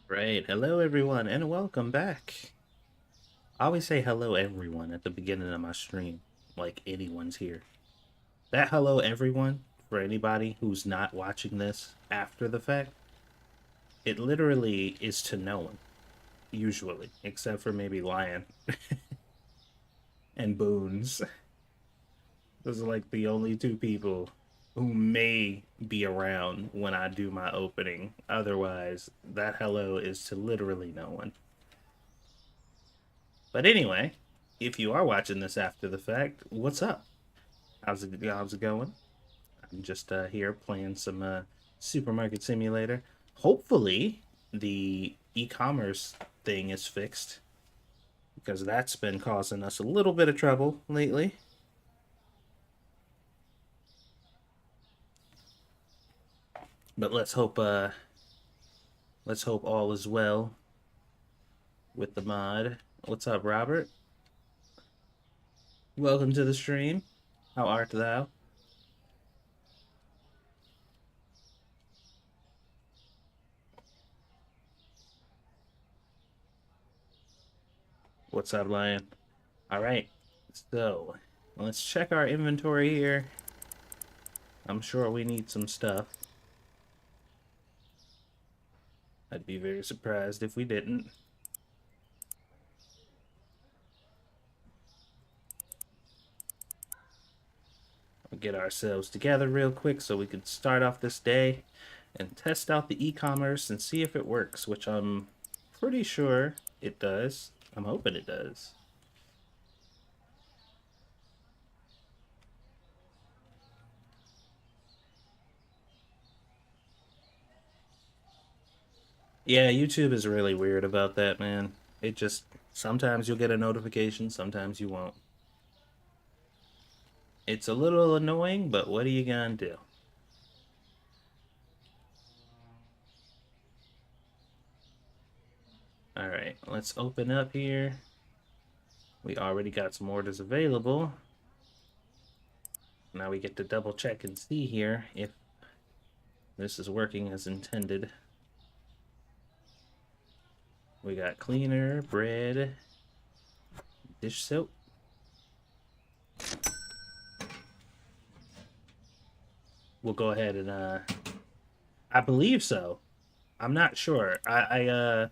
Right. Hello, everyone, and welcome back. I always say hello, everyone, at the beginning of my stream, like anyone's here. That hello, everyone, for anybody who's not watching this after the fact, it literally is to no one, usually, except for maybe Lion and Boons. Those are like the only two people who may be around when I do my opening. Otherwise, that hello is to literally no one. But anyway, if you are watching this after the fact, what's up? How's it going? I'm just here playing some supermarket simulator. Hopefully, the e-commerce thing is fixed because that's been causing us a little bit of trouble lately. But let's hope all is well with the mod. What's up, Robert? Welcome to the stream. How art thou? What's up, Lion? All right, so let's check our inventory here. I'm sure we need some stuff. I'd be very surprised if we didn't. We'll get ourselves together real quick so we can start off this day and test out the e-commerce and see if it works, which I'm pretty sure it does. I'm hoping it does. Yeah, YouTube is really weird about that, man. It just, sometimes you'll get a notification, sometimes you won't. It's a little annoying, but what are you gonna do? All right, let's open up here. We already got some orders available. Now we get to double check and see here if this is working as intended. We got cleaner, bread, dish soap. We'll go ahead and I believe so. I'm not sure. I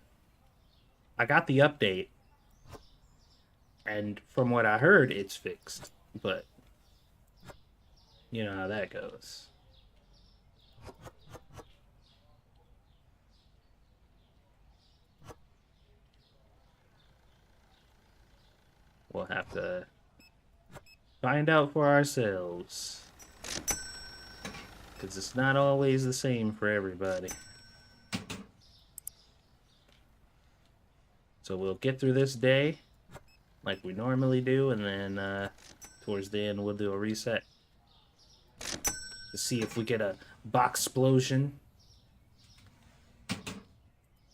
got the update, and from what I heard, it's fixed. But you know how that goes. We'll have to find out for ourselves. Because it's not always the same for everybody. So we'll get through this day like we normally do, and then towards the end we'll do a reset to see if we get a box explosion.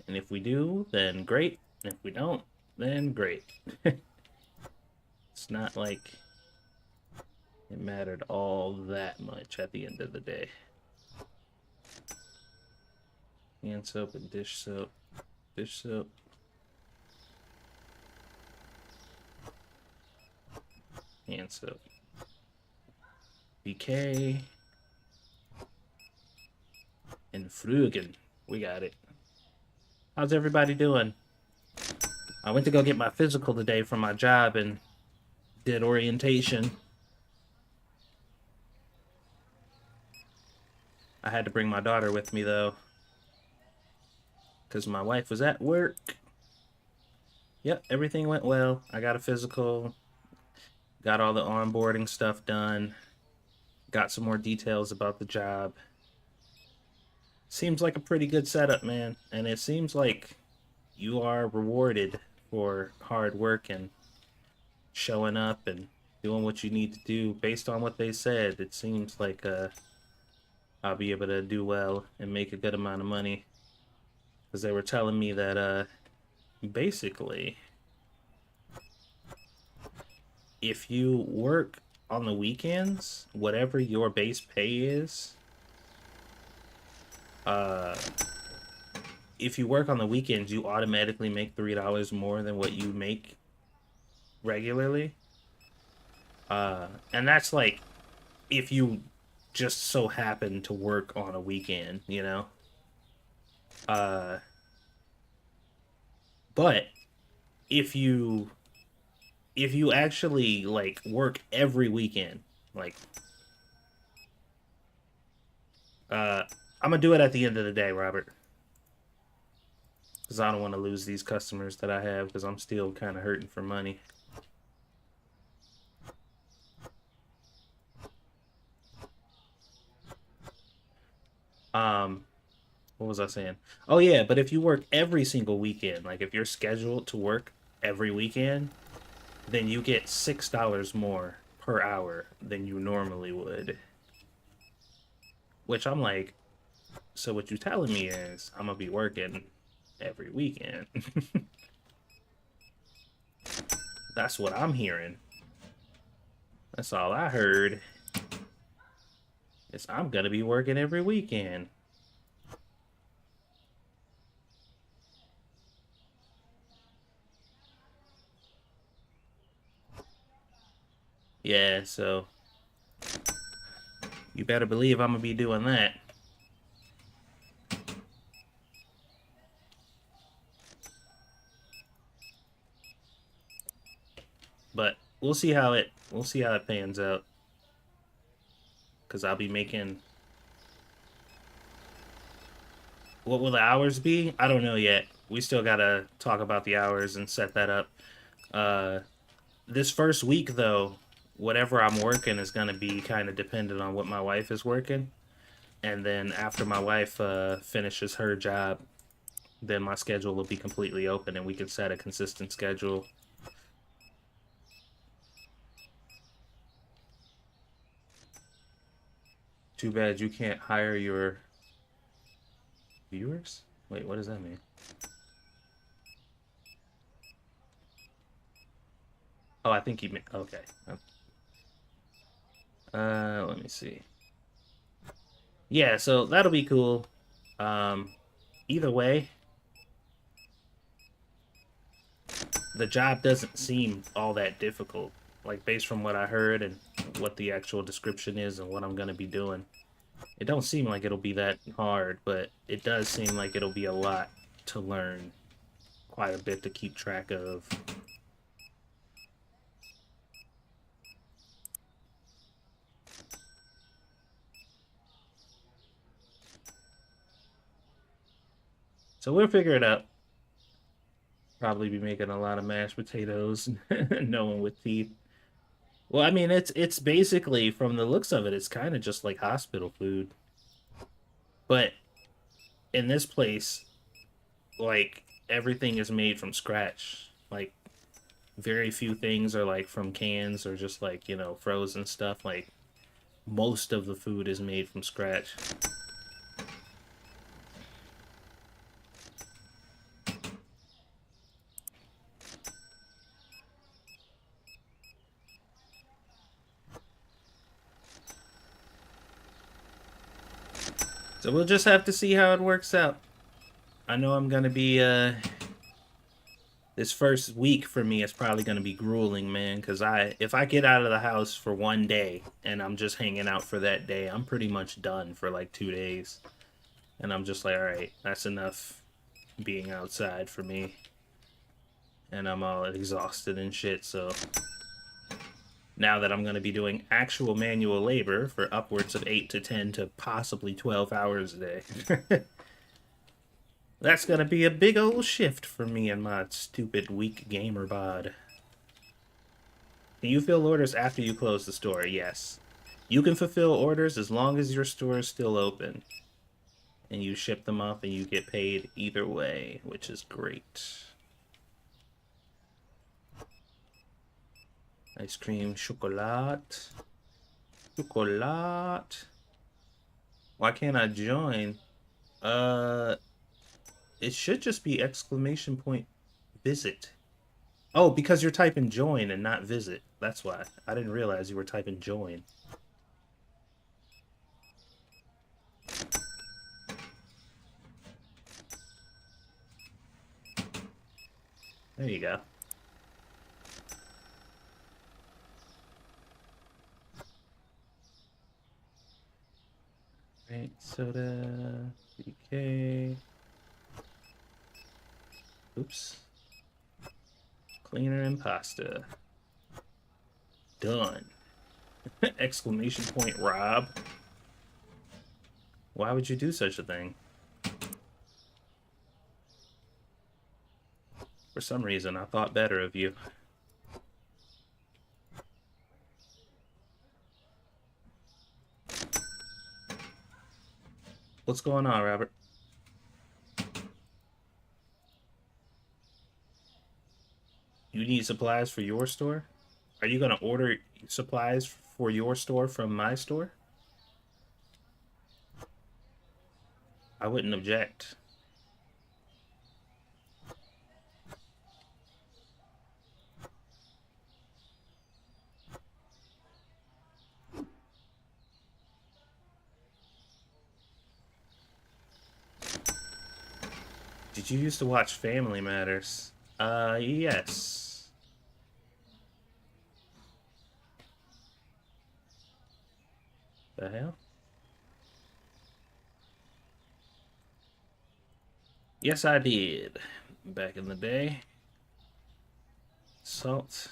And if we do, then great. And if we don't, then great. It's not like it mattered all that much at the end of the day. Hand soap and dish soap. Dish soap. Hand soap. BK. And Frugen. We got it. How's everybody doing? I went to go get my physical today from my job and did orientation. I had to bring my daughter with me though, because my wife was at work. Yep, everything went well. I got a physical, got all the onboarding stuff done, got some more details about the job. Seems like a pretty good setup, man. And it seems like you are rewarded for hard work and showing up and doing what you need to do based on what they said. It seems like I'll be able to do well and make a good amount of money, because they were telling me that basically if you work on the weekends, whatever your base pay is, if you work on the weekends, you automatically make $3 more than what you make regularly. And that's like if you just so happen to work on a weekend, you know. Uh, but if you actually like work every weekend, like I'm gonna do it at the end of the day, Robert, because I don't want to lose these customers that I have because I'm still kind of hurting for money. Um, what was I saying? Oh yeah, but if you work every single weekend, like if you're scheduled to work every weekend, then you get $6 more per hour than you normally would. Which I'm like, so what you telling me is I'm gonna be working every weekend. That's what I'm hearing. That's all I heard. Is I'm gonna be working every weekend. Yeah, so you better believe I'm gonna be doing that. But we'll see how it pans out. Cause I'll be making, what will the hours be? I don't know yet. We still gotta talk about the hours and set that up. Uh, this first week though, whatever I'm working is gonna be kind of dependent on what my wife is working. And then after my wife finishes her job, then my schedule will be completely open and we can set a consistent schedule. Too bad you can't hire your viewers? Wait, what does that mean? Oh, I think you meant, okay. Let me see. Yeah, so that'll be cool. Um, either way, the job doesn't seem all that difficult. Like based from what I heard and what the actual description is and what I'm gonna be doing. It don't seem like it'll be that hard, but it does seem like it'll be a lot to learn. Quite a bit to keep track of. So we'll figure it out. Probably be making a lot of mashed potatoes, no one with teeth. Well, I mean, it's basically from the looks of it, it's kind of just like hospital food. But in this place, like everything is made from scratch. Like very few things are like from cans or just like, you know, frozen stuff. Like most of the food is made from scratch. So we'll just have to see how it works out. I know I'm gonna be this first week for me is probably gonna be grueling, man, because if I get out of the house for one day and I'm just hanging out for that day, I'm pretty much done for like 2 days. And I'm just like, all right, that's enough being outside for me. And I'm all exhausted and shit, so now that I'm going to be doing actual manual labor for upwards of 8 to 10 to possibly 12 hours a day. That's going to be a big old shift for me and my stupid weak gamer bod. Can you fill orders after you close the store? Yes. You can fulfill orders as long as your store is still open. And you ship them off and you get paid either way, which is great. Ice cream, chocolate. Chocolate. Why can't I join? Uh, it should just be exclamation point visit. Oh, because you're typing join and not visit. That's why. I didn't realize you were typing join. There you go. Right, soda, BK. Oops. Cleaner and pasta. Done. Exclamation point, Rob. Why would you do such a thing? For some reason, I thought better of you. What's going on, Robert? You need supplies for your store? Are you going to order supplies for your store from my store? I wouldn't object. Did you used to watch Family Matters? Yes. The hell? Yes, I did. Back in the day. Salt.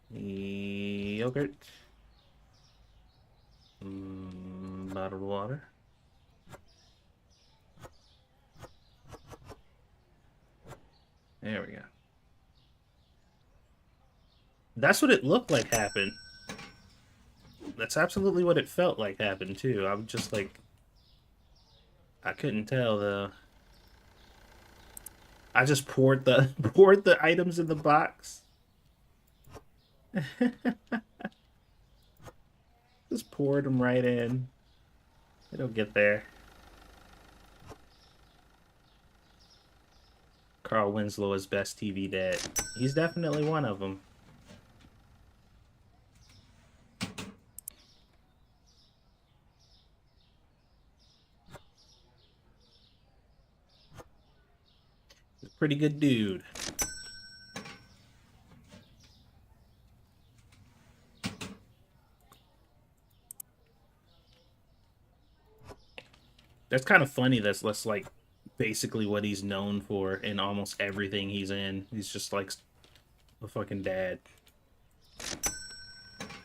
Yogurt. Bottled water. There we go. That's what it looked like happened. That's absolutely what it felt like happened, too. I'm just like... I couldn't tell, though. I just poured the poured the items in the box. Just poured them right in. It'll get there. Carl Winslow is best TV dad. He's definitely one of them. He's a pretty good dude. That's kind of funny. That's like basically what he's known for in almost everything he's in. He's just like a fucking dad.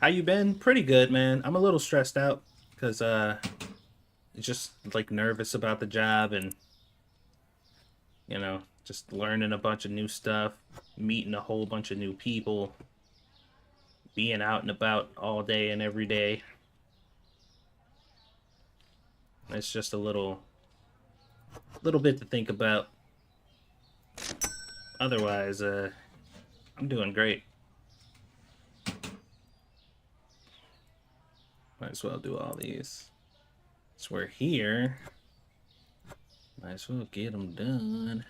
How you been? Pretty good, man. I'm a little stressed out because just like nervous about the job and just learning a bunch of new stuff, meeting a whole bunch of new people, being out and about all day and every day. It's just a little bit to think about. Otherwise, I'm doing great. Might as well do all these. So we're here. Might as well get them done.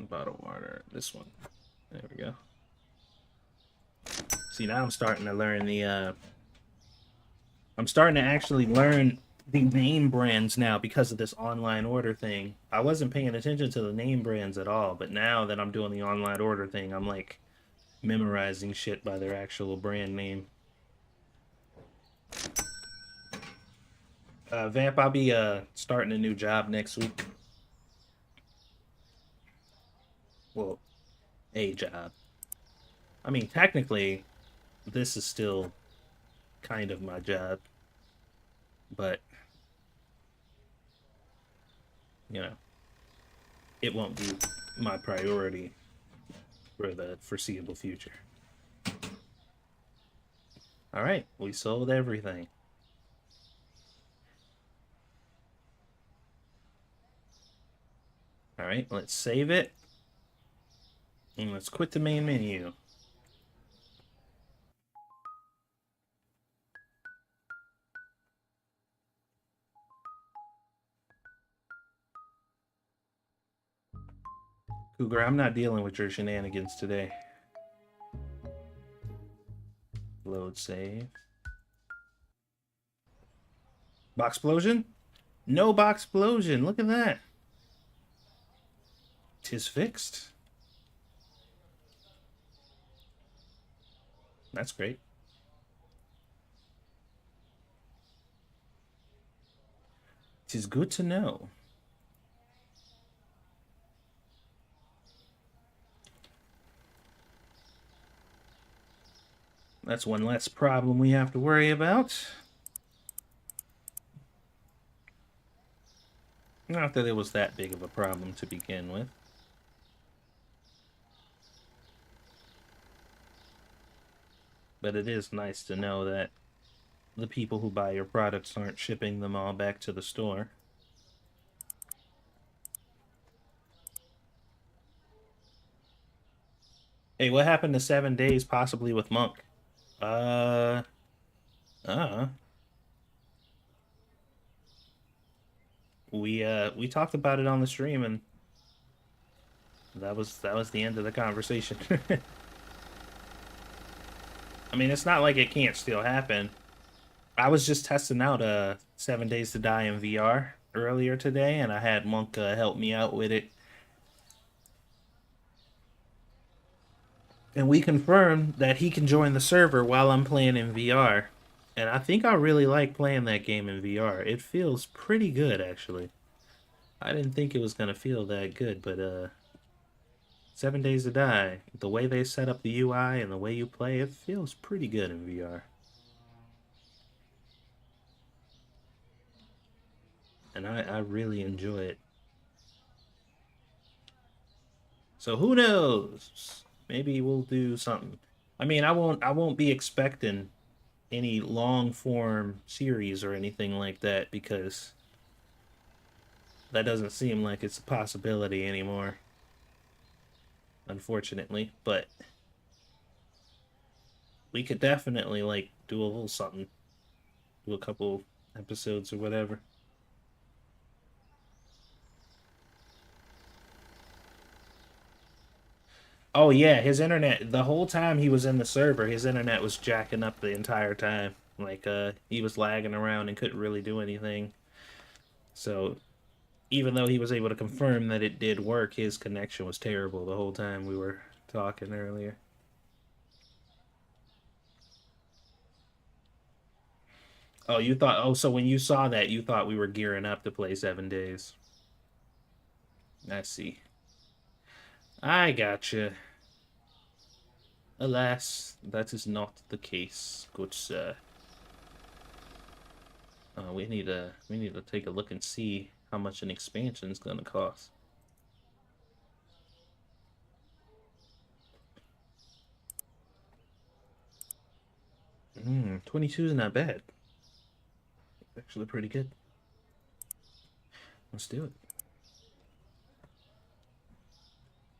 Bottled water. This one. There we go. See, now I'm starting to learn the, I'm starting to actually learn the name brands now because of this online order thing. I wasn't paying attention to the name brands at all, but now that I'm doing the online order thing, I'm like memorizing shit by their actual brand name. Vamp, I'll be starting a new job next week. Well, a job. I mean, technically, this is still kind of my job, but it won't be my priority for the foreseeable future. All right, we sold everything. All right, let's save it. And let's quit the main menu. Cougar, I'm not dealing with your shenanigans today. Load save. Box explosion? No box explosion. Look at that. Tis fixed. That's great. Tis good to know. That's one less problem we have to worry about. Not that it was that big of a problem to begin with. But it is nice to know that the people who buy your products aren't shipping them all back to the store. Hey, what happened to 7 days possibly with Monk? Uh, uh, we talked about it on the stream and that was the end of the conversation. I mean, it's not like it can't still happen. I was just testing out 7 Days to Die in VR earlier today, and I had Monk help me out with it. And we confirmed that he can join the server while I'm playing in VR. And I think I really like playing that game in VR. It feels pretty good, actually. I didn't think it was going to feel that good, but 7 Days to Die, the way they set up the UI and the way you play, it feels pretty good in VR. And I really enjoy it. So who knows? Maybe we'll do something. I mean, I won't be expecting any long form series or anything like that because that doesn't seem like it's a possibility anymore, unfortunately. But we could definitely like do a little something, do a couple episodes or whatever. Oh yeah, his internet the whole time he was in the server, his internet was jacking up the entire time. Like he was lagging around and couldn't really do anything. So even though he was able to confirm that it did work, his connection was terrible the whole time we were talking earlier. Oh, you thought, oh, so when you saw that, you thought we were gearing up to play 7 Days. I see. I gotcha. Alas, that is not the case, good sir. We need to take a look and see how much an expansion is gonna cost. 22 is not bad. Actually pretty good. Let's do it.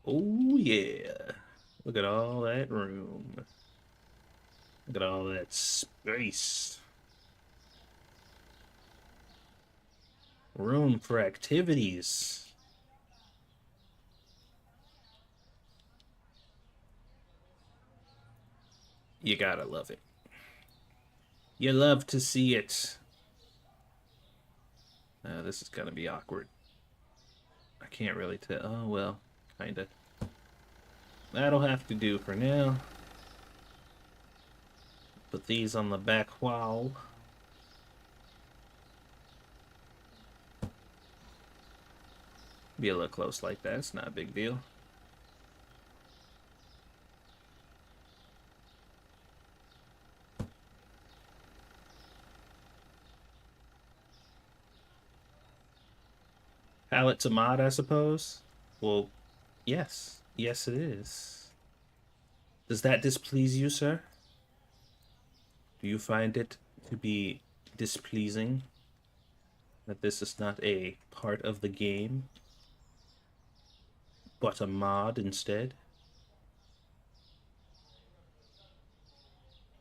Oh yeah. Look at all that room. Look at all that space. Room for activities. You gotta love it. You love to see it. This is gonna be awkward. I can't really tell. Oh, well, kinda. That'll have to do for now. Put these on the back wall. Be a little close like that. It's not a big deal. Pallet to mod, I suppose? Well, yes. Yes, it is. Does that displease you, sir? Do you find it to be displeasing that this is not a part of the game, but a mod instead?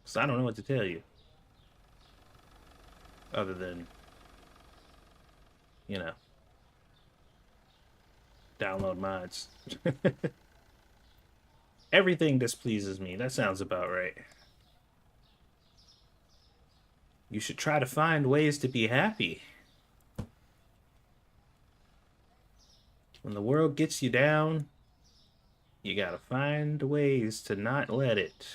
Because I don't know what to tell you, other than, you know, download mods. Everything displeases me. That sounds about right. You should try to find ways to be happy. When the world gets you down, you gotta find ways to not let it.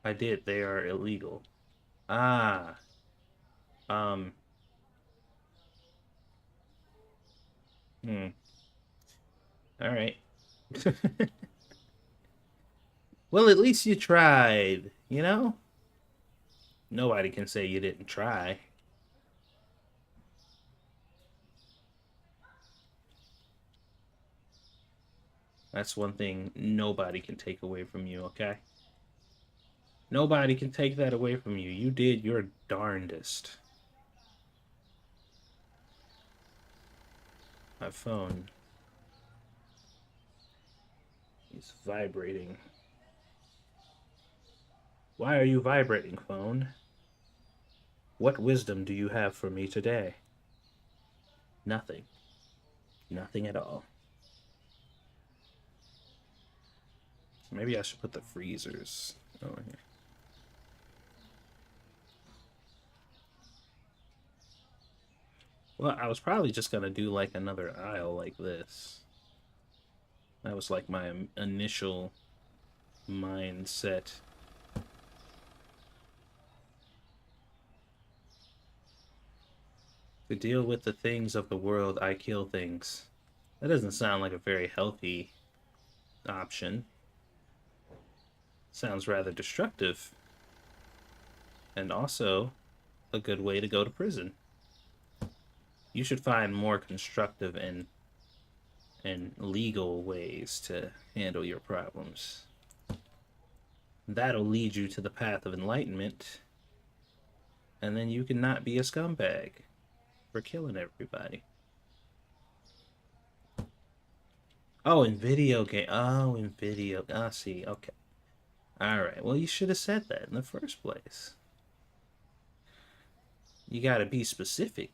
I did. They are illegal. Ah. Um. Hmm. All right. Well, at least you tried, you know? Nobody can say you didn't try. That's one thing nobody can take away from you, okay? Nobody can take that away from you. You did your darndest. My phone is vibrating. Why are you vibrating, phone? What wisdom do you have for me today? Nothing. Nothing at all. Maybe I should put the freezers over here. Well, I was probably just gonna do like another aisle like this. That was like my initial mindset. To deal with the things of the world, I kill things. That doesn't sound like a very healthy option. Sounds rather destructive. And also a good way to go to prison. You should find more constructive and legal ways to handle your problems. That'll lead you to the path of enlightenment, and then you can not be a scumbag for killing everybody. Oh, in video game. Oh, in video. I see. Okay. All right. Well, you should have said that in the first place. You got to be specific.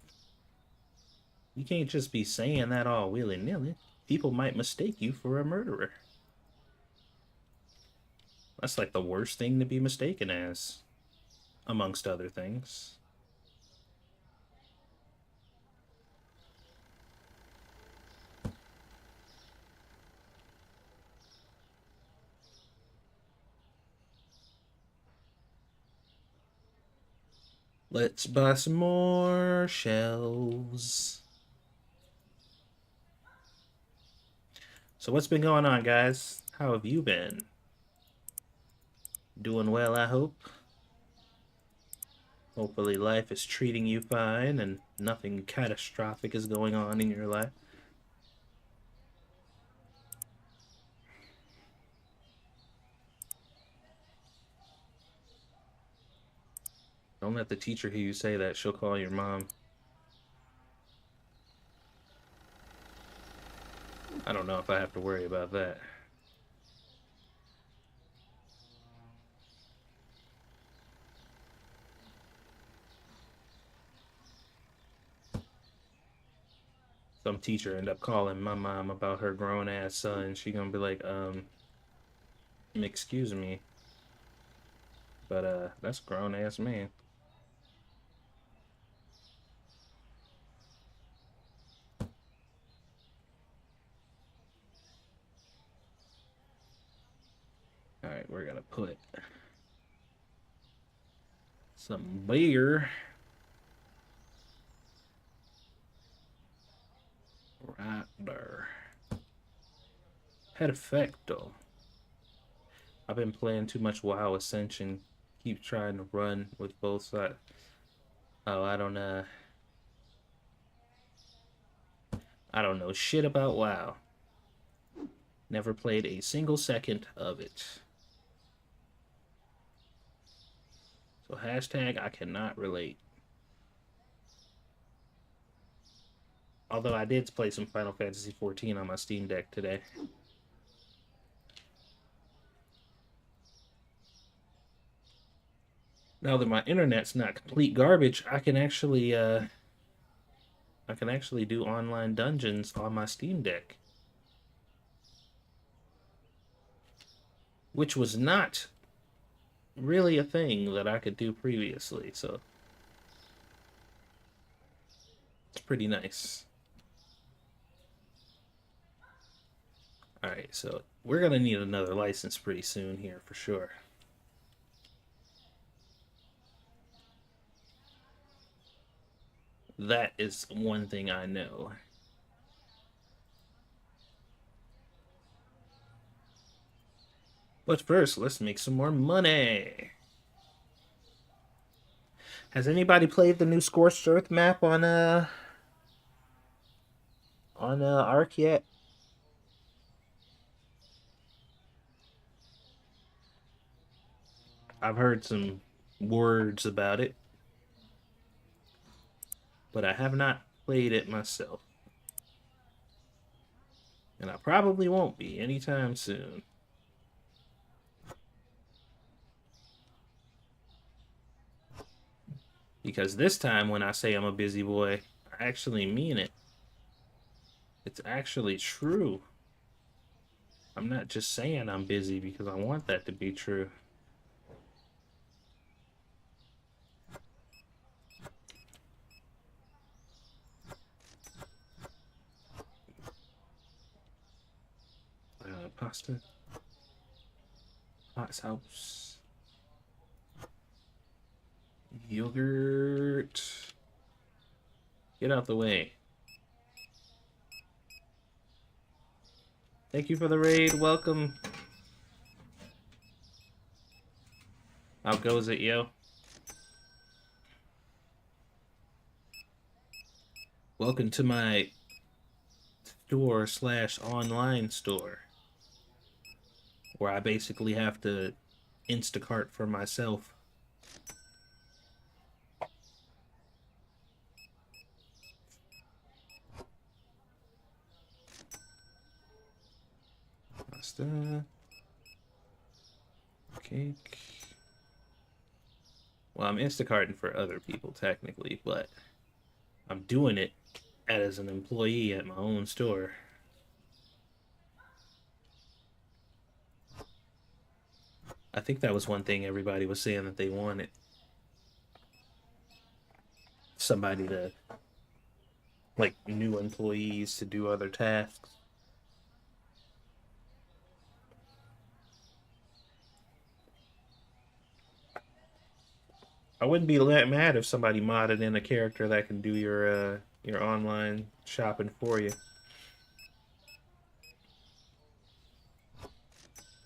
You can't just be saying that all willy-nilly. People might mistake you for a murderer. That's like the worst thing to be mistaken as, amongst other things. Let's buy some more shells. So what's been going on, guys? How have you been? Doing well, I hope. Hopefully life is treating you fine and nothing catastrophic is going on in your life. Don't let the teacher hear you say that. She'll call your mom. I don't know if I have to worry about that. Some teacher end up calling my mom about her grown ass son. She gonna be like, excuse me, but that's a grown ass man. All right, we're gonna put some beer right there. Perfecto. I've been playing too much WoW Ascension. Keep trying to run with both sides. Oh, I don't know shit about WoW. Never played a single second of it. So hashtag I cannot relate. Although I did play some Final Fantasy XIV on my Steam Deck today. Now that my internet's not complete garbage, I can actually do online dungeons on my Steam Deck. which was not really a thing that I could do previously, so it's pretty nice. All right, so we're gonna need another license pretty soon here for sure. That is one thing I know. But first, let's make some more money. Has anybody played the new Scorched Earth map on Ark yet? I've heard some words about it, but I have not played it myself. And I probably won't be anytime soon. Because this time when I say I'm a busy boy, I actually mean it. It's actually true. I'm not just saying I'm busy because I want that to be true. Pasta. Hot sauce. Yogurt. Get out the way. Thank you for the raid. Welcome. How goes it, yo? Welcome to my store/online store, where I basically have to Instacart for myself. Pasta. Cake. Well, I'm Instacarting for other people, technically, but I'm doing it as an employee at my own store. I think that was one thing everybody was saying that they wanted. Somebody to, like, new employees to do other tasks. I wouldn't be mad if somebody modded in a character that can do your online shopping for you.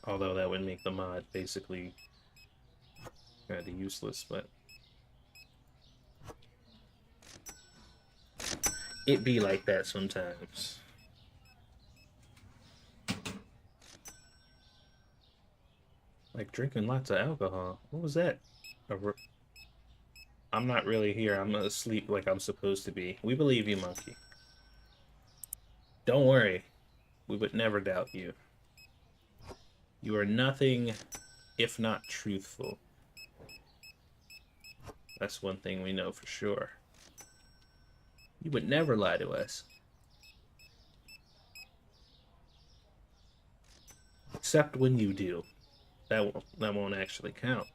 Although that would make the mod basically kind of useless, but it be like that sometimes. Like drinking lots of alcohol. What was that? I'm not really here. I'm asleep like I'm supposed to be. We believe you, monkey. Don't worry. We would never doubt you. You are nothing if not truthful. That's one thing we know for sure. You would never lie to us. Except when you do. That won't actually count.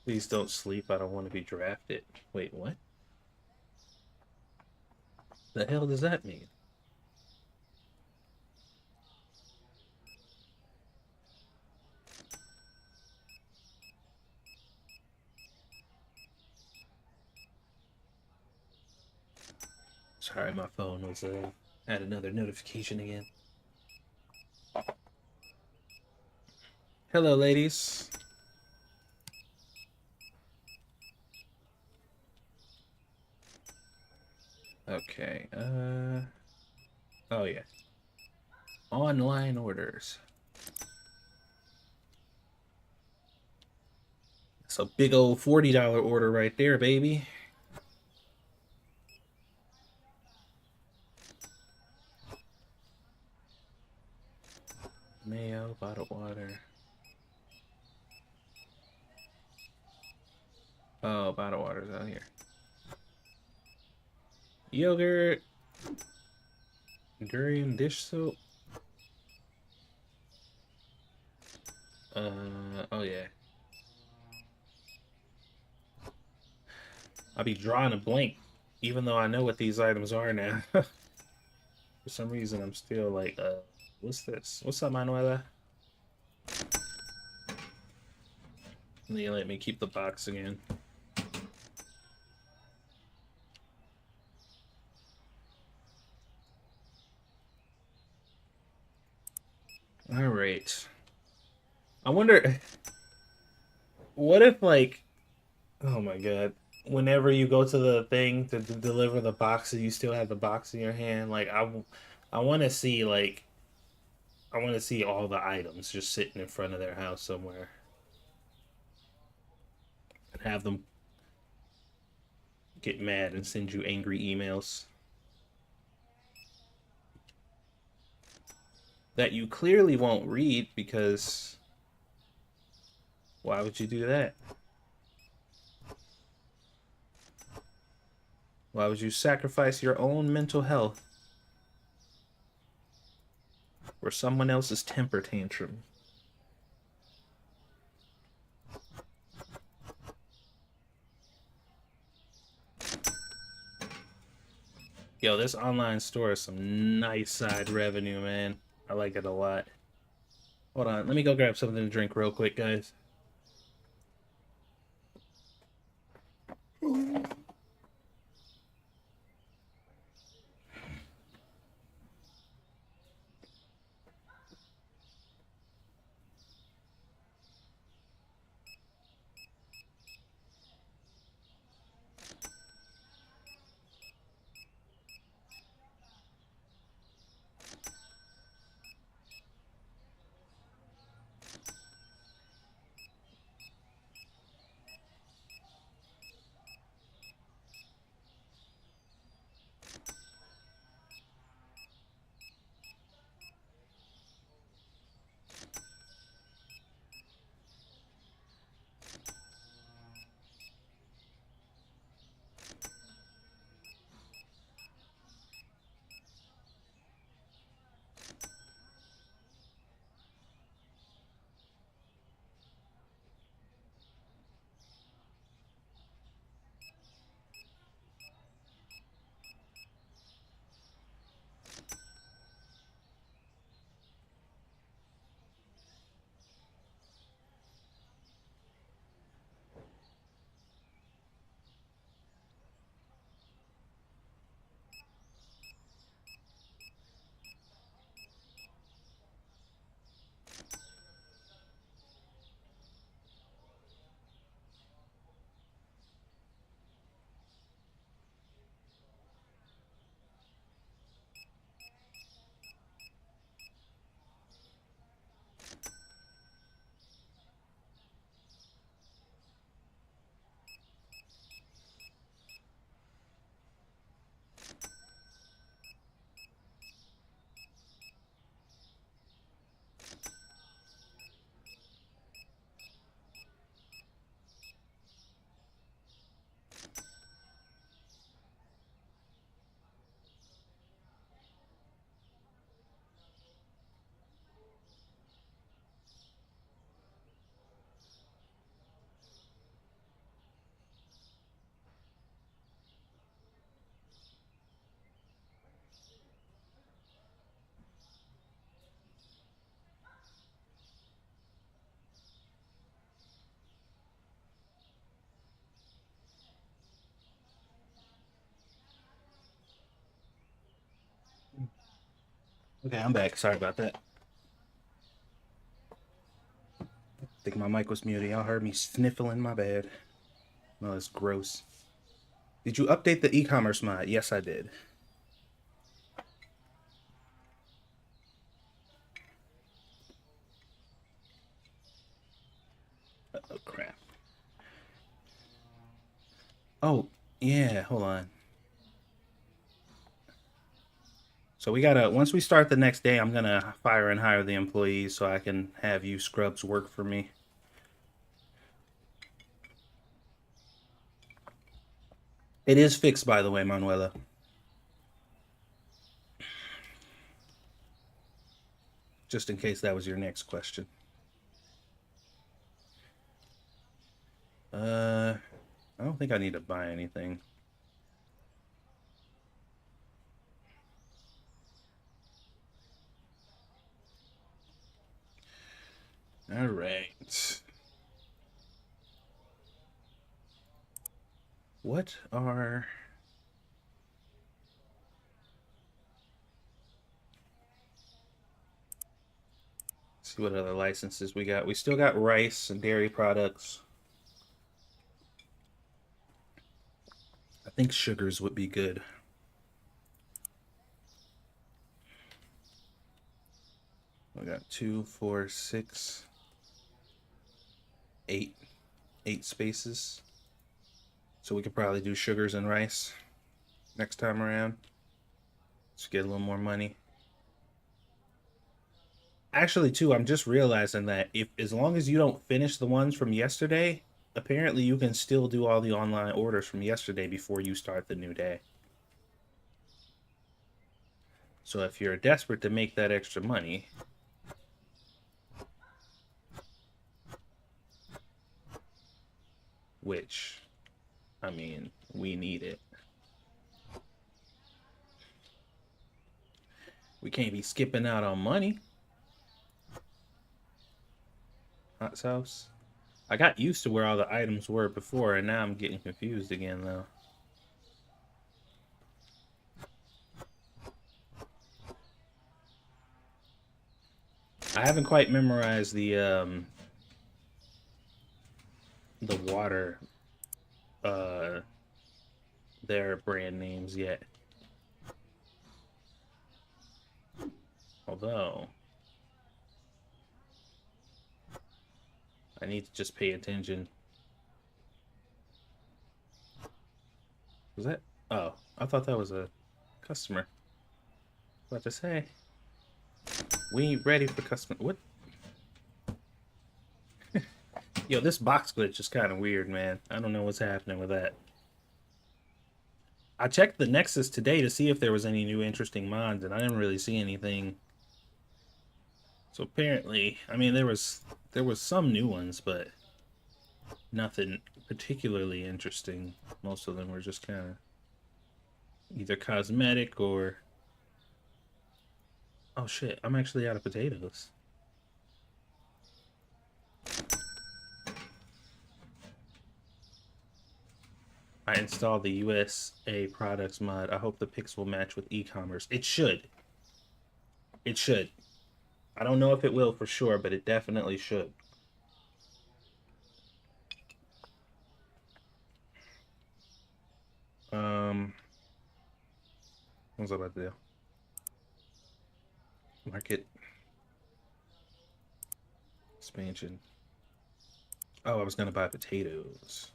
Please don't sleep. I don't want to be drafted. Wait, what? The hell does that mean? Sorry, my phone was had another notification again. Hello, ladies. Okay. Oh yeah. Online orders. It's a big old $40 order right there, baby. Mayo, bottled water. Oh, bottled water's out here. Yogurt. Durian dish soap. Oh yeah. I'll be drawing a blank, even though I know what these items are now. For some reason, I'm still like, what's this? What's up, Manuela? And they let me keep the box again. All right. I wonder, what if like, oh my God, whenever you go to the thing to deliver the box and you still have the box in your hand, like I want to see like I want to see all the items just sitting in front of their house somewhere and have them get mad and send you angry emails that you clearly won't read because why would you do that? Why would you sacrifice your own mental health for someone else's temper tantrum? Yo, this online store is some nice side revenue, man. I like it a lot. Hold on, let me go grab something to drink real quick, guys. Okay, I'm back. Sorry about that. I think my mic was muted. Y'all heard me sniffling. My bad. No, it's gross. Did you update the e-commerce mod? Yes, I did. Oh crap. Oh yeah, hold on. So we gotta, once we start the next day, I'm gonna fire and hire the employees so I can have you scrubs work for me. It is fixed, by the way, Manuela. Just in case that was your next question. I don't think I need to buy anything. All right. What are... Let's see what other licenses we got. We still got rice and dairy products. I think sugars would be good. We got 2, 4, 6, 8 spaces. So we could probably do sugars and rice next time around. Let's get a little more money. Actually, too, I'm just realizing that if as long as you don't finish the ones from yesterday, apparently you can still do all the online orders from yesterday before you start the new day. So if you're desperate to make that extra money, which, I mean, we need it. We can't be skipping out on money. Hot sauce. I got used to where all the items were before, and now I'm getting confused again, though. I haven't quite memorized the water, their brand names yet. Although, I need to just pay attention. Was that? Oh, I thought that was a customer. What to say? We ain't ready for customer. What? Yo, this box glitch is kind of weird, man. I don't know what's happening with that. I checked the Nexus today to see if there was any new interesting mods, and I didn't really see anything. So apparently, I mean, there was some new ones, but nothing particularly interesting. Most of them were just kind of either cosmetic or... Oh shit, I'm actually out of potatoes. I installed the USA products mod. I hope the pics will match with e-commerce. It should. It should. I don't know if it will for sure, but it definitely should. What was I about to do? Market expansion. Oh, I was gonna buy potatoes.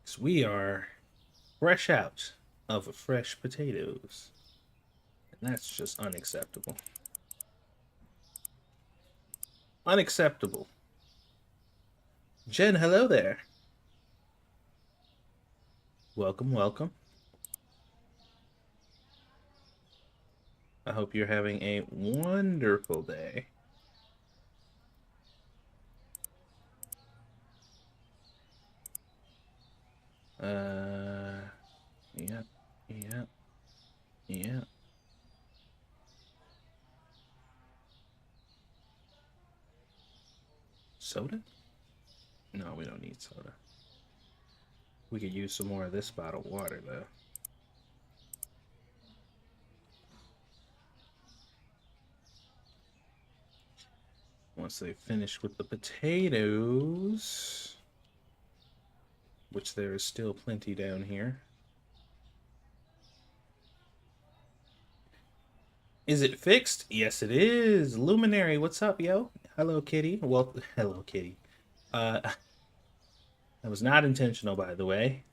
So we are fresh out of fresh potatoes. And that's just unacceptable. Unacceptable. Jen, hello there. Welcome, welcome. I hope you're having a wonderful day. Yeah, yeah, yeah. Soda? No, we don't need soda. We could use some more of this bottled water, though. Once they finish with the potatoes, which there is still plenty down here. Is it fixed? Yes, it is. Luminary, what's up, yo? Hello, kitty. Well, hello, kitty. That was not intentional, by the way.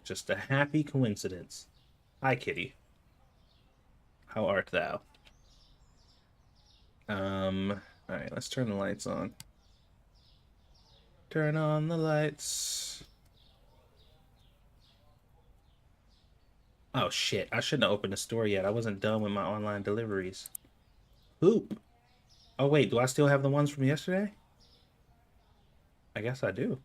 Just a happy coincidence. Hi, kitty. How art thou? All right, let's turn the lights on. Turn on the lights. Oh shit, I shouldn't have opened the store yet. I wasn't done with my online deliveries. Poop. Oh wait, do I still have the ones from yesterday? I guess I do.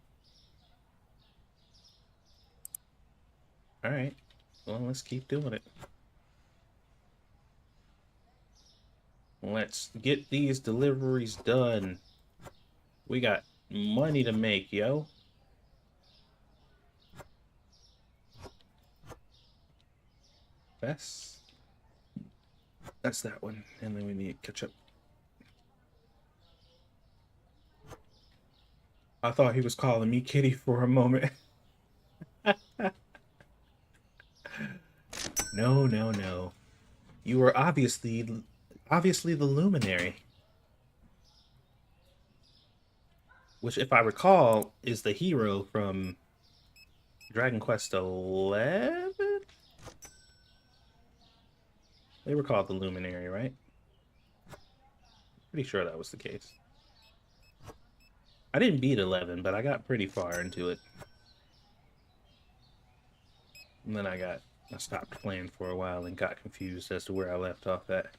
All right. Well, let's keep doing it. Let's get these deliveries done. We got money to make, yo. That's that one. And then we need ketchup. I thought he was calling me Kitty for a moment. No, no, no. You were obviously the luminary. Which, if I recall, is the hero from Dragon Quest 11? They were called the Luminary, right? Pretty sure that was the case. I didn't beat 11, but I got pretty far into it. And then I stopped playing for a while and got confused as to where I left off at.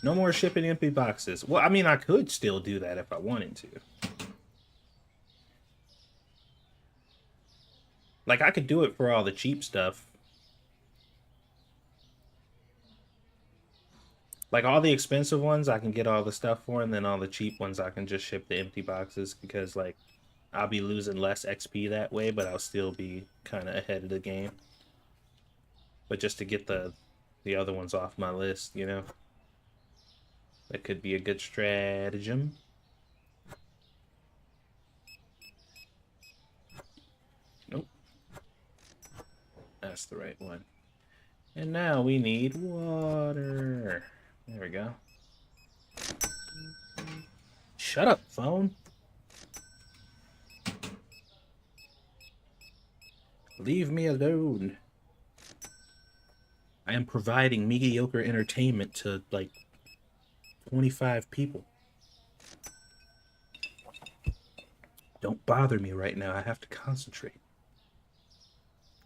No more shipping empty boxes. Well, I mean, I could still do that if I wanted to. Like, I could do it for all the cheap stuff. Like, all the expensive ones, I can get all the stuff for, and then all the cheap ones, I can just ship the empty boxes, because, like, I'll be losing less XP that way, but I'll still be kind of ahead of the game. But just to get the other ones off my list, you know? That could be a good stratagem. Nope. That's the right one. And now we need water. There we go. Shut up, phone. Leave me alone. I am providing mediocre entertainment to, like, 25 people. Don't bother me right now. I have to concentrate.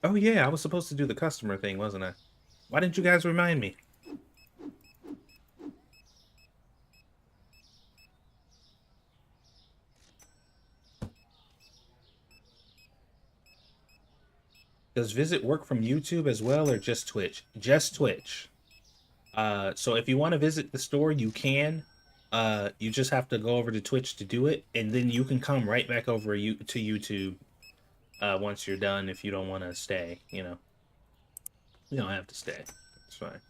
Oh, yeah, I was supposed to do the customer thing, wasn't I? Why didn't you guys remind me? Does Visit work from YouTube as well, or just Twitch? Just Twitch. So if you want to visit the store, you can. You just have to go over to Twitch to do it, and then you can come right back over to YouTube once you're done if you don't want to stay, you know. You don't have to stay. It's fine.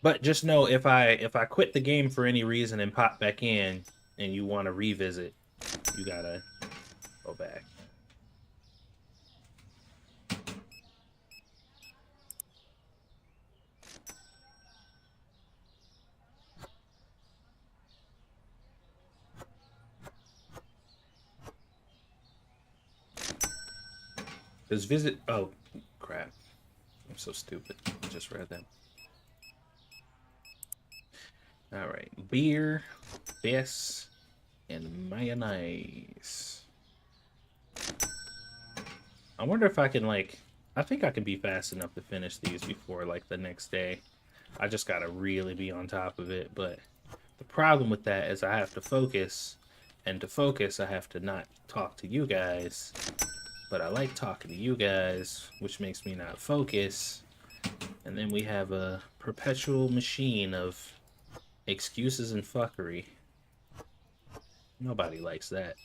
But just know if I quit the game for any reason and pop back in and you want to revisit, you gotta go back. Does Visit... Oh, crap. I'm so stupid. I just read that. Alright. Beer, this, and mayonnaise. I wonder if I can, like... I think I can be fast enough to finish these before, like, the next day. I just gotta really be on top of it, but... The problem with that is I have to focus, and to focus I have to not talk to you guys. But I like talking to you guys, which makes me not focus. And then we have a perpetual machine of excuses and fuckery. Nobody likes that.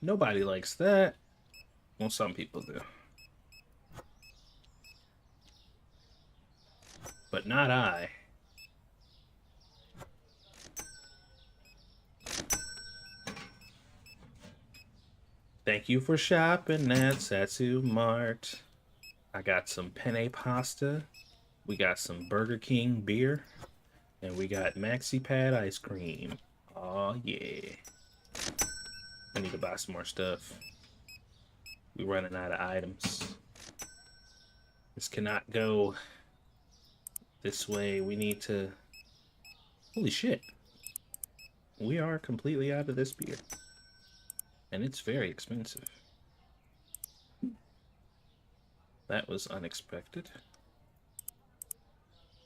Nobody likes that. Well, some people do. But not I. Thank you for shopping at Satsu Mart. I got some penne pasta. We got some Burger King beer. And we got Maxi Pad ice cream. Oh yeah. I need to buy some more stuff. We're running out of items. This cannot go this way. We need to... Holy shit. We are completely out of this beer. And it's very expensive. That was unexpected.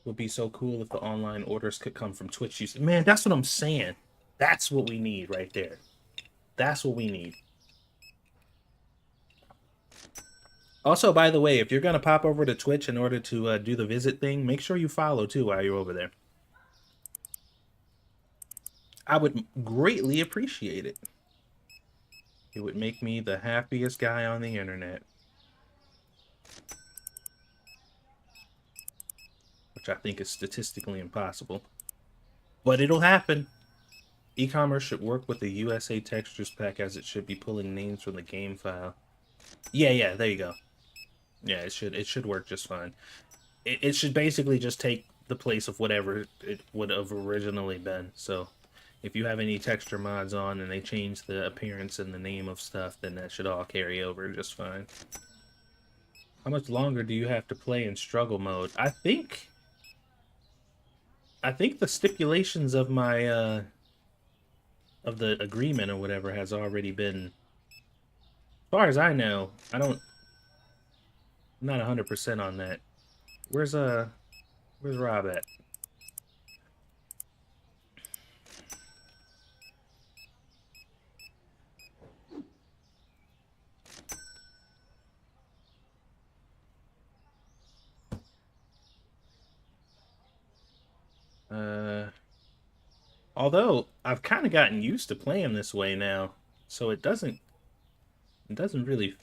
Would be so cool if the online orders could come from Twitch users. Man, that's what I'm saying. That's what we need right there. That's what we need. Also, by the way, if you're going to pop over to Twitch in order to do the visit thing, make sure you follow, too, while you're over there. I would greatly appreciate it. It would make me the happiest guy on the internet. Which I think is statistically impossible. But it'll happen. E-commerce should work with the USA textures pack as it should be pulling names from the game file. Yeah, there you go. Yeah, it should work just fine. It should basically just take the place of whatever it would have originally been. So if you have any texture mods on and they change the appearance and the name of stuff, then that should all carry over just fine. How much longer do you have to play in struggle mode? I think the stipulations of my of the agreement or whatever has already been, as far as I know. I'm not 100% on that. Where's Rob at? Although I've kind of gotten used to playing this way now, so it doesn't really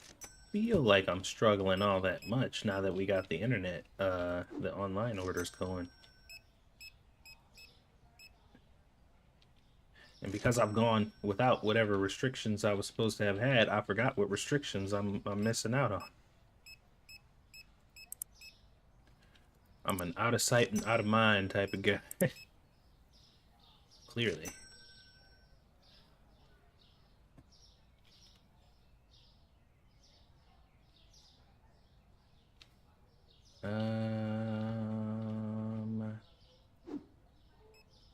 feel like I'm struggling all that much now that we got the internet, the online orders going. And because I've gone without whatever restrictions I was supposed to have had, I forgot what restrictions I'm missing out on. I'm an out of sight and out of mind type of guy. Clearly.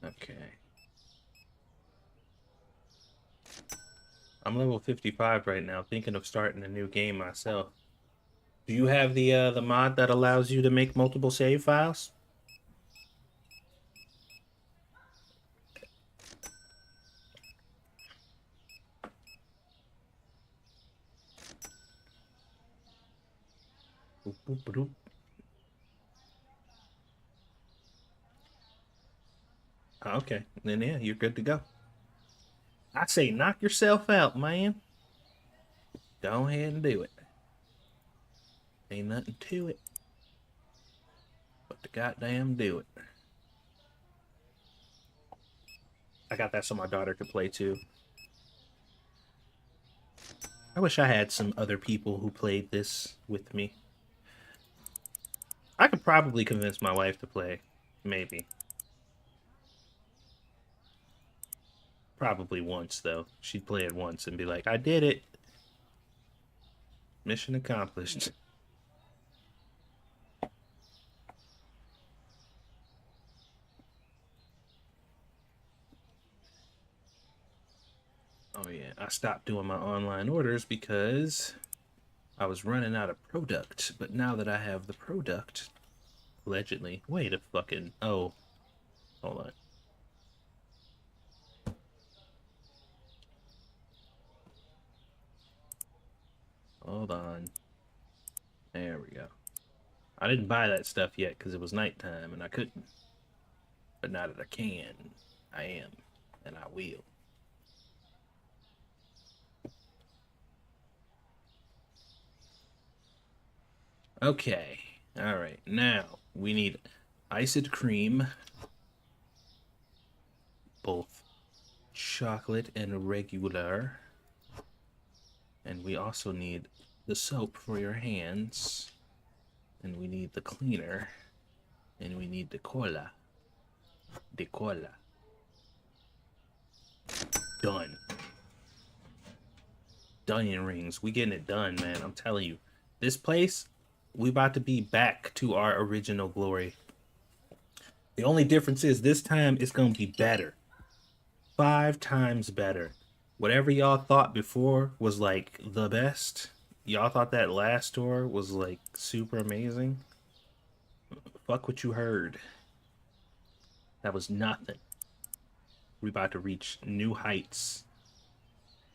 Okay. I'm level 55 right now, thinking of starting a new game myself. Do you have the mod that allows you to make multiple save files? Boop, boop, boop. Okay, then yeah, you're good to go. I say knock yourself out, man. Go ahead and do it. Ain't nothing to it but to goddamn do it. I got that so my daughter could play too. I wish I had some other people who played this with me. I could probably convince my wife to play. Maybe. Probably once, though. She'd play it once and be like, I did it. Mission accomplished. Oh yeah, I stopped doing my online orders because I was running out of product. But now that I have the product, allegedly, wait a fucking, oh, hold on. Hold on. There we go. I didn't buy that stuff yet because it was nighttime and I couldn't. But now that I can, I am, and I will. Okay. All right. Now we need iced cream, both chocolate and regular. And we also need the soap for your hands. And we need the cleaner. And we need the cola. The cola. Done. onion rings. We getting it done, man. I'm telling you. This place, we about to be back to our original glory. The only difference is this time it's gonna be better. 5 times better. Whatever y'all thought before was like the best. Y'all thought that last store was like super amazing. Fuck what you heard. That was nothing. We about to reach new heights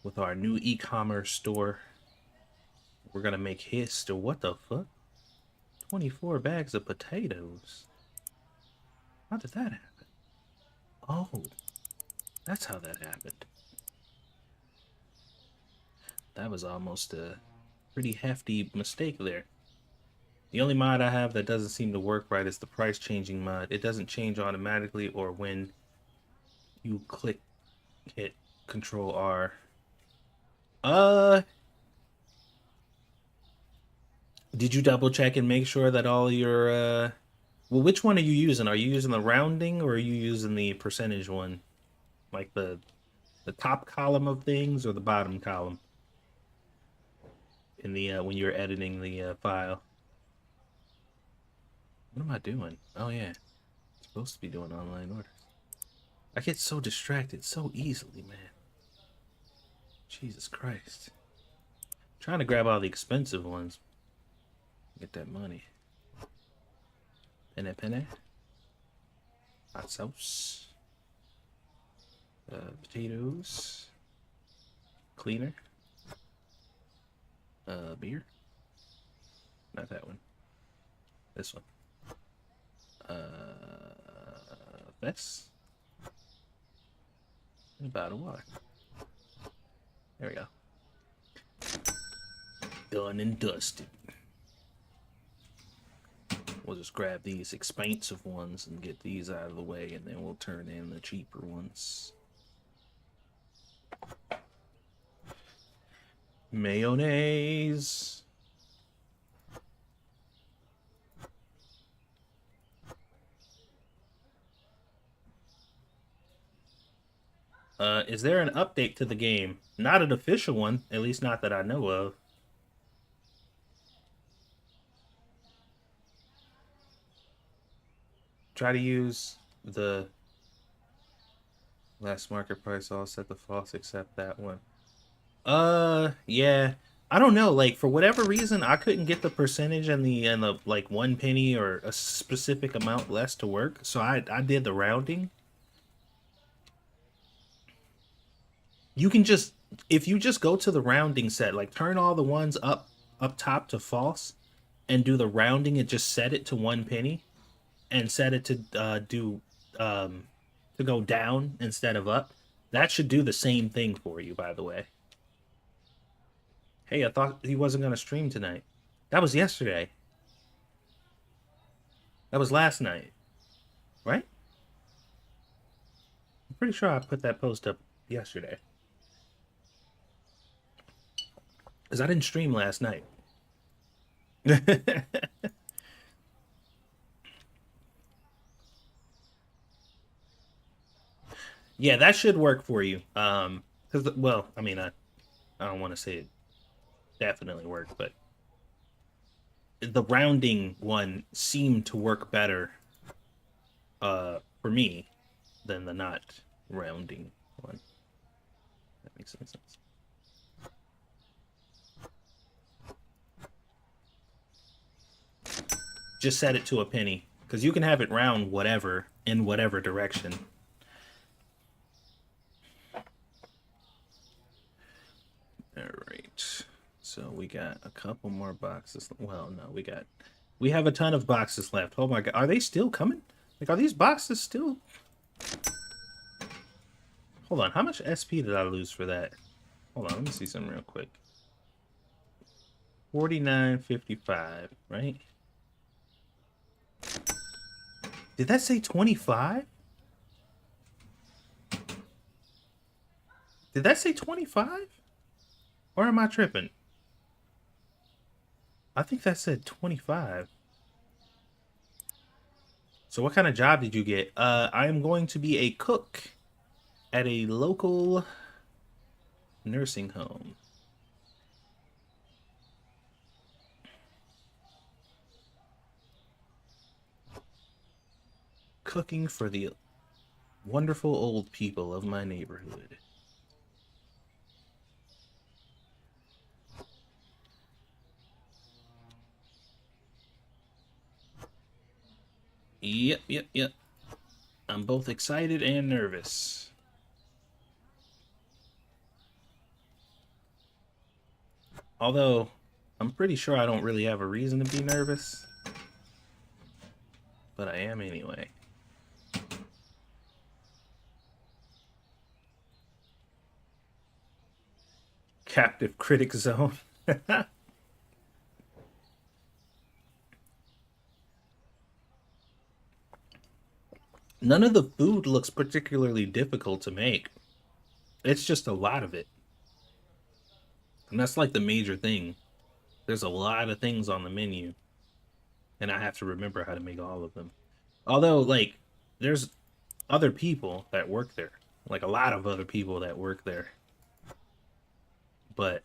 with our new e-commerce store. We're gonna make history. What the fuck? 24 bags of potatoes. How did that happen? Oh, that's how that happened. That was almost a pretty hefty mistake there. The only mod I have that doesn't seem to work right is the price changing mod. It doesn't change automatically or when you hit Control R. Did you double check and make sure that all your well, which one are you using? Are you using the rounding or are you using the percentage one? Like the top column of things or the bottom column in the when you're editing the file? What am I doing? Oh yeah, I'm supposed to be doing online orders. I get so distracted so easily, man. Jesus Christ. I'm trying to grab all the expensive ones. Get that money. Penne. Hot sauce. Potatoes. Cleaner. Beer. Not that one. This one. This. And a bottle of water. There we go. Done and dusted. We'll just grab these expensive ones and get these out of the way, and then we'll turn in the cheaper ones. Mayonnaise. Is there an update to the game? Not an official one, at least not that I know of. Try to use the last market price all set to false except that one. Yeah. I don't know, like for whatever reason I couldn't get the percentage and the like 1 penny or a specific amount less to work. So I did the rounding. You can just if you just go to the rounding set, like turn all the ones up top to false and do the rounding and just set it to 1 penny and set it to do to go down instead of up. That should do the same thing for you, by the way. Hey, I thought he wasn't gonna stream tonight. That was yesterday. That was last night, right? I'm pretty sure I put that post up yesterday. Because I didn't stream last night. Yeah, that should work for you. Because well, I mean, I don't want to say it definitely worked, but the rounding one seemed to work better, for me, than the not rounding one. That makes sense. Just set it to 1 penny because you can have it round whatever in whatever direction. All right, so we got a couple more boxes. Well, no, we have a ton of boxes left. Oh my god, are they still coming? Like, are these boxes still? Hold on, how much SP did I lose for that? Hold on, let me see something real quick. 49.55, right? Did that say 25? Did that say 25? Or am I tripping? I think that said 25. So what kind of job did you get? I am going to be a cook at a local nursing home. Cooking for the wonderful old people of my neighborhood. Yep, yep, yep. I'm both excited and nervous. Although, I'm pretty sure I don't really have a reason to be nervous. But I am anyway. Captive critic zone. None of the food looks particularly difficult to make. It's just a lot of it. And that's like the major thing. There's a lot of things on the menu, and I have to remember how to make all of them. Although, like, there's other people that work there, like a lot of other people that work there. But,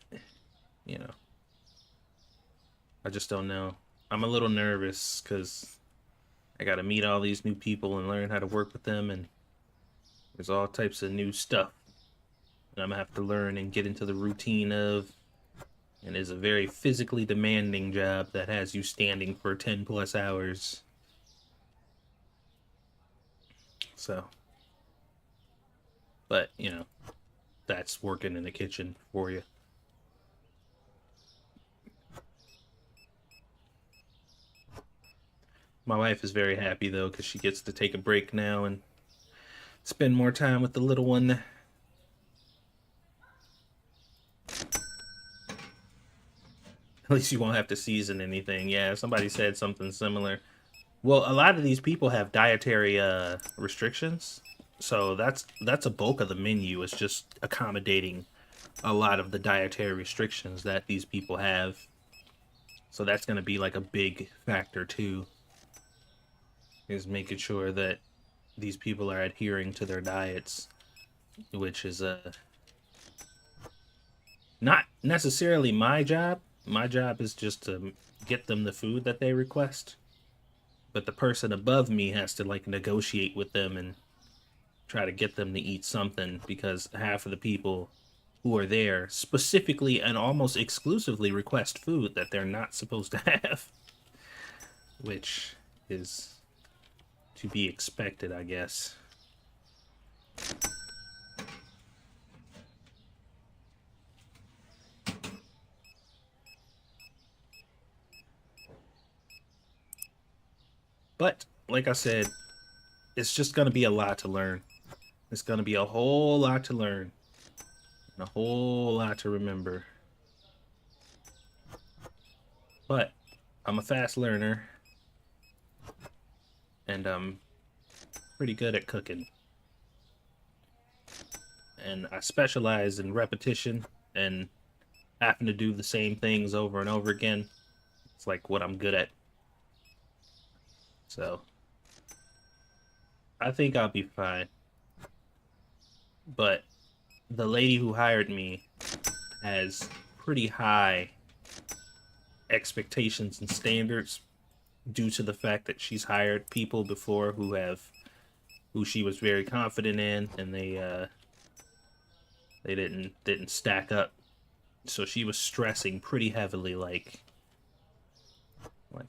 you know, I just don't know. I'm a little nervous because I got to meet all these new people and learn how to work with them, and there's all types of new stuff that I'm gonna have to learn and get into the routine of. And it's a very physically demanding job that has you standing for 10 plus hours. So, but you know, that's working in the kitchen for you. My wife is very happy though because she gets to take a break now and spend more time with the little one. At least you won't have to season anything. Yeah, somebody said something similar. Well, a lot of these people have dietary restrictions, so that's a bulk of the menu. Is just accommodating a lot of the dietary restrictions that these people have. So that's going to be like a big factor too. Is making sure that these people are adhering to their diets, which is not necessarily my job. My job is just to get them the food that they request. But the person above me has to like negotiate with them and try to get them to eat something because half of the people who are there specifically and almost exclusively request food that they're not supposed to have, which is to be expected, I guess. But like I said, it's just going to be a lot to learn. It's going to be a whole lot to learn and a whole lot to remember. But I'm a fast learner and I'm pretty good at cooking. And I specialize in repetition and having to do the same things over and over again. It's like what I'm good at. So I think I'll be fine. But the lady who hired me has pretty high expectations and standards due to the fact that she's hired people before who she was very confident in, and they didn't stack up. So she was stressing pretty heavily, like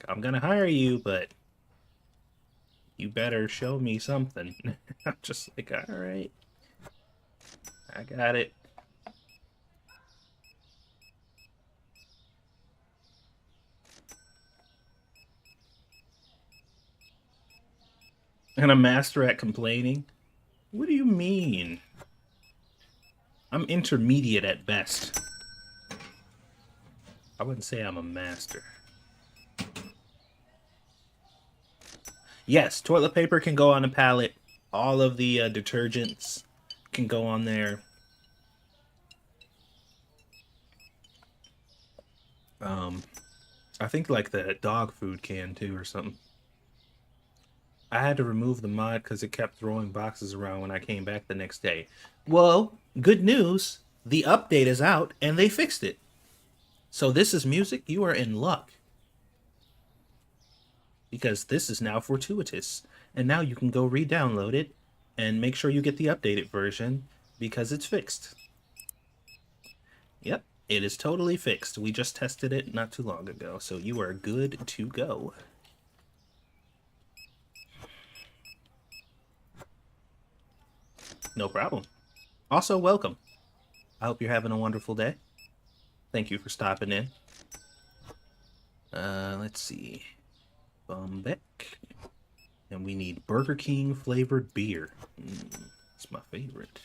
I'm gonna hire you, but you better show me something. I'm just like, all right, I got it. And a master at complaining? What do you mean? I'm intermediate at best. I wouldn't say I'm a master. Yes, toilet paper can go on a pallet. All of the detergents can go on there. Um, I think like the dog food can too or something. I had to remove the mod because it kept throwing boxes around when I came back the next day. Well, good news. The update is out and they fixed it. So this is music. You are in luck. Because this is now fortuitous. and now you can go re-download it and make sure you get the updated version because it's fixed. Yep, it is totally fixed. We just tested it not too long ago, so you are good to go. No problem. Also, welcome. I hope you're having a wonderful day. Thank you for stopping in. Let's see. Bumbeck. And we need Burger King flavored beer. It's my favorite.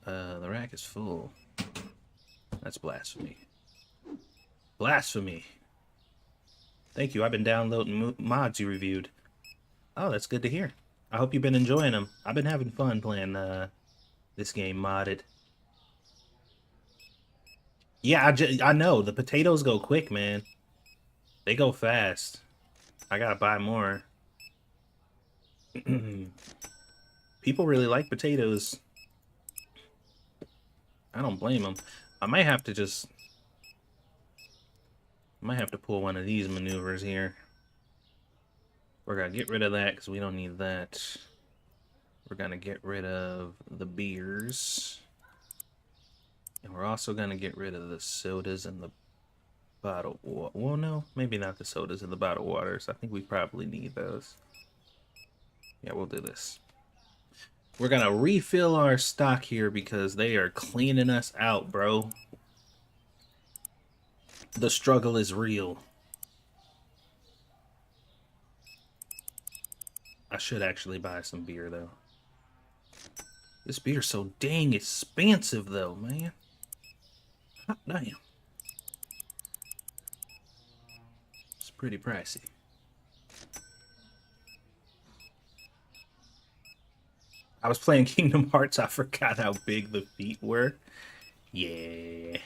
The rack is full. That's blasphemy. Blasphemy. Thank you. I've been downloading mods you reviewed. Oh, that's good to hear. I hope you've been enjoying them. I've been having fun playing this game modded. Yeah, I know. The potatoes go quick, man. They go fast. I gotta buy more. People really like potatoes. I don't blame them. I might have to pull one of these maneuvers here. We're gonna get rid of that because we don't need that. We're gonna get rid of the beers. And we're also gonna get rid of the sodas and the bottled water. Well, no, maybe not the sodas and the bottled waters. I think we probably need those. Yeah, we'll do this. We're gonna refill our stock here because they are cleaning us out, bro. The struggle is real. I should actually buy some beer, though. This beer's so dang expensive, though, man. Hot damn. It's pretty pricey. I was playing Kingdom Hearts. I forgot how big the feet were. Yeah.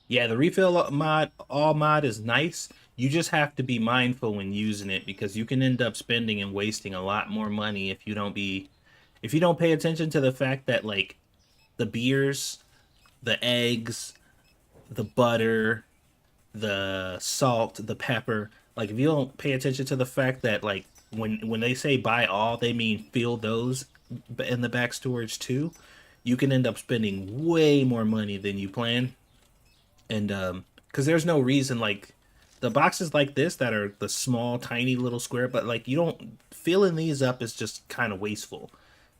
Yeah, the refill mod, all mod is nice. You just have to be mindful when using it because you can end up spending and wasting a lot more money if you don't pay attention to the fact that like the beers, the eggs, the butter, the salt, the pepper, like if you don't pay attention to the fact that like when they say buy all, they mean fill those in the back storage too. You can end up spending way more money than you plan and because there's no reason like the boxes like this that are the small tiny little square but like you don't filling these up is just kind of wasteful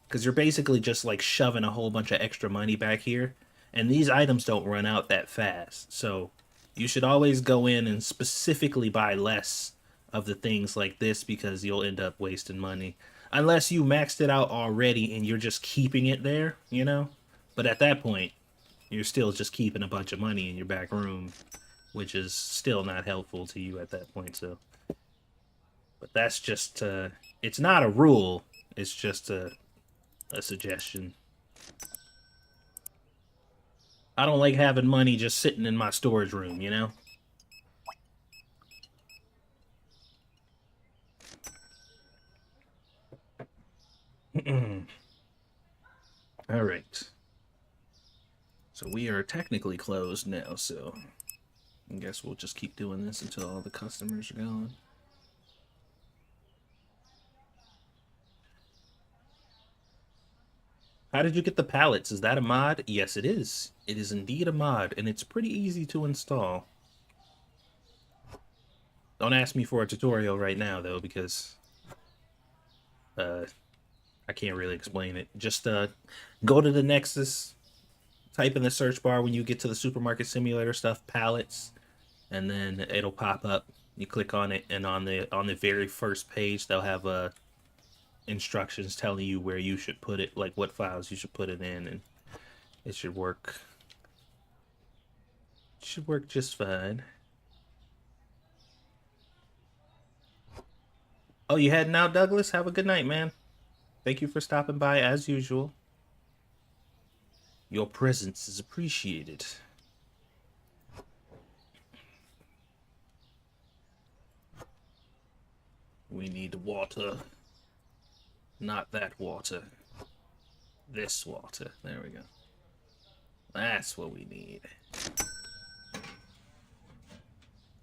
because you're basically just like shoving a whole bunch of extra money back here and these items don't run out that fast, so you should always go in and specifically buy less of the things like this because you'll end up wasting money unless you maxed it out already and you're just keeping it there, you know, but at that point you're still just keeping a bunch of money in your back room, which is still not helpful to you at that point. So, but that's just it's not a rule. It's just a suggestion. I don't like having money just sitting in my storage room, you know? All right. So we are technically closed now, so I guess we'll just keep doing this until all the customers are gone. How did you get the pallets? Is that a mod? Yes, it is. It is indeed a mod, and it's pretty easy to install. Don't ask me for a tutorial right now, though, because I can't really explain it. Just go to the Nexus, type in the search bar when you get to the supermarket simulator stuff, pallets, and then it'll pop up. You click on it, and on the very first page, they'll have instructions telling you where you should put it, like what files you should put it in, and it should work. It should work just fine. Oh, you heading out, Douglas? Have a good night, man. Thank you for stopping by as usual. Your presence is appreciated. We need water. Not that water. This water. There we go. That's what we need.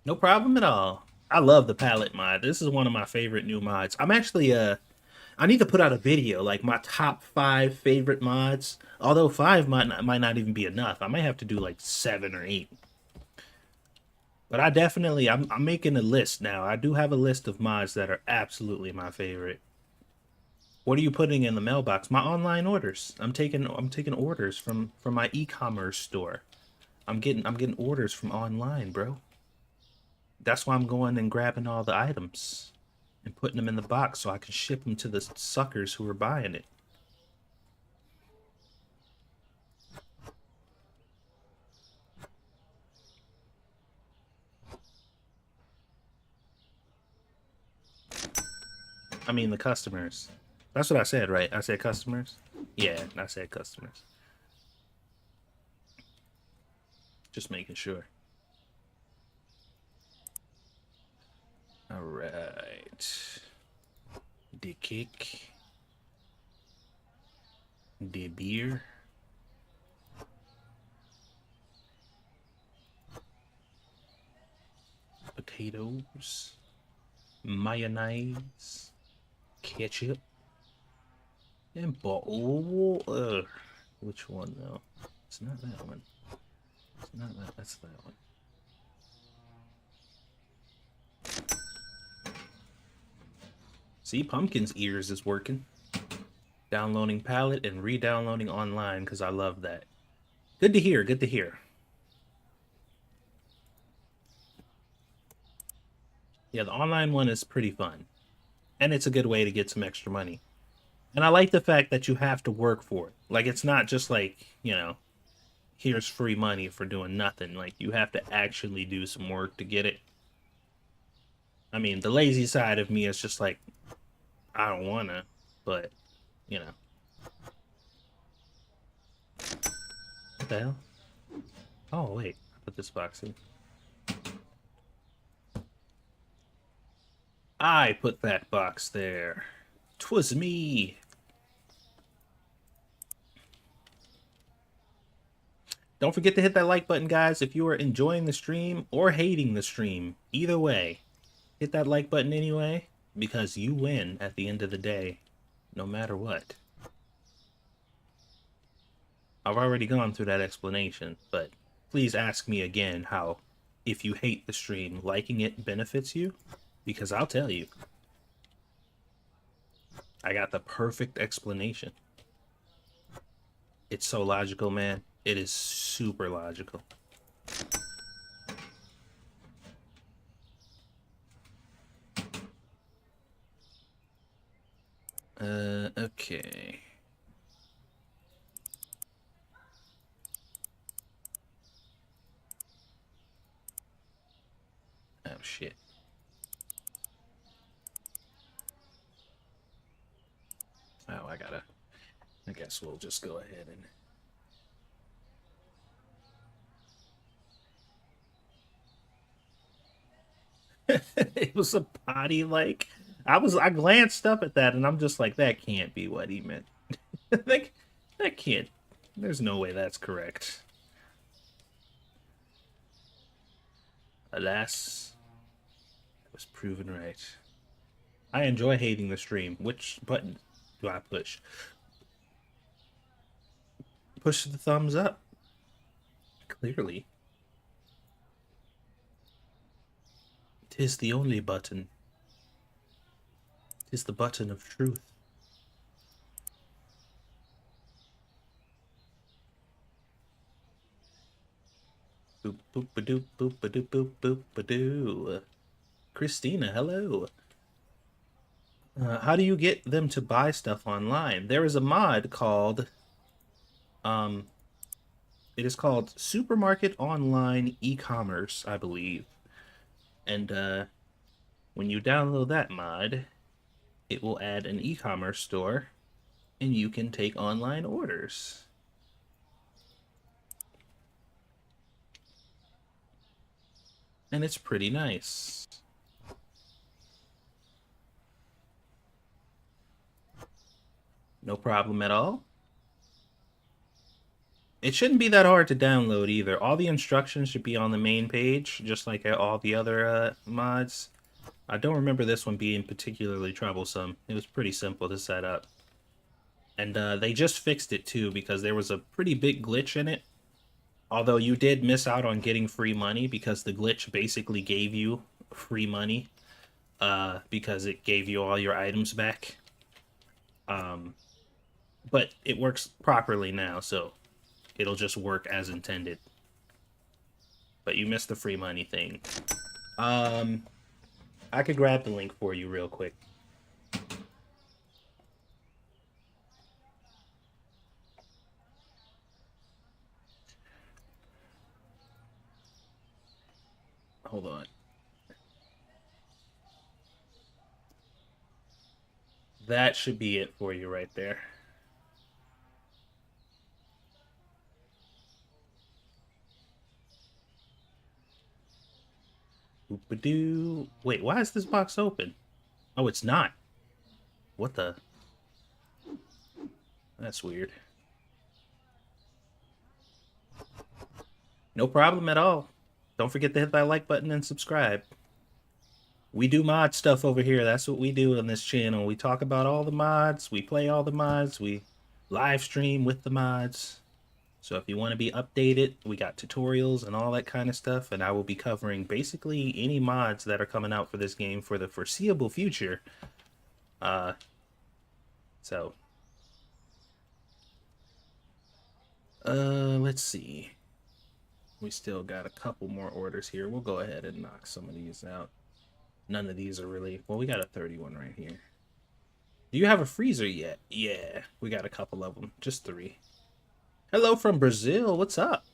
No problem at all. I love the palette mod. This is one of my favorite new mods. I'm actually I need to put out a video like my top 5 favorite mods. Although five might not even be enough. I might have to do like 7 or 8. But I definitely I'm making a list now. I do have a list of mods that are absolutely my favorite. What are you putting in the mailbox? My online orders. I'm taking orders from my e-commerce store. I'm getting orders from online, bro. That's why I'm going and grabbing all the items and putting them in the box so I can ship them to the suckers who are buying it. I mean the customers. That's what I said, right? I said customers. Yeah, I said customers. Just making sure. All right. The cake. The beer. Potatoes. Mayonnaise. Ketchup. And bottle. Which one though? It's not that one. It's not that. That's that one. See, Pumpkin's ears is working. Downloading palette and re-downloading online because I love that. Good to hear. Good to hear. Yeah, the online one is pretty fun. And it's a good way to get some extra money. And I like the fact that you have to work for it. Like, it's not just like, here's free money for doing nothing. Like, you have to actually do some work to get it. I mean, the lazy side of me is just like, I don't want to, but, you know. What the hell? Oh, wait. I put this box in. I put that box there. 'Twas me. Don't forget to hit that like button, guys, if you are enjoying the stream or hating the stream. Either way, hit that like button anyway, because you win at the end of the day, no matter what. I've already gone through that explanation, but please ask me again how, if you hate the stream, liking it benefits you, because I'll tell you. I got the perfect explanation. It's so logical, man. It is super logical. Okay. Oh, shit. Oh, I guess we'll just go ahead and... It was a potty like I glanced up at that and I'm just like, that can't be what he meant. that can't, there's no way that's correct. Alas, I was proven right. I enjoy hating the stream. Which button do I push? Push the thumbs up. Clearly. 'Tis the only button. 'Tis the button of truth. Boop boop ba doop boop ba doop boop boop ba doo. Christina, hello. How do you get them to buy stuff online? There is a mod called um it is called Supermarket Online E-commerce, I believe. And when you download that mod, it will add an e-commerce store and you can take online orders. And it's pretty nice. No problem at all. It shouldn't be that hard to download either. All the instructions should be on the main page, just like all the other mods. I don't remember this one being particularly troublesome. It was pretty simple to set up. And they just fixed it too because there was a pretty big glitch in it. Although you did miss out on getting free money because the glitch basically gave you free money because it gave you all your items back. Um, but it works properly now, so it'll just work as intended. But you missed the free money thing. Um, I could grab the link for you real quick. Hold on. That should be it for you right there. Oop-a-doo. Wait, why is this box open? Oh, it's not. What the? That's weird. No problem at all. Don't forget to hit that like button and subscribe. We do mod stuff over here. That's what we do on this channel. We talk about all the mods. We play all the mods. We live stream with the mods. So if you want to be updated, we got tutorials and all that kind of stuff. And I will be covering basically any mods that are coming out for this game for the foreseeable future. Uh, so, let's see. We still got a couple more orders here. We'll go ahead and knock some of these out. None of these are really... Well, we got a 31 right here. Do you have a freezer yet? Yeah, we got a couple of them. Just 3. Hello from Brazil. What's up?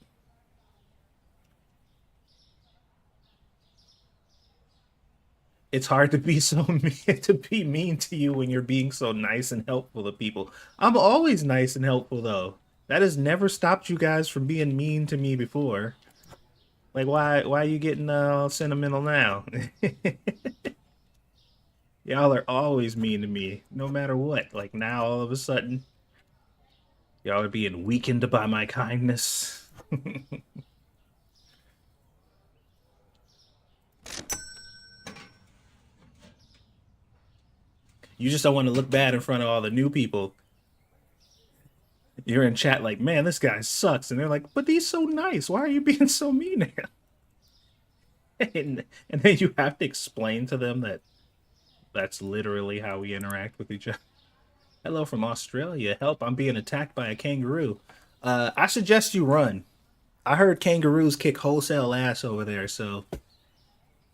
It's hard to be so mean, to be mean to you when you're being so nice and helpful to people. I'm always nice and helpful, though. That has never stopped you guys from being mean to me before. Like, why are you getting all sentimental now? Y'all are always mean to me, no matter what. Like, now, all of a sudden, y'all are being weakened by my kindness. You just don't want to look bad in front of all the new people. You're in chat like, man, this guy sucks. And they're like, but he's so nice. Why are you being so mean to him? And then you have to explain to them that that's literally how we interact with each other. Hello from Australia. Help, I'm being attacked by a kangaroo. I suggest you run. I heard kangaroos kick wholesale ass over there, so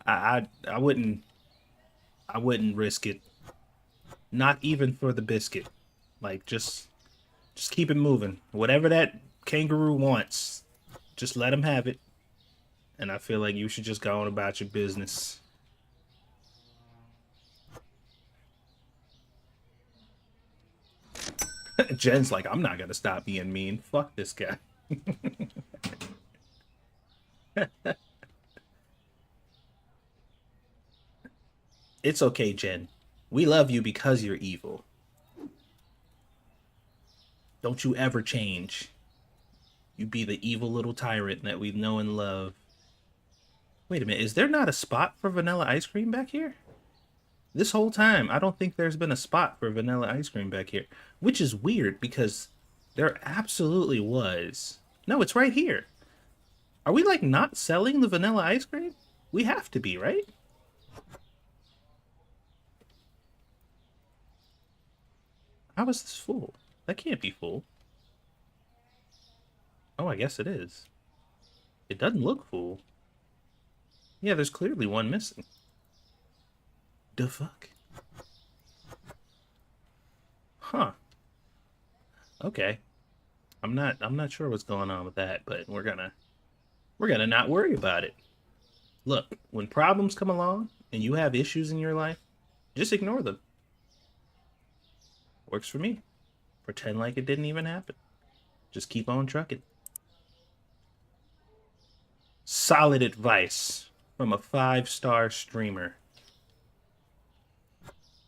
I wouldn't risk it. Not even for the biscuit. Like just keep it moving. Whatever that kangaroo wants, just let him have it. And I feel like you should just go on about your business. Jen's like, I'm not gonna stop being mean. Fuck this guy. It's okay, Jen. We love you because you're evil. Don't you ever change. You be the evil little tyrant that we know and love. Wait a minute, is there not a spot for vanilla ice cream back here? This whole time, I don't think there's been a spot for vanilla ice cream back here. Which is weird, because there absolutely was. No, it's right here. Are we, like, not selling the vanilla ice cream? We have to be, right? How is this full? That can't be full. Oh, I guess it is. It doesn't look full. Yeah, there's clearly one missing. The fuck? Huh. Okay. I'm not sure what's going on with that, but we're gonna not worry about it. Look, when problems come along and you have issues in your life, just ignore them. Works for me. Pretend like it didn't even happen. Just keep on trucking. Solid advice from a 5-star streamer.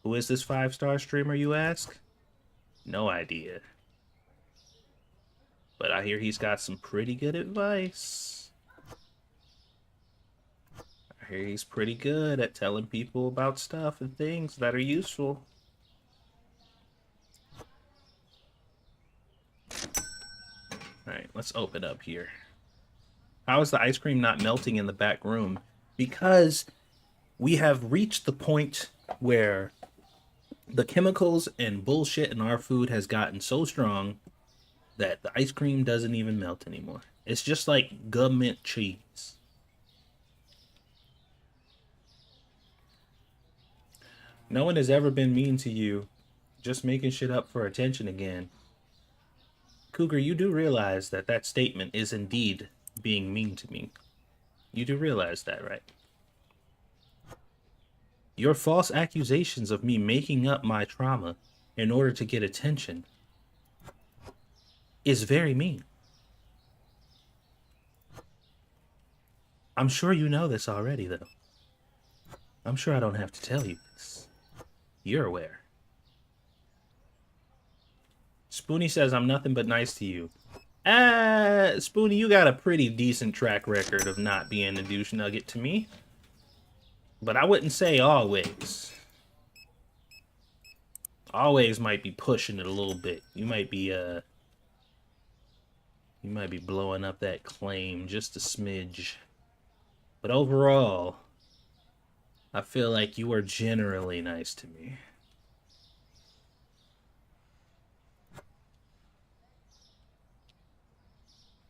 Who is this 5-star streamer, you ask? No idea. But I hear he's got some pretty good advice. I hear he's pretty good at telling people about stuff and things that are useful. Alright, let's open up here. How is the ice cream not melting in the back room? Because we have reached the point where the chemicals and bullshit in our food has gotten so strong that the ice cream doesn't even melt anymore. It's just like government cheese. No one has ever been mean to you, just making shit up for attention again. Cougar, you do realize that that statement is indeed being mean to me. You do realize that, right? Your false accusations of me making up my trauma in order to get attention is very mean. I'm sure you know this already, though. I'm sure I don't have to tell you this. You're aware. Spoonie says I'm nothing but nice to you. Spoonie, you got a pretty decent track record of not being a douche nugget to me. But I wouldn't say always. Always might be pushing it a little bit. You might be blowing up that claim just a smidge. But overall, I feel like you are generally nice to me.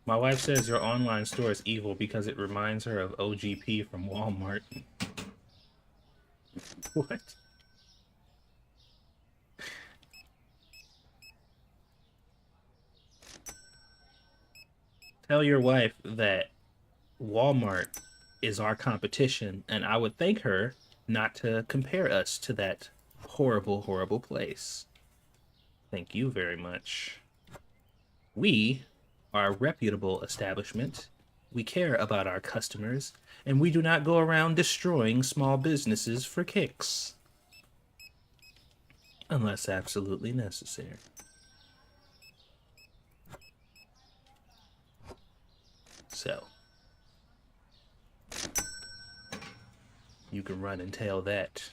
My wife says your online store is evil because it reminds her of OGP from Walmart. What? Tell your wife that Walmart is our competition, and I would thank her not to compare us to that horrible, horrible place. Thank you very much. We are a reputable establishment. We care about our customers, and we do not go around destroying small businesses for kicks. Unless absolutely necessary. So, you can run and tell that.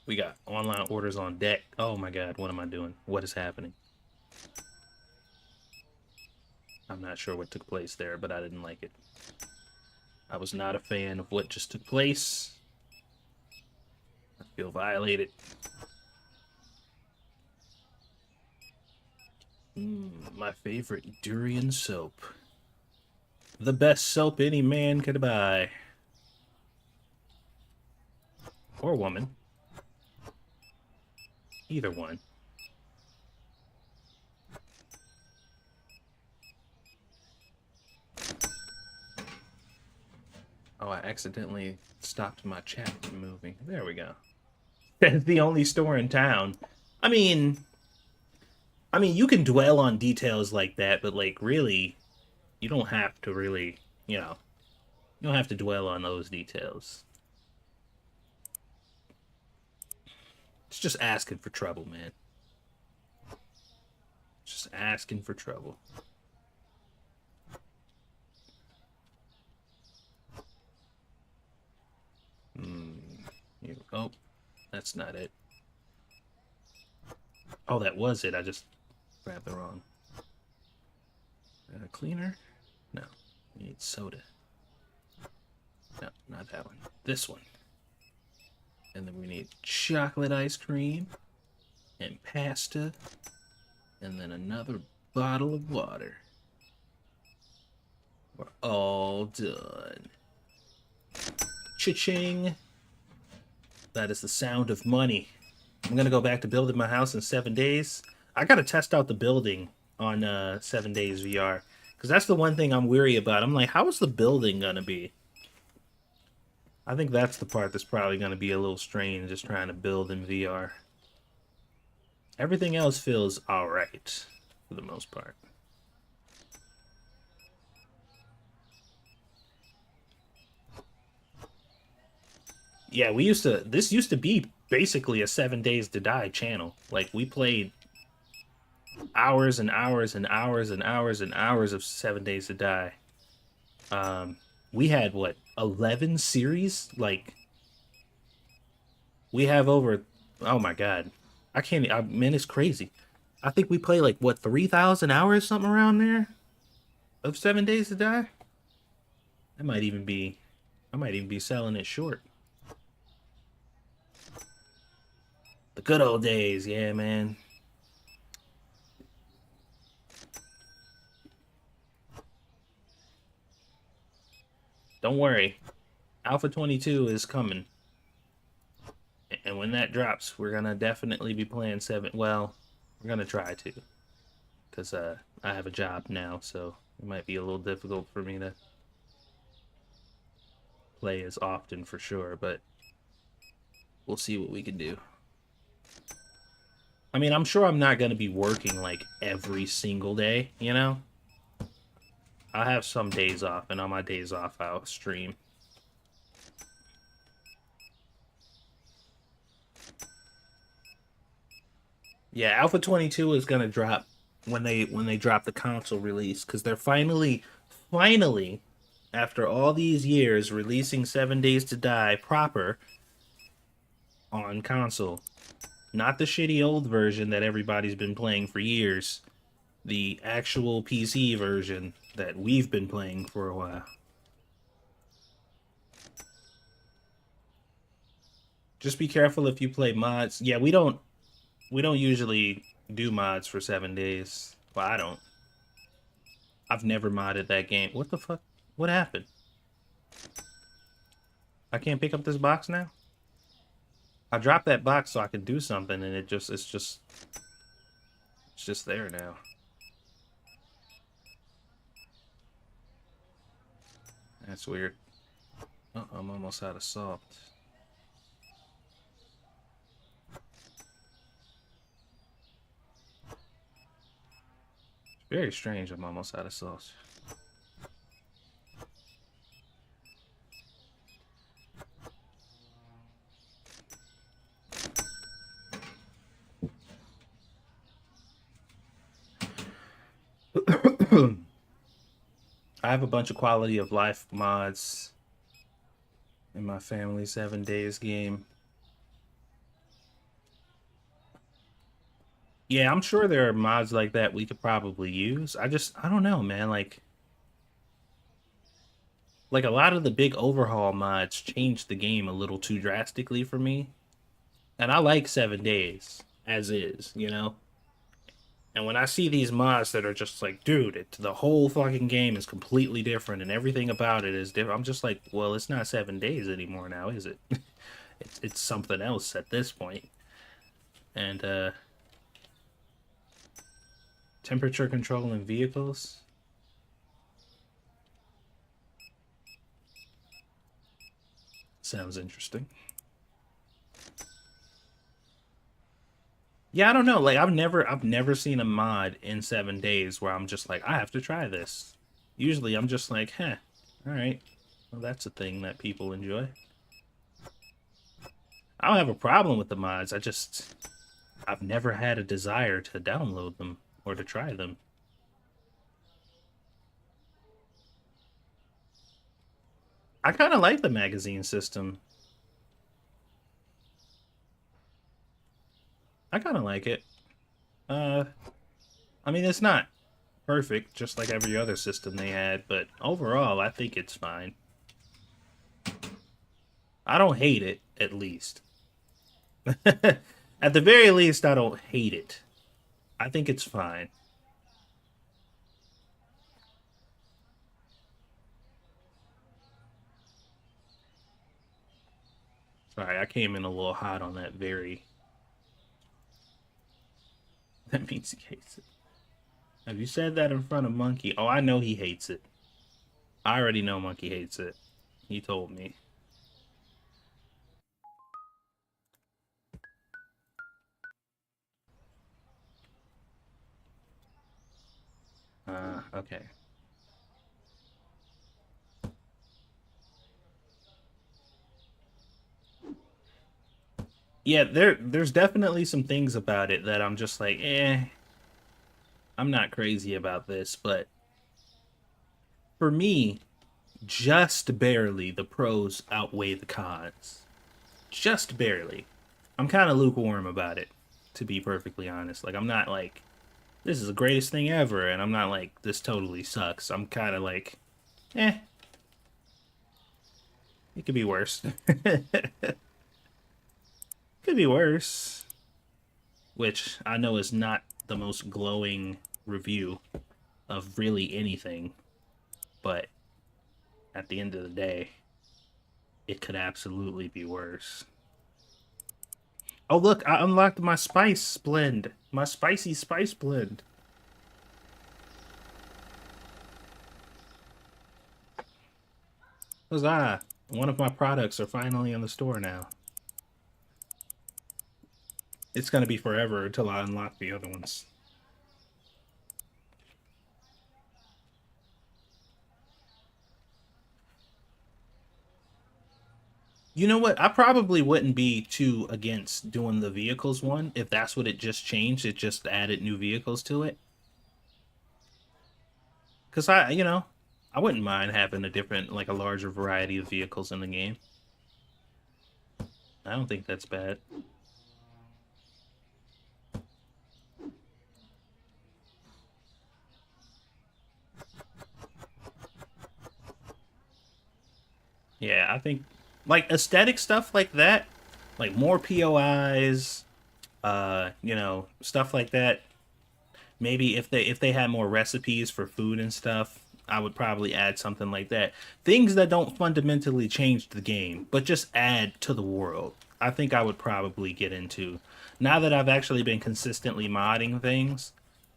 We got online orders on deck. Oh my god, what am I doing? What is happening? I'm not sure what took place there, but I didn't like it. I was not a fan of what just took place. I feel violated. My favorite durian soap. The best soap any man could buy. Or woman. Either one. Oh, I accidentally stopped my chat from moving. There we go. That's the only store in town. I mean, you can dwell on details like that, but like really, you don't have to really, you don't have to dwell on those details. It's just asking for trouble, man. Just asking for trouble. Oh, that's not it. Oh, that was it. I just grabbed the wrong. Cleaner? No. We need soda. No, not that one. This one. And then we need chocolate ice cream and pasta. And then another bottle of water. We're all done. Cha-ching. That is the sound of money. I'm gonna go back to building my house in 7 days. I gotta test out the building on 7 days VR. Because that's the one thing I'm weary about. I'm like, how is the building gonna be? I think that's the part that's probably gonna be a little strange, just trying to build in VR. Everything else feels alright, for the most part. Yeah, this used to be basically a 7 Days to Die channel. Like, we played hours and hours and hours and hours and hours of 7 Days to Die. We had what, 11 series? Like, we have over, oh my god, I can't. Man, it's crazy. I think we play like what, 3,000 hours, something around there, of 7 Days to Die. I might even be, I might even be selling it short. The good old days, yeah, man. Don't worry, Alpha 22 is coming. And when that drops, we're gonna definitely be playing 7. Well, we're gonna try to, because I have a job now, so it might be a little difficult for me to play as often for sure, but we'll see what we can do. I mean, I'm sure I'm not gonna be working like every single day, you know? I'll have some days off, and on my days off, I'll stream. Yeah, Alpha 22 is gonna drop when they drop the console release, because they're finally, after all these years, releasing 7 Days to Die proper on console. Not the shitty old version that everybody's been playing for years. The actual PC version that we've been playing for a while. Just be careful if you play mods. Yeah, we don't usually do mods for 7 days. Well, I don't. I've never modded that game. What the fuck? What happened? I can't pick up this box now? I dropped that box so I could do something, and it's just there now. That's weird. Oh, I'm almost out of salt. Very strange, I'm almost out of sauce. I have a bunch of quality of life mods in my family 7 Days game. Yeah, I'm sure there are mods like that we could probably use. I don't know, man. Like a lot of the big overhaul mods changed the game a little too drastically for me. And I like 7 Days as is, you know? And when I see these mods that are just like, dude, the whole fucking game is completely different and everything about it is different, I'm just like, well, it's not 7 Days anymore now, is it? It's something else at this point. And temperature control in vehicles sounds interesting. Yeah, I don't know. Like I've never seen a mod in 7 Days where I'm just like, I have to try this. Usually I'm just like, huh, all right. Well, that's a thing that people enjoy. I don't have a problem with the mods. I've never had a desire to download them or to try them. I kind of like the magazine system. I kind of like it. Uh, I mean, it's not perfect, just like every other system they had, but overall, I think it's fine. I don't hate it, at least. At the very least, I don't hate it. I think it's fine. Sorry, I came in a little hot on that very. That means he hates it. Have you said that in front of Monkey? Oh, I know he hates it. I already know Monkey hates it. He told me. Okay. Yeah, there's definitely some things about it that I'm just like, I'm not crazy about this, but for me, just barely the pros outweigh the cons. Just barely. I'm kind of lukewarm about it, to be perfectly honest. Like, I'm not like, this is the greatest thing ever, and I'm not like, this totally sucks. I'm kind of like, eh, it could be worse. Could be worse. Which I know is not the most glowing review of really anything, but at the end of the day, it could absolutely be worse. Oh, look, I unlocked my spice blend. My spicy spice blend. Huzzah! One of my products are finally in the store now. It's gonna be forever until I unlock the other ones. You know what? I probably wouldn't be too against doing the vehicles one if that's what it just changed. It just added new vehicles to it. Because I wouldn't mind having a different, like a larger variety of vehicles in the game. I don't think that's bad. Yeah, I think like aesthetic stuff like that, like more POIs, stuff like that. Maybe if they had more recipes for food and stuff, I would probably add something like that. Things that don't fundamentally change the game, but just add to the world. I think I would probably get into. Now that I've actually been consistently modding things,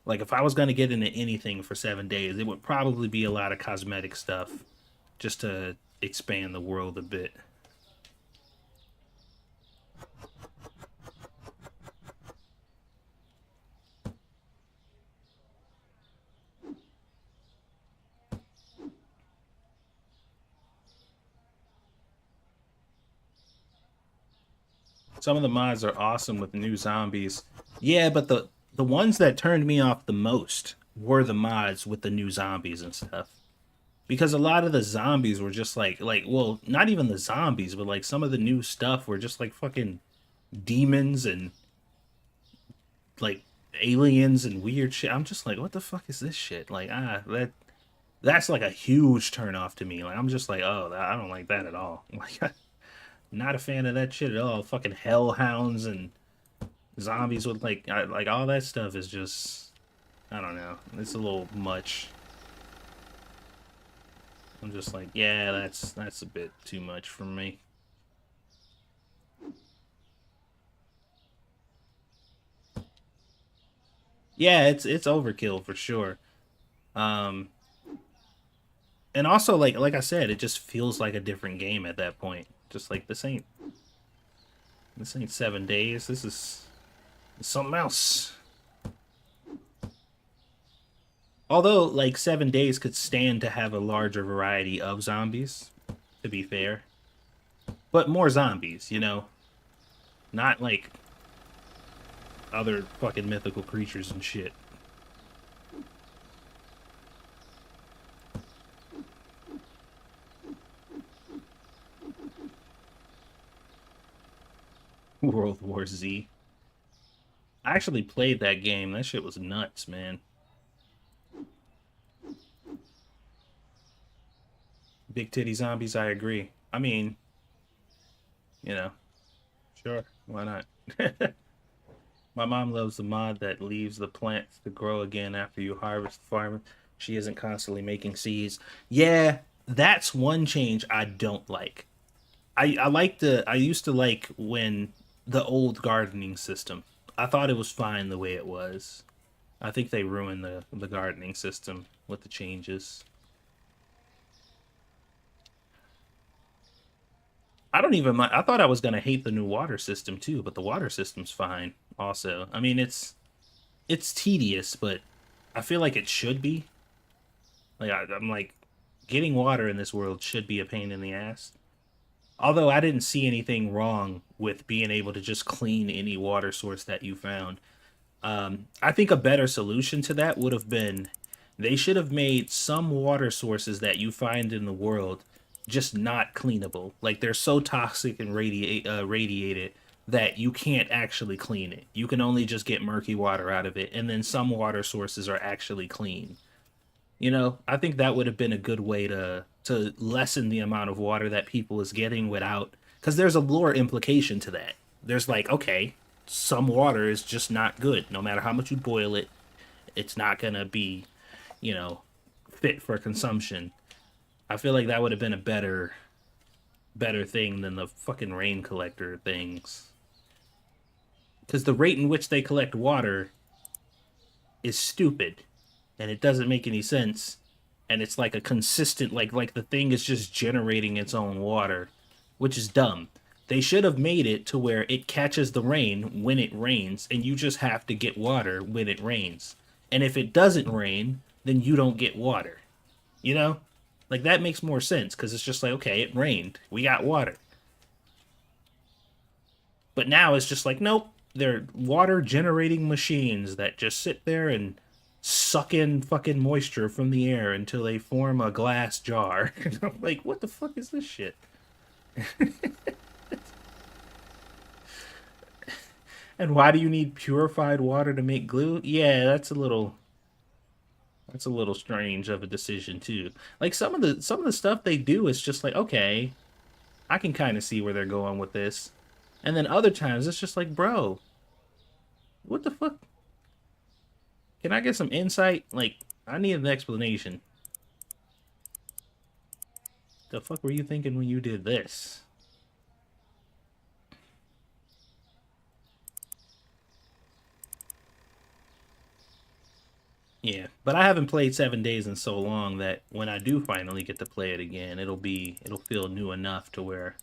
like if I was going to get into anything for 7 days, it would probably be a lot of cosmetic stuff just to expand the world a bit. Some of the mods are awesome with new zombies. Yeah, but the ones that turned me off the most were the mods with the new zombies and stuff. Because a lot of the zombies were just like well, not even the zombies, but like some of the new stuff were just like fucking demons and like aliens and weird shit. I'm just like, what the fuck is this shit? Like that's like a huge turn off to me. Like I'm just like, oh, I don't like that at all. Like not a fan of that shit at all. Fucking hellhounds and zombies with like all that stuff is just I don't know. It's a little much. I'm just like, yeah, that's a bit too much for me. Yeah, it's overkill for sure. Um, and also like I said, it just feels like a different game at that point. Just like this ain't 7 days. This is something else. Although like 7 days could stand to have a larger variety of zombies, to be fair, but more zombies, not like other fucking mythical creatures and shit. World War Z. I actually played that game. That shit was nuts, man. Big titty zombies, I agree. I mean, you know, sure, why not? My mom loves the mod that leaves the plants to grow again after you harvest the farm. She isn't constantly making seeds. Yeah, that's one change I don't like. I used to like when the old gardening system. I thought it was fine the way it was. I think they ruined the gardening system with the changes. I don't even mind. I thought I was gonna hate the new water system too, but the water system's fine. Also, I mean it's tedious, but I feel like it should be. Like I'm like getting water in this world should be a pain in the ass. Although I didn't see anything wrong with being able to just clean any water source that you found. I think a better solution to that would have been they should have made some water sources that you find in the world just not cleanable. Like they're so toxic and radiated that you can't actually clean it. You can only just get murky water out of it, and then some water sources are actually clean. You know, I think that would have been a good way to lessen the amount of water that people is getting without, because there's a lore implication to that. There's like, okay, some water is just not good. No matter how much you boil it, it's not gonna be, you know, fit for consumption. I feel like that would have been a better thing than the fucking rain collector things. Because the rate in which they collect water is stupid and it doesn't make any sense, and it's like a consistent like the thing is just generating its own water, which is dumb. They should have made it to where it catches the rain when it rains and you just have to get water when it rains, and if it doesn't rain then you don't get water, you know, like that makes more sense because it's just like, okay, it rained, we got water. But now it's just like, nope, they're water generating machines that just sit there and suck in fucking moisture from the air until they form a glass jar. I'm like, what the fuck is this shit? And why do you need purified water to make glue? Yeah, that's a little strange of a decision too. Like some of the stuff they do is just like, okay, I can kind of see where they're going with this. And then other times it's just like, bro, what the fuck? Can I get some insight? Like, I need an explanation. The fuck were you thinking when you did this? Yeah, but I haven't played 7 days in so long that when I do finally get to play it again, it'll feel new enough to where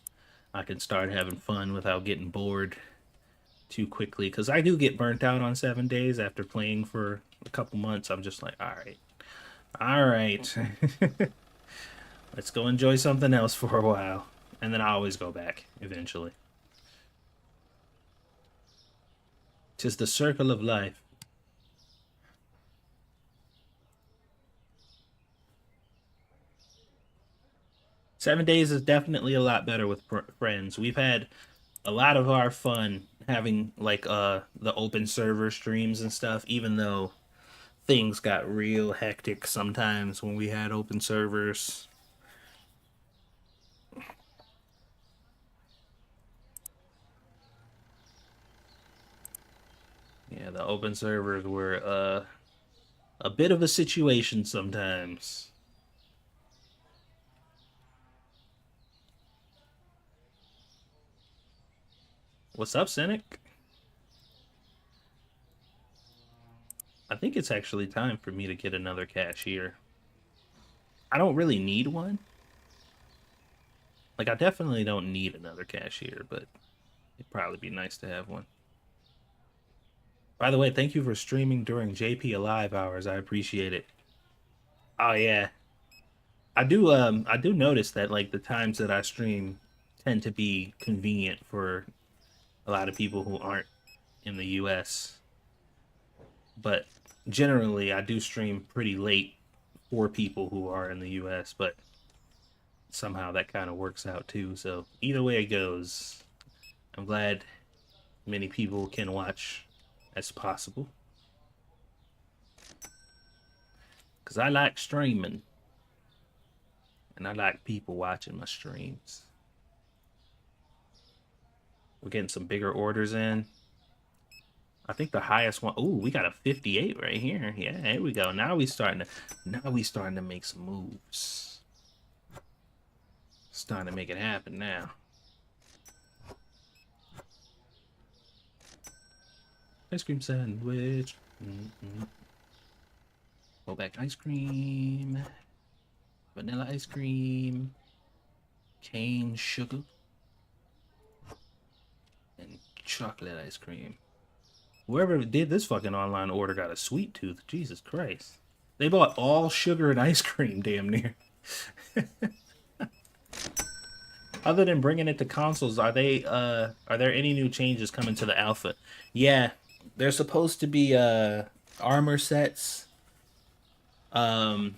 I can start having fun without getting bored too quickly. Because I do get burnt out on 7 days after playing for a couple months. I'm just like, all right, let's go enjoy something else for a while, and then I always go back eventually. Tis the circle of life. 7 days is definitely a lot better with friends. We've had a lot of our fun having like the open server streams and stuff, even though things got real hectic sometimes when we had open servers. Yeah, the open servers were a bit of a situation sometimes. What's up, Cynic? I think it's actually time for me to get another cashier. I don't really need one. Like, I definitely don't need another cashier, but it'd probably be nice to have one. By the way, thank you for streaming during JP Alive hours. I appreciate it. Oh yeah. I do notice that like the times that I stream tend to be convenient for a lot of people who aren't in the US. But generally I do stream pretty late for people who are in the US, but somehow that kind of works out too. So either way it goes, I'm glad many people can watch as possible. Because I like streaming. And I like people watching my streams. We're getting some bigger orders in. I think the highest one. Ooh, we got a 58 right here. Yeah, here we go. Now we starting to make some moves. Starting to make it happen now. Ice cream sandwich. Go back ice cream. Vanilla ice cream. Cane sugar. And chocolate ice cream. Whoever did this fucking online order got a sweet tooth. Jesus Christ. They bought all sugar and ice cream, damn near. Other than bringing it to consoles, are there any new changes coming to the alpha? Yeah, there's supposed to be armor sets. Um,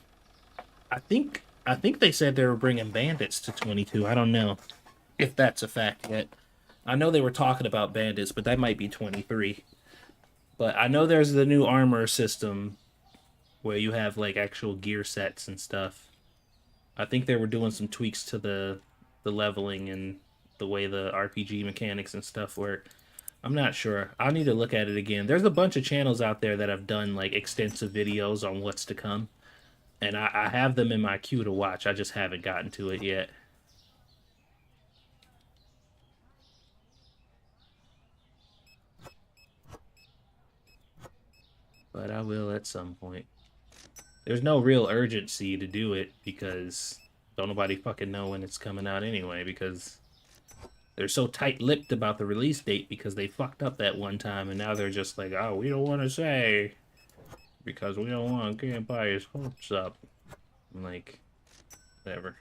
I think they said they were bringing bandits to 22. I don't know if that's a fact yet. I know they were talking about bandits, but that might be 23. But I know there's the new armor system where you have like actual gear sets and stuff. I think they were doing some tweaks to the leveling and the way the RPG mechanics and stuff work. I'm not sure. I'll need to look at it again. There's a bunch of channels out there that have done like extensive videos on what's to come, and I have them in my queue to watch. I just haven't gotten to it yet. But I will at some point. There's no real urgency to do it because don't nobody fucking know when it's coming out anyway because they're so tight-lipped about the release date because they fucked up that one time and now they're just like, oh, we don't want to say because we don't want to get by his hopes up. I'm like, whatever.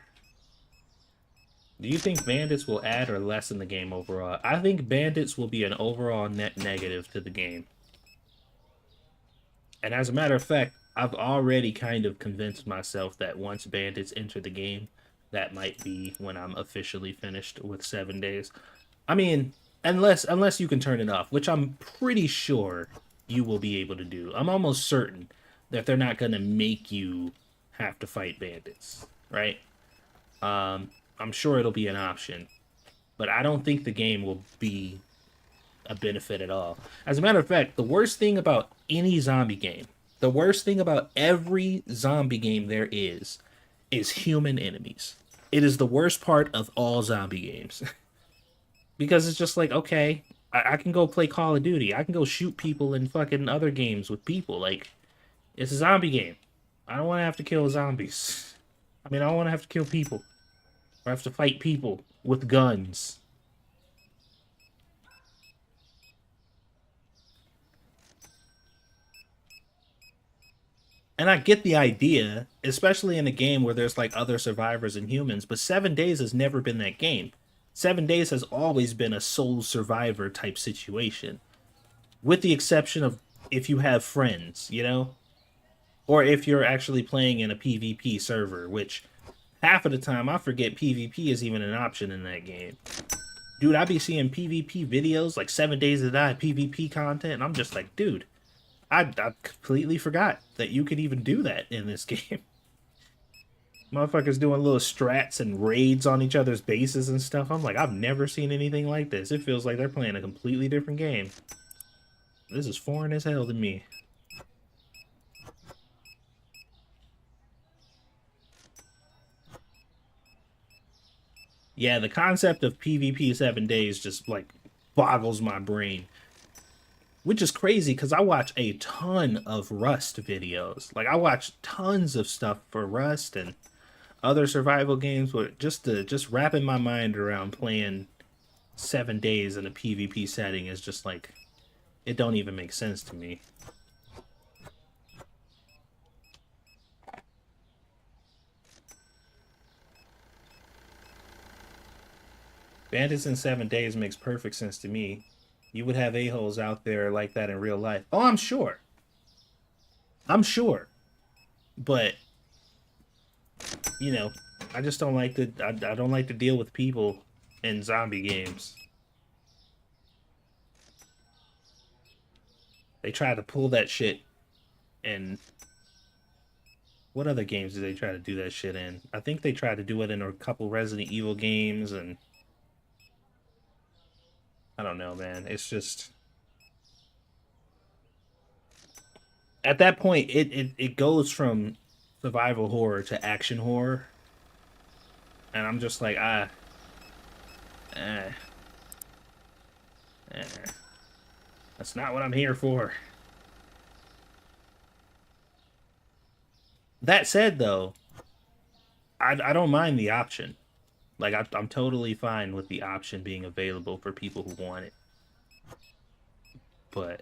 Do you think bandits will add or lessen the game overall? I think bandits will be an overall net negative to the game. And as a matter of fact, I've already kind of convinced myself that once bandits enter the game, that might be when I'm officially finished with 7 days. I mean, unless you can turn it off, which I'm pretty sure you will be able to do. I'm almost certain that they're not gonna make you have to fight bandits, right? I'm sure it'll be an option, but I don't think the game will be a benefit at all. As a matter of fact, the worst thing about any zombie game, the worst thing about every zombie game there is human enemies. It is the worst part of all zombie games. Because it's just like, okay, I can go play Call of Duty. I can go shoot people in fucking other games with people. Like, it's a zombie game. I don't want to have to kill zombies. I mean, I don't want to have to kill people. Or have to fight people with guns. And I get the idea, especially in a game where there's like other survivors and humans, but 7 days has never been that game. 7 days has always been a sole survivor type situation, with the exception of if you have friends, you know? Or if you're actually playing in a PvP server, which half of the time I forget PvP is even an option in that game. Dude, I be seeing PvP videos, like 7 Days to Die PvP content, and I'm just like, dude, I completely forgot that you could even do that in this game. Motherfuckers doing little strats and raids on each other's bases and stuff. I'm like, I've never seen anything like this. It feels like they're playing a completely different game. This is foreign as hell to me. Yeah, the concept of PvP 7 days just, like, boggles my brain. Which is crazy because I watch a ton of Rust videos. Like, I watch tons of stuff for Rust and other survival games, but just wrapping my mind around playing 7 days in a PvP setting is just like it don't even make sense to me. Bandits in 7 days makes perfect sense to me. You would have a-holes out there like that in real life. Oh, I'm sure. I'm sure. But you know, I just don't like to. I don't like to deal with people in zombie games. They try to pull that shit in. What other games did they try to do that shit in? I think they tried to do it in a couple Resident Evil games, and I don't know, man. It's just at that point, it goes from survival horror to action horror, and I'm just like, eh, eh, that's not what I'm here for. That said, though, I don't mind the option. Like, I'm totally fine with the option being available for people who want it. But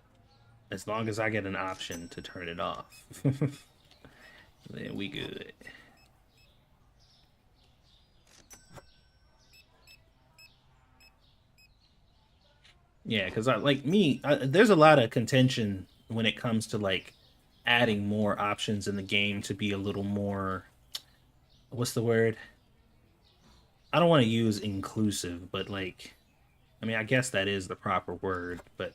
as long as I get an option to turn it off, then we good. Yeah, because I like me. There's a lot of contention when it comes to like adding more options in the game to be a little more. What's the word? I don't want to use inclusive, but like, I mean, I guess that is the proper word. But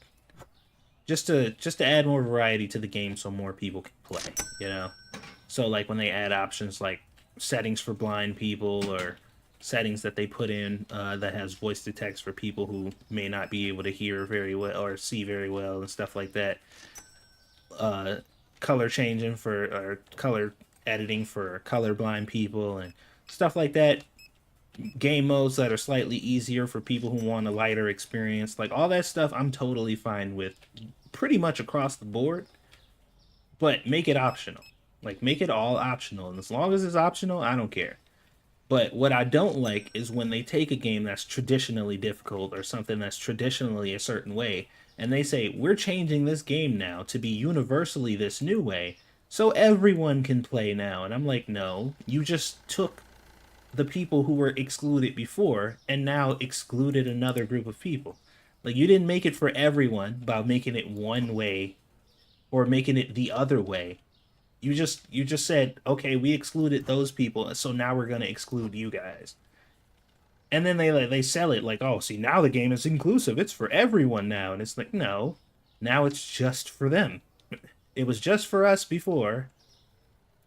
just to add more variety to the game, so more people can play. You know. So like when they add options like settings for blind people or settings that they put in that has voice to text for people who may not be able to hear very well or see very well and stuff like that. Uh, color changing for or color editing for colorblind people and stuff like that. Game modes that are slightly easier for people who want a lighter experience. Like all that stuff, I'm totally fine with pretty much across the board, but make it optional. Like make it all optional. And as long as it's optional, I don't care. But what I don't like is when they take a game that's traditionally difficult or something that's traditionally a certain way and they say, we're changing this game now to be universally this new way so everyone can play now. And I'm like, no, you just took the people who were excluded before and now excluded another group of people. Like, you didn't make it for everyone by making it one way or making it the other way. You just said, okay, we excluded those people, so now we're gonna exclude you guys. And then they sell it like, oh, see, now the game is inclusive. It's for everyone now, and it's like, no, now it's just for them. It was just for us before,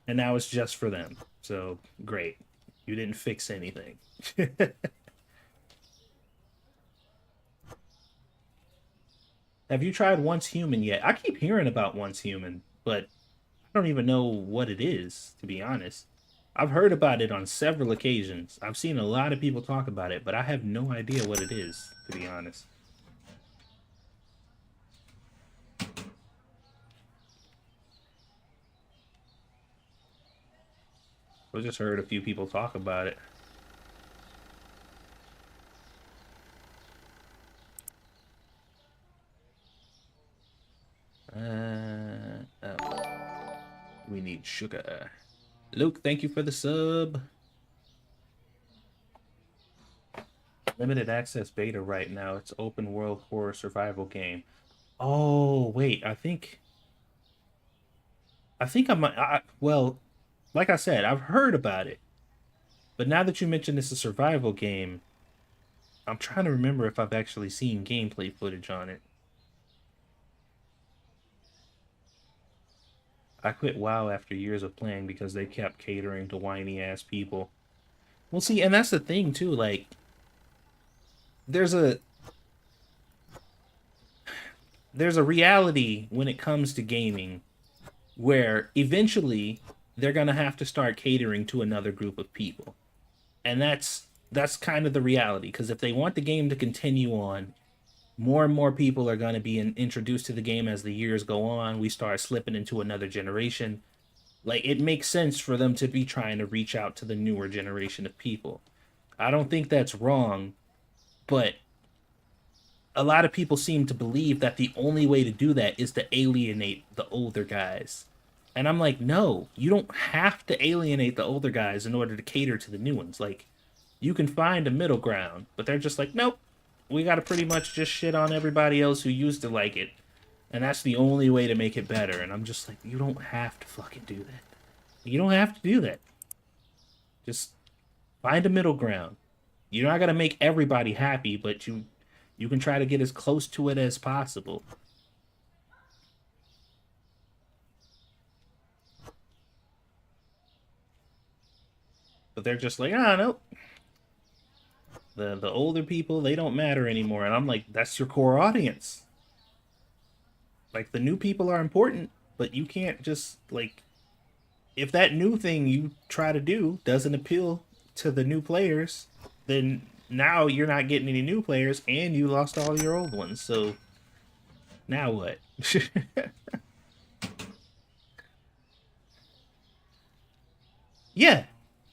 and now it's just for them. So great, you didn't fix anything. Have you tried Once Human yet? I keep hearing about Once Human, but I don't even know what it is, to be honest. I've heard about it on several occasions. I've seen a lot of people talk about it, but I have no idea what it is, to be honest. I just heard a few people talk about it. Oh, we need sugar. Luke, thank you for the sub. Limited access beta right now. It's open world horror survival game. Oh, wait, I think I might well, like I said, I've heard about it. But now that you mention it's a survival game, I'm trying to remember if I've actually seen gameplay footage on it. I quit WoW after years of playing because they kept catering to whiny ass people. Well, see, and that's the thing too. Like, there's a there's a reality when it comes to gaming where eventually they're gonna have to start catering to another group of people, and that's kind of the reality. Because if they want the game to continue on, more and more people are going to be introduced to the game as the years go on. We start slipping into another generation. Like, it makes sense for them to be trying to reach out to the newer generation of people. I don't think that's wrong, but a lot of people seem to believe that the only way to do that is to alienate the older guys. And I'm like, no, you don't have to alienate the older guys in order to cater to the new ones. Like, you can find a middle ground, but they're just like, nope, we got to pretty much just shit on everybody else who used to like it. And that's the only way to make it better. And I'm just like, you don't have to fucking do that. You don't have to do that. Just find a middle ground. You're not gonna make everybody happy, but you can try to get as close to it as possible. But they're just like, ah, no. The older people, they don't matter anymore. And I'm like, that's your core audience. Like, the new people are important, but you can't just like, if that new thing you try to do doesn't appeal to the new players, then now you're not getting any new players and you lost all your old ones. So now what? Yeah,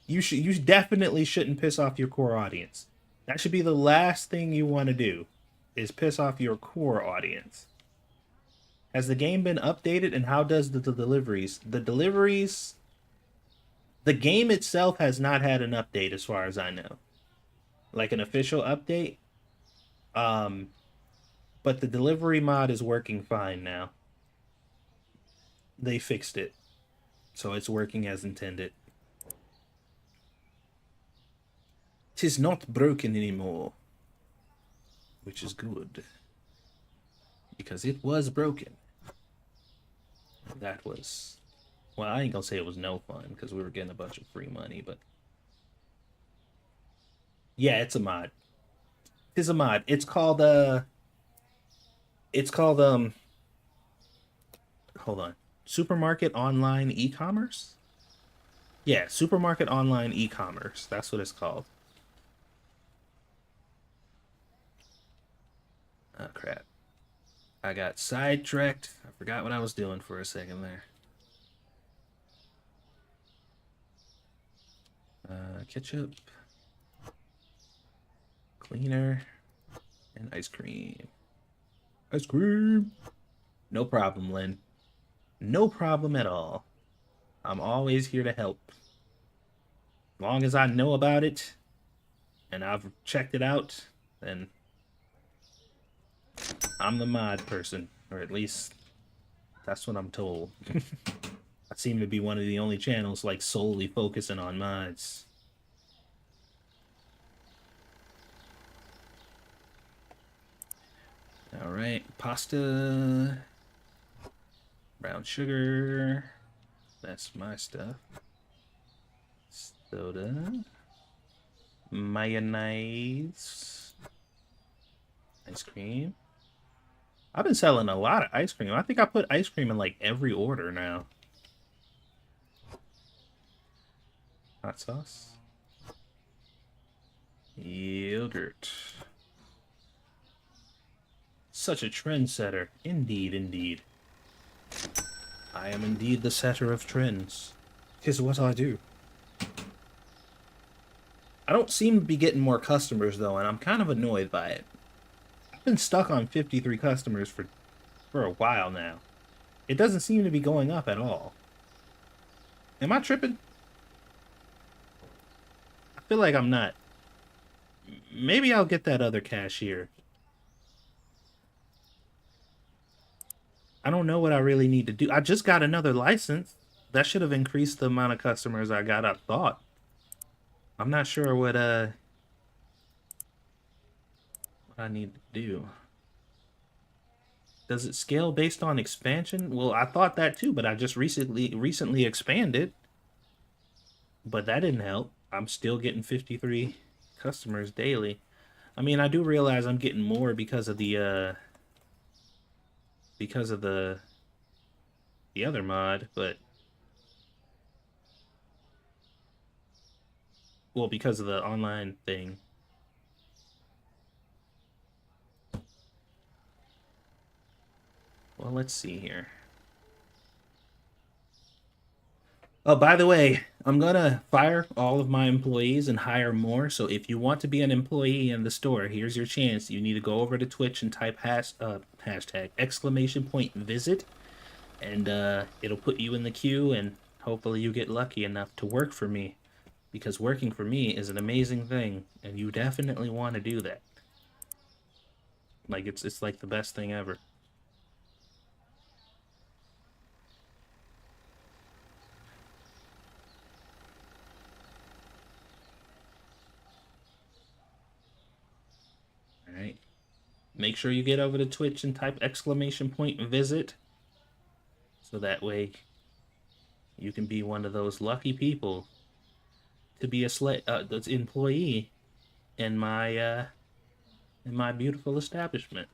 you definitely shouldn't piss off your core audience. That should be the last thing you want to do is piss off your core audience. Has the game been updated and how does the deliveries? The game itself has not had an update as far as I know. Like an official update. Um But the delivery mod is working fine now. They fixed it, so it's working as intended. 'Tis not broken anymore, which is good, because it was broken. That was, well, I ain't gonna say it was no fun, because we were getting a bunch of free money, but yeah, it's a mod. It's a mod. It's called hold on. Supermarket online e-commerce? Yeah, supermarket online e-commerce. That's what it's called. Oh crap. I got sidetracked. I forgot what I was doing for a second there. Ketchup, cleaner, and ice cream. Ice cream. No problem, Lynn. No problem at all. I'm always here to help. As long as I know about it and I've checked it out, then I'm the mod person. Or at least that's what I'm told. I seem to be one of the only channels like solely focusing on mods. Alright, pasta, brown sugar, that's my stuff. Soda, mayonnaise, ice cream. I've been selling a lot of ice cream. I think I put ice cream in like every order now. Hot sauce. Yogurt. Such a trendsetter. Indeed, indeed. I am indeed the setter of trends. 'Tis what I do. I don't seem to be getting more customers though, and I'm kind of annoyed by it. I've been stuck on 53 customers for a while now. It doesn't seem to be going up at all. Am I tripping? I feel like I'm not. Maybe I'll get that other cashier. I don't know what I really need to do. I just got another license. That should have increased the amount of customers I got, I thought. I'm not sure what I need to do. Does it scale based on expansion? Well, I thought that too, but I just recently expanded. But that didn't help. I'm still getting 53 customers daily. I mean, I do realize I'm getting more because of the other mod, but well, because of the online thing. Well, let's see here. Oh, by the way, I'm gonna fire all of my employees and hire more. So if you want to be an employee in the store, here's your chance. You need to go over to Twitch and type hashtag exclamation point visit, and it'll put you in the queue, and hopefully you get lucky enough to work for me, because working for me is an amazing thing, and you definitely want to do that. Like it's like the best thing ever. All right. Make sure you get over to Twitch and type exclamation point visit, so that way you can be one of those lucky people to be a employee in my beautiful establishment.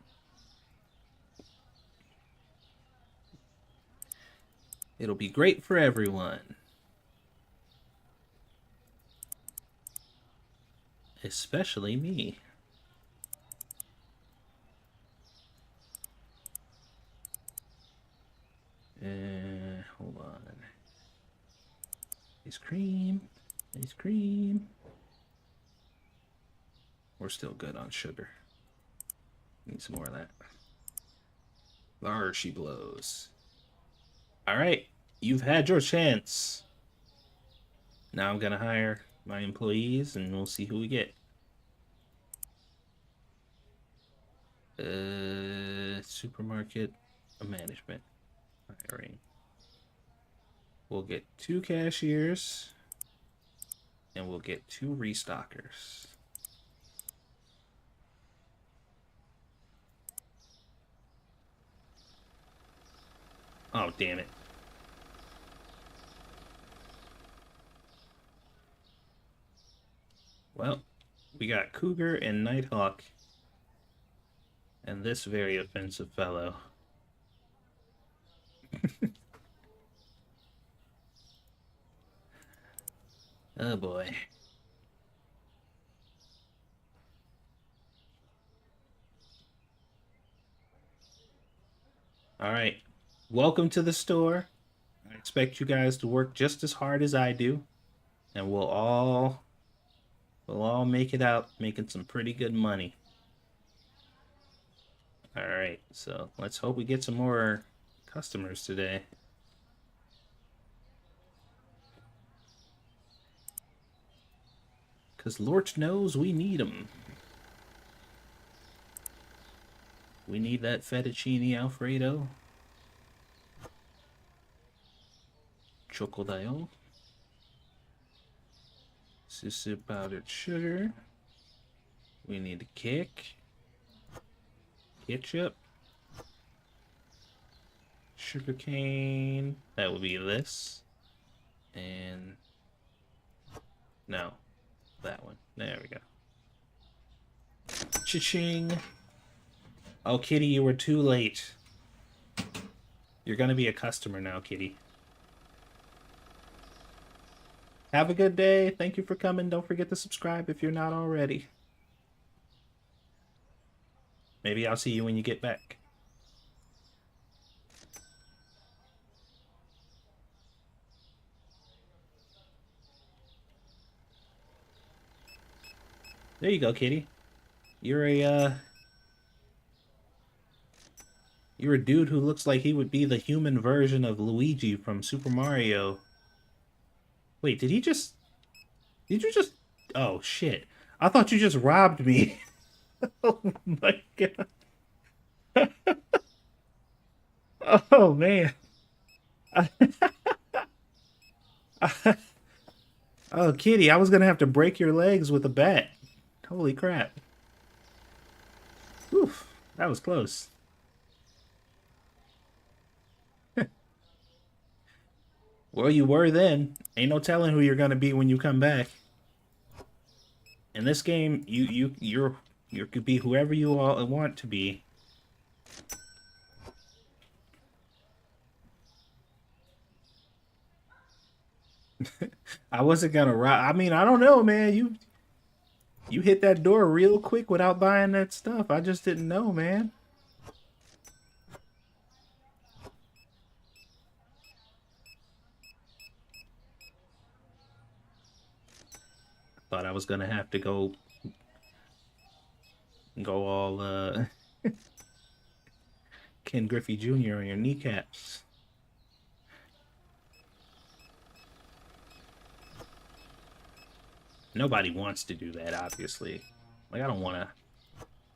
It'll be great for everyone, especially me. Hold on. Ice cream. Ice cream. We're still good on sugar. Need some more of that. There she blows. All right, you've had your chance. Now I'm gonna hire my employees, and we'll see who we get. supermarket management hiring. We'll get 2 cashiers and we'll get 2 restockers. Oh, damn it. Well, we got Cougar and Nighthawk and this very offensive fellow. Oh boy. All right. Welcome to the store. I expect you guys to work just as hard as I do, and we'll all make it out making some pretty good money. All right. So, let's hope we get some more customers today. Cuz Lord knows we need them. We need that fettuccine alfredo. Chocodile. Sissu powdered sugar. We need a cake. Ketchup. Sugarcane. That would be this. And no, that one. There we go. Cha-ching. Oh, Kitty, you were too late. You're gonna be a customer now, Kitty. Have a good day. Thank you for coming. Don't forget to subscribe if you're not already. Maybe I'll see you when you get back. There you go, Kitty. You're a dude who looks like he would be the human version of Luigi from Super Mario. Wait, did you just... Oh, shit. I thought you just robbed me. Oh, my God. Oh, man. Oh, Kitty, I was gonna have to break your legs with a bat. Holy crap. Oof, that was close. Well, you were then. Ain't no telling who you're gonna be when you come back. In this game, you could be whoever you all want to be. I wasn't gonna rob. I mean, I don't know, man. You hit that door real quick without buying that stuff. I just didn't know, man. Thought I was gonna have to go all Ken Griffey Jr. on your kneecaps. Nobody wants to do that, obviously. Like, I don't want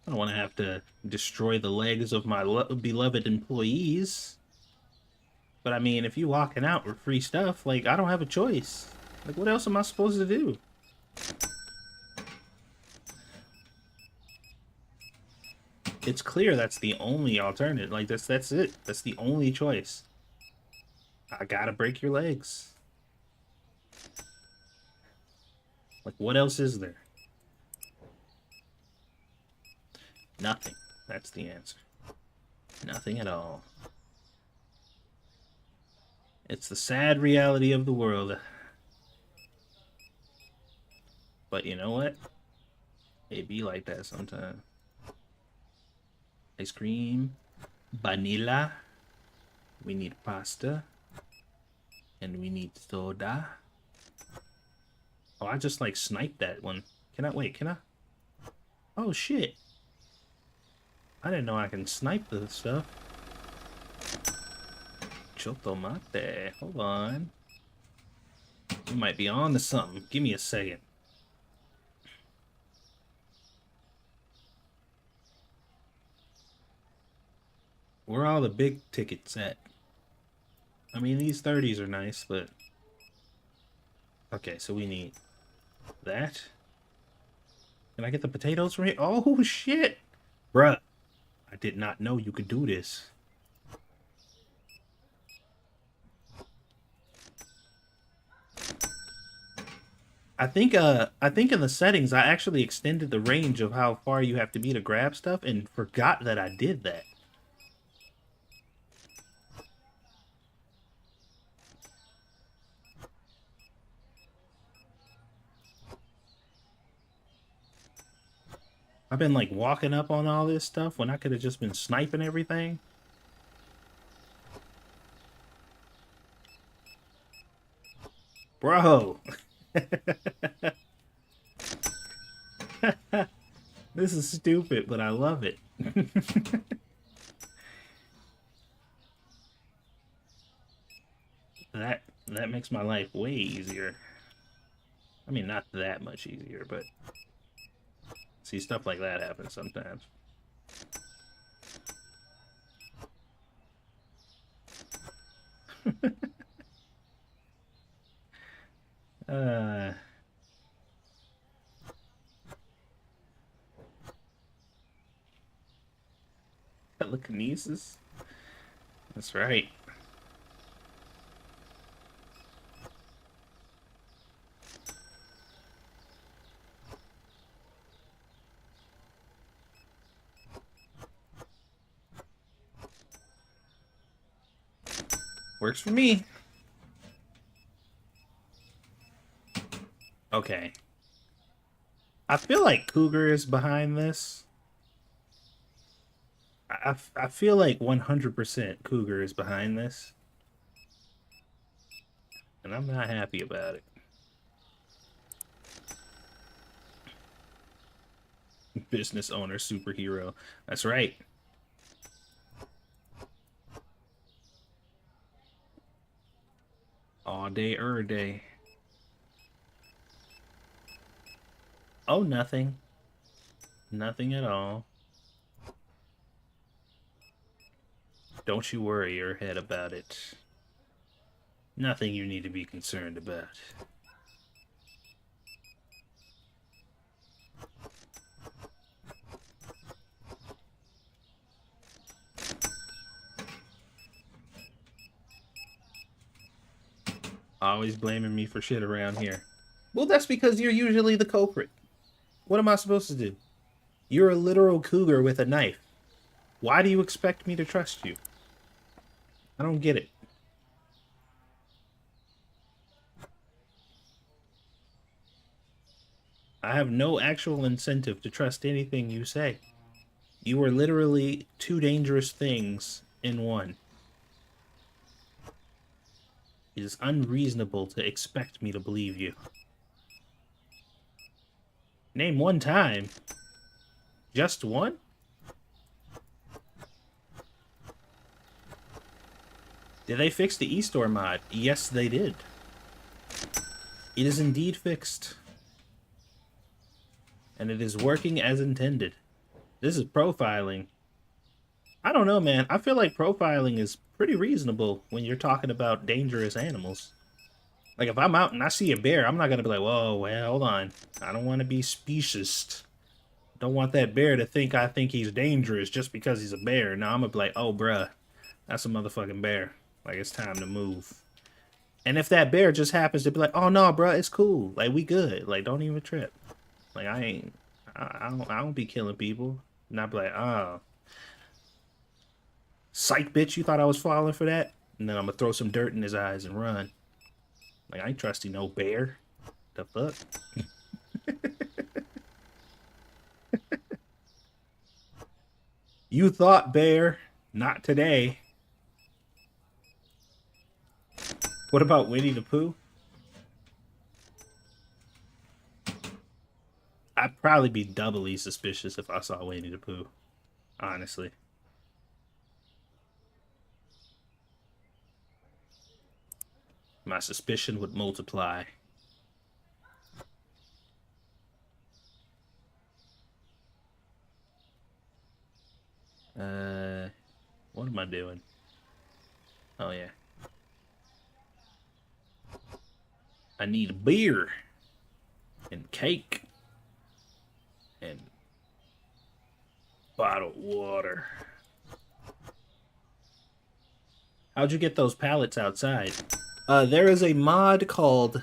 to have to destroy the legs of my beloved employees. But I mean, if you walking out with free stuff, like, I don't have a choice. Like, what else am I supposed to do? It's clear that's the only alternative. Like, that's it. That's the only choice. I gotta break your legs. Like, what else is there? Nothing. That's the answer. Nothing at all. It's the sad reality of the world. But you know what? It be like that sometimes. Ice cream. Vanilla. We need pasta. And we need soda. Oh, I just like sniped that one. Can I wait? Can I? Oh shit! I didn't know I can snipe the stuff. Chotomate. Hold on. You might be on to something. Give me a second. Where are all the big tickets at? I mean, these 30s are nice, but... Okay, so we need that. Can I get the potatoes from here? Oh, shit! Bruh, I did not know you could do this. I think in the settings I actually extended the range of how far you have to be to grab stuff and forgot that I did that. I've been like walking up on all this stuff when I could have just been sniping everything. Bro. This is stupid, but I love it. That makes my life way easier. I mean, not that much easier, but see, stuff like that happens sometimes. uh Telekinesis. That's right. Works for me. Okay. I feel like Cougar is behind this. I feel like 100% Cougar is behind this. And I'm not happy about it. Business owner superhero. That's right. All day, day. Oh, nothing. Nothing at all. Don't you worry your head about it. Nothing you need to be concerned about. Always blaming me for shit around here. Well, that's because you're usually the culprit. What am I supposed to do? You're a literal cougar with a knife. Why do you expect me to trust you? I don't get it. I have no actual incentive to trust anything you say. You are literally two dangerous things in one. It is unreasonable to expect me to believe you. Name one time. Just one? Did they fix the eStore mod? Yes, they did. It is indeed fixed. And it is working as intended. This is profiling. I don't know, man. I feel like profiling is pretty reasonable when you're talking about dangerous animals. Like, if I'm out and I see a bear, I'm not going to be like, whoa, well, hold on. I don't want to be specious. Don't want that bear to think I think he's dangerous just because he's a bear. No, I'm going to be like, oh, bruh, that's a motherfucking bear. Like, it's time to move. And if that bear just happens to be like, oh, no, bruh, it's cool. Like, we good. Like, don't even trip. Like, I don't be killing people. And I'd be like, oh, psych, bitch, you thought I was falling for that? And then I'm gonna throw some dirt in his eyes and run. Like, I ain't trusting no bear. The fuck? You thought, bear. Not today. What about Winnie the Pooh? I'd probably be doubly suspicious if I saw Winnie the Pooh. Honestly. My suspicion would multiply. What What am I doing? Oh, yeah. I need a beer and cake and bottled water. How'd you get those pallets outside? There is a mod called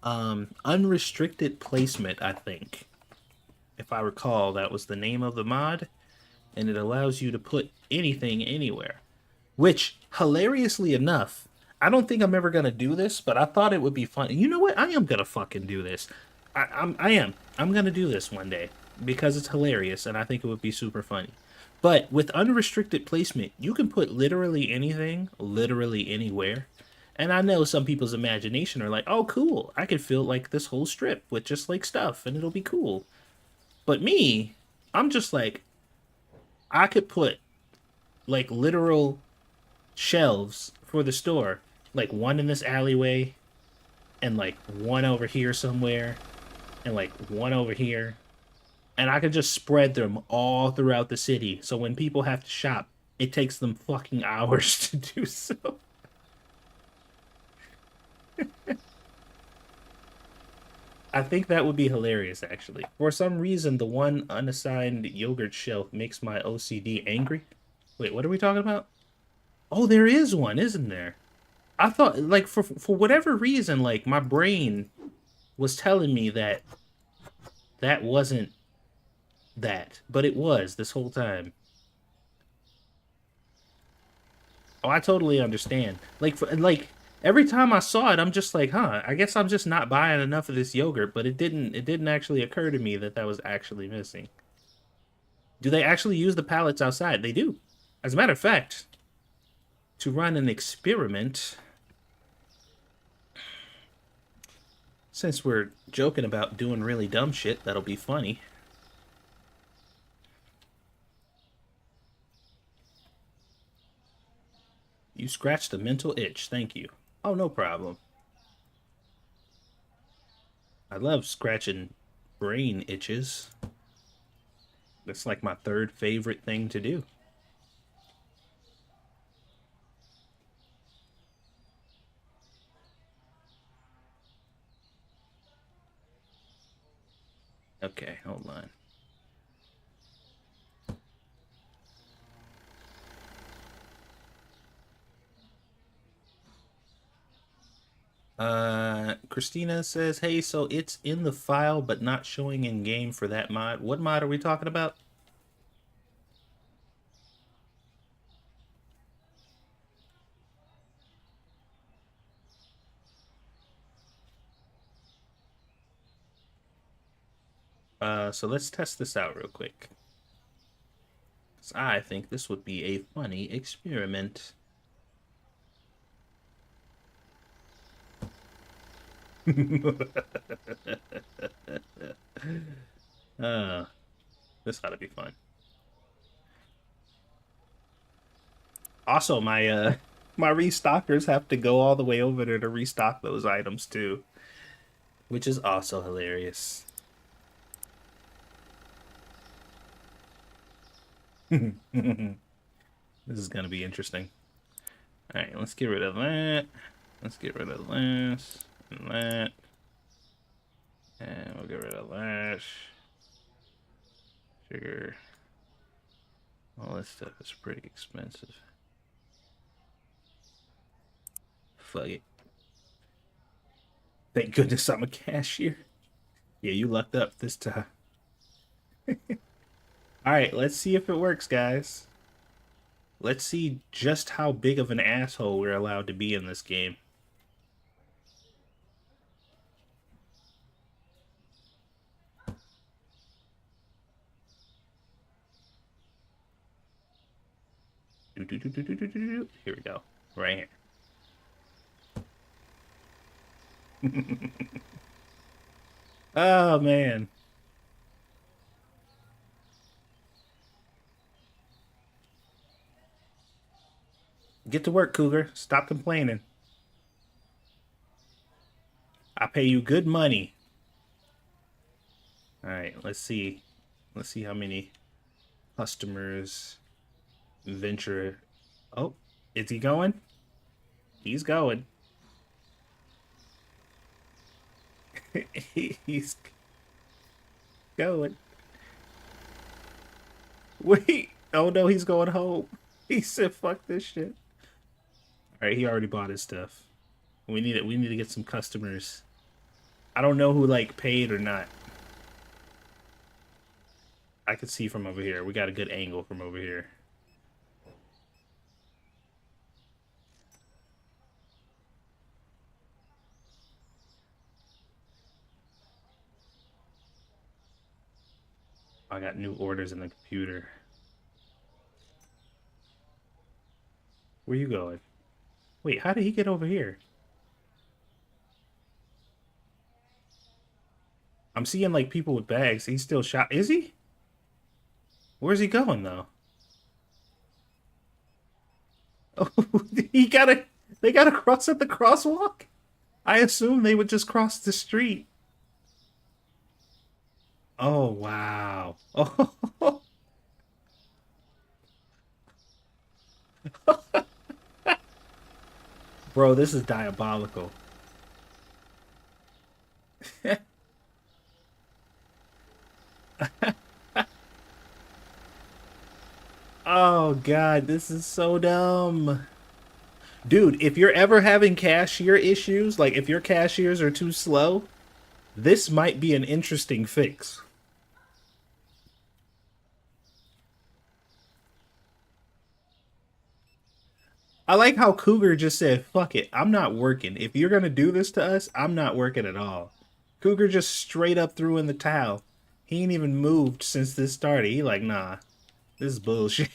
Unrestricted Placement, I think. If I recall, that was the name of the mod. And it allows you to put anything anywhere. Which, hilariously enough, I don't think I'm ever gonna do this, but I thought it would be fun. You know what? I am gonna fucking do this. I am. I'm gonna do this one day because it's hilarious, and I think it would be super funny. But with unrestricted placement, you can put literally anything, literally anywhere. And I know some people's imagination are like, "Oh, cool! I could fill like this whole strip with just like stuff, and it'll be cool." But me, I'm just like, I could put like literal shelves for the store, like one in this alleyway, and like one over here somewhere, and like one over here, and I could just spread them all throughout the city. So when people have to shop, it takes them fucking hours to do so. I think that would be hilarious, actually. For some reason, the one unassigned yogurt shelf makes my OCD angry. Wait, what are we talking about? Oh, there is one, isn't there? I thought, like, for whatever reason, like, my brain was telling me that that wasn't that, but it was this whole time. Oh, I totally understand. Like every time I saw it, I'm just like, huh, I guess I'm just not buying enough of this yogurt, but it didn't actually occur to me that that was actually missing. Do they actually use the pallets outside? They do. As a matter of fact, to run an experiment, since we're joking about doing really dumb shit that'll be funny. You scratched a mental itch. Thank you. Oh, no problem. I love scratching brain itches. That's like my third favorite thing to do. Okay, hold on. Christina says, "Hey, so it's in the file but not showing in game for that mod. What mod are we talking about?" So let's test this out real quick. 'Cause I think this would be a funny experiment. uh, this ought to be fun. Also, my restockers have to go all the way over there to restock those items too, which is also hilarious. This is gonna be interesting. All right, let's get rid of that. Let's get rid of this and that. And we'll get rid of that. Sugar. All this stuff is pretty expensive. Fuck it. Thank goodness I'm a cashier. Yeah, you lucked up this time. All right, let's see if it works, guys. Let's see just how big of an asshole we're allowed to be in this game. Here we go. Right here. Oh, man. Get to work, Cougar. Stop complaining. I pay you good money. All right, let's see. Let's see how many customers venture Oh, is he going? He's going. He's going. Wait. Oh no, he's going home. He said, "Fuck this shit." All right, he already bought his stuff. We need it. We need to get some customers. I don't know who like paid or not. I could see from over here. We got a good angle from over here. I got new orders in the computer. Where you going? Wait, how did he get over here? I'm seeing like people with bags. He's still shot. Is he? Where's he going though? Oh, he gotta. They gotta cross at the crosswalk. I assume they would just cross the street. Oh wow. Oh, bro, this is diabolical. Oh god, this is so dumb. Dude, if you're ever having cashier issues, like if your cashiers are too slow, this might be an interesting fix. I like how Cougar just said, fuck it, I'm not working. If you're gonna do this to us, I'm not working at all. Cougar just straight up threw in the towel. He ain't even moved since this started. He like, nah, this is bullshit.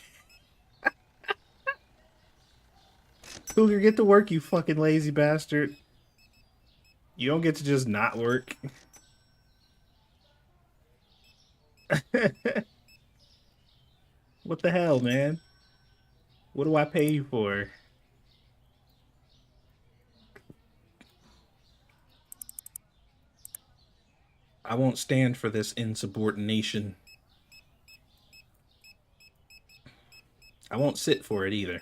Cougar, get to work, you fucking lazy bastard. You don't get to just not work. What the hell, man? What do I pay you for? I won't stand for this insubordination. I won't sit for it either.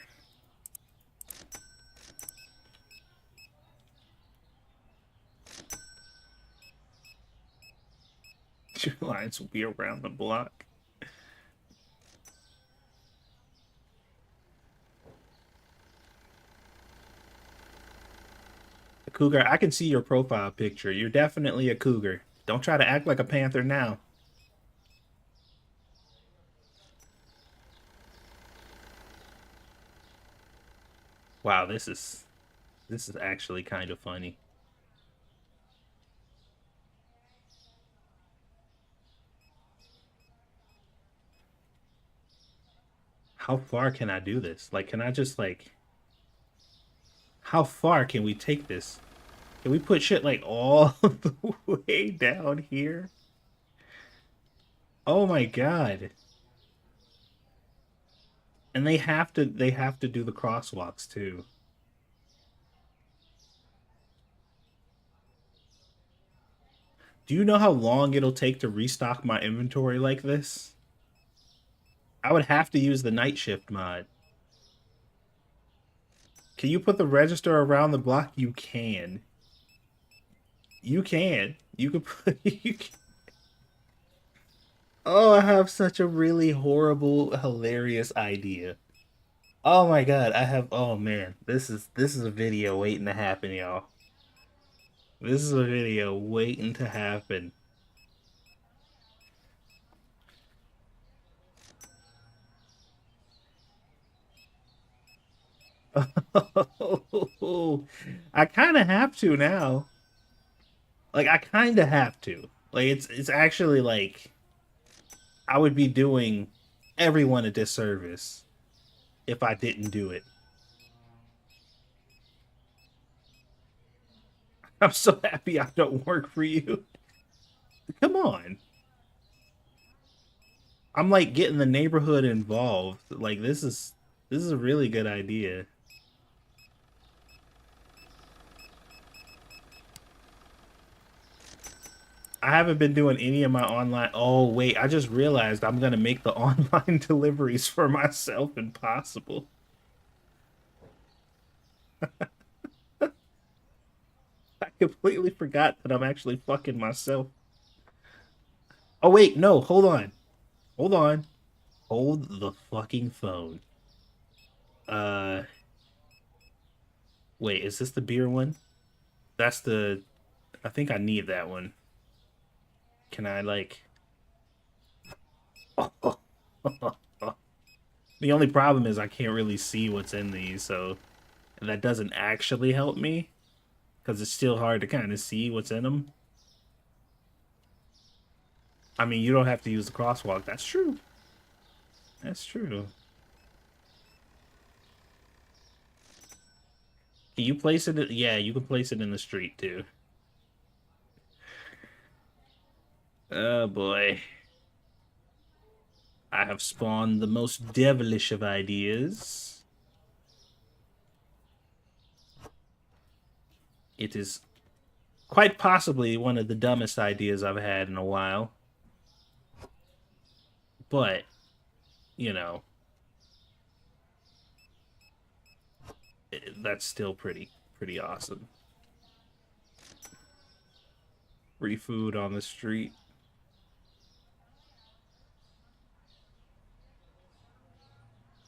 Your lines will be around the block. Cougar, I can see your profile picture. You're definitely a cougar. Don't try to act like a panther now. Wow, this is actually kind of funny. How far can I do this? Like, can I just like how far can we take this? Can we put shit like all the way down here? Oh my god. And they have to do the crosswalks too. Do you know how long it'll take to restock my inventory like this? I would have to use the night shift mod. Can you put the register around the block? You can. You can. You could put you can. Oh, I have such a really horrible, hilarious idea. Oh my god, I have oh man, this is a video waiting to happen, y'all. This is a video waiting to happen. I kind of have to now. Like I kind of have to. Like it's actually like I would be doing everyone a disservice if I didn't do it. I'm so happy I don't work for you. Come on. I'm like getting the neighborhood involved. Like this is a really good idea. I haven't been doing any of my online. Oh, wait, I just realized I'm gonna make the online deliveries for myself impossible. I completely forgot that I'm actually fucking myself. Oh wait, no, hold on. Hold on. Hold the fucking phone. Uh Wait, is this the beer one? That's the I think I need that one. Can I like The only problem is I can't really see what's in these, so that doesn't actually help me because it's still hard to kind of see what's in them. I mean, you don't have to use the crosswalk. That's true. That's true. Can you place it? Yeah, you can place it in the street too. Oh boy. I have spawned the most devilish of ideas. It is quite possibly one of the dumbest ideas I've had in a while. But, you know, that's still pretty awesome. Free food on the street.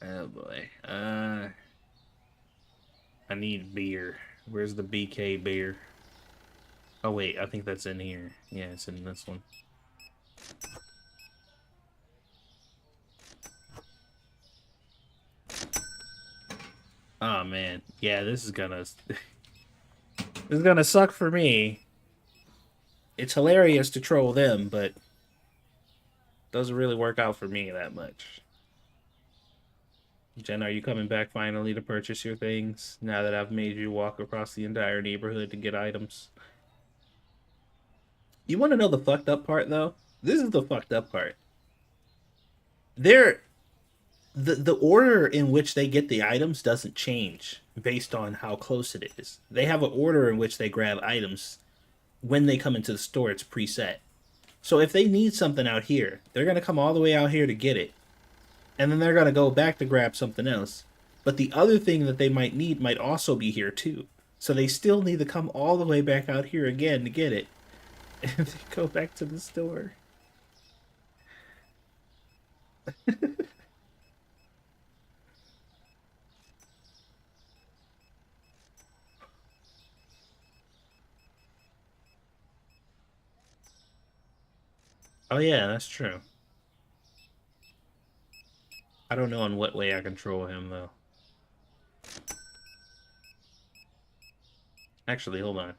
Oh boy. I need beer. Where's the BK beer? Oh wait, I think that's in here. Yeah, it's in this one. Oh man. Yeah, this is gonna this is gonna suck for me. It's hilarious to troll them, but doesn't really work out for me that much. Jen, are you coming back finally to purchase your things now that I've made you walk across the entire neighborhood to get items? You want to know the fucked up part though? This is the fucked up part. They're the order in which they get the items doesn't change based on how close it is. They have an order in which they grab items when they come into the store. It's preset. So if they need something out here, they're gonna come all the way out here to get it, and then they're gonna go back to grab something else. But the other thing that they might need might also be here too. So they still need to come all the way back out here again to get it, and they go back to the store. Oh yeah, that's true. I don't know in what way I control him though. Actually, hold on.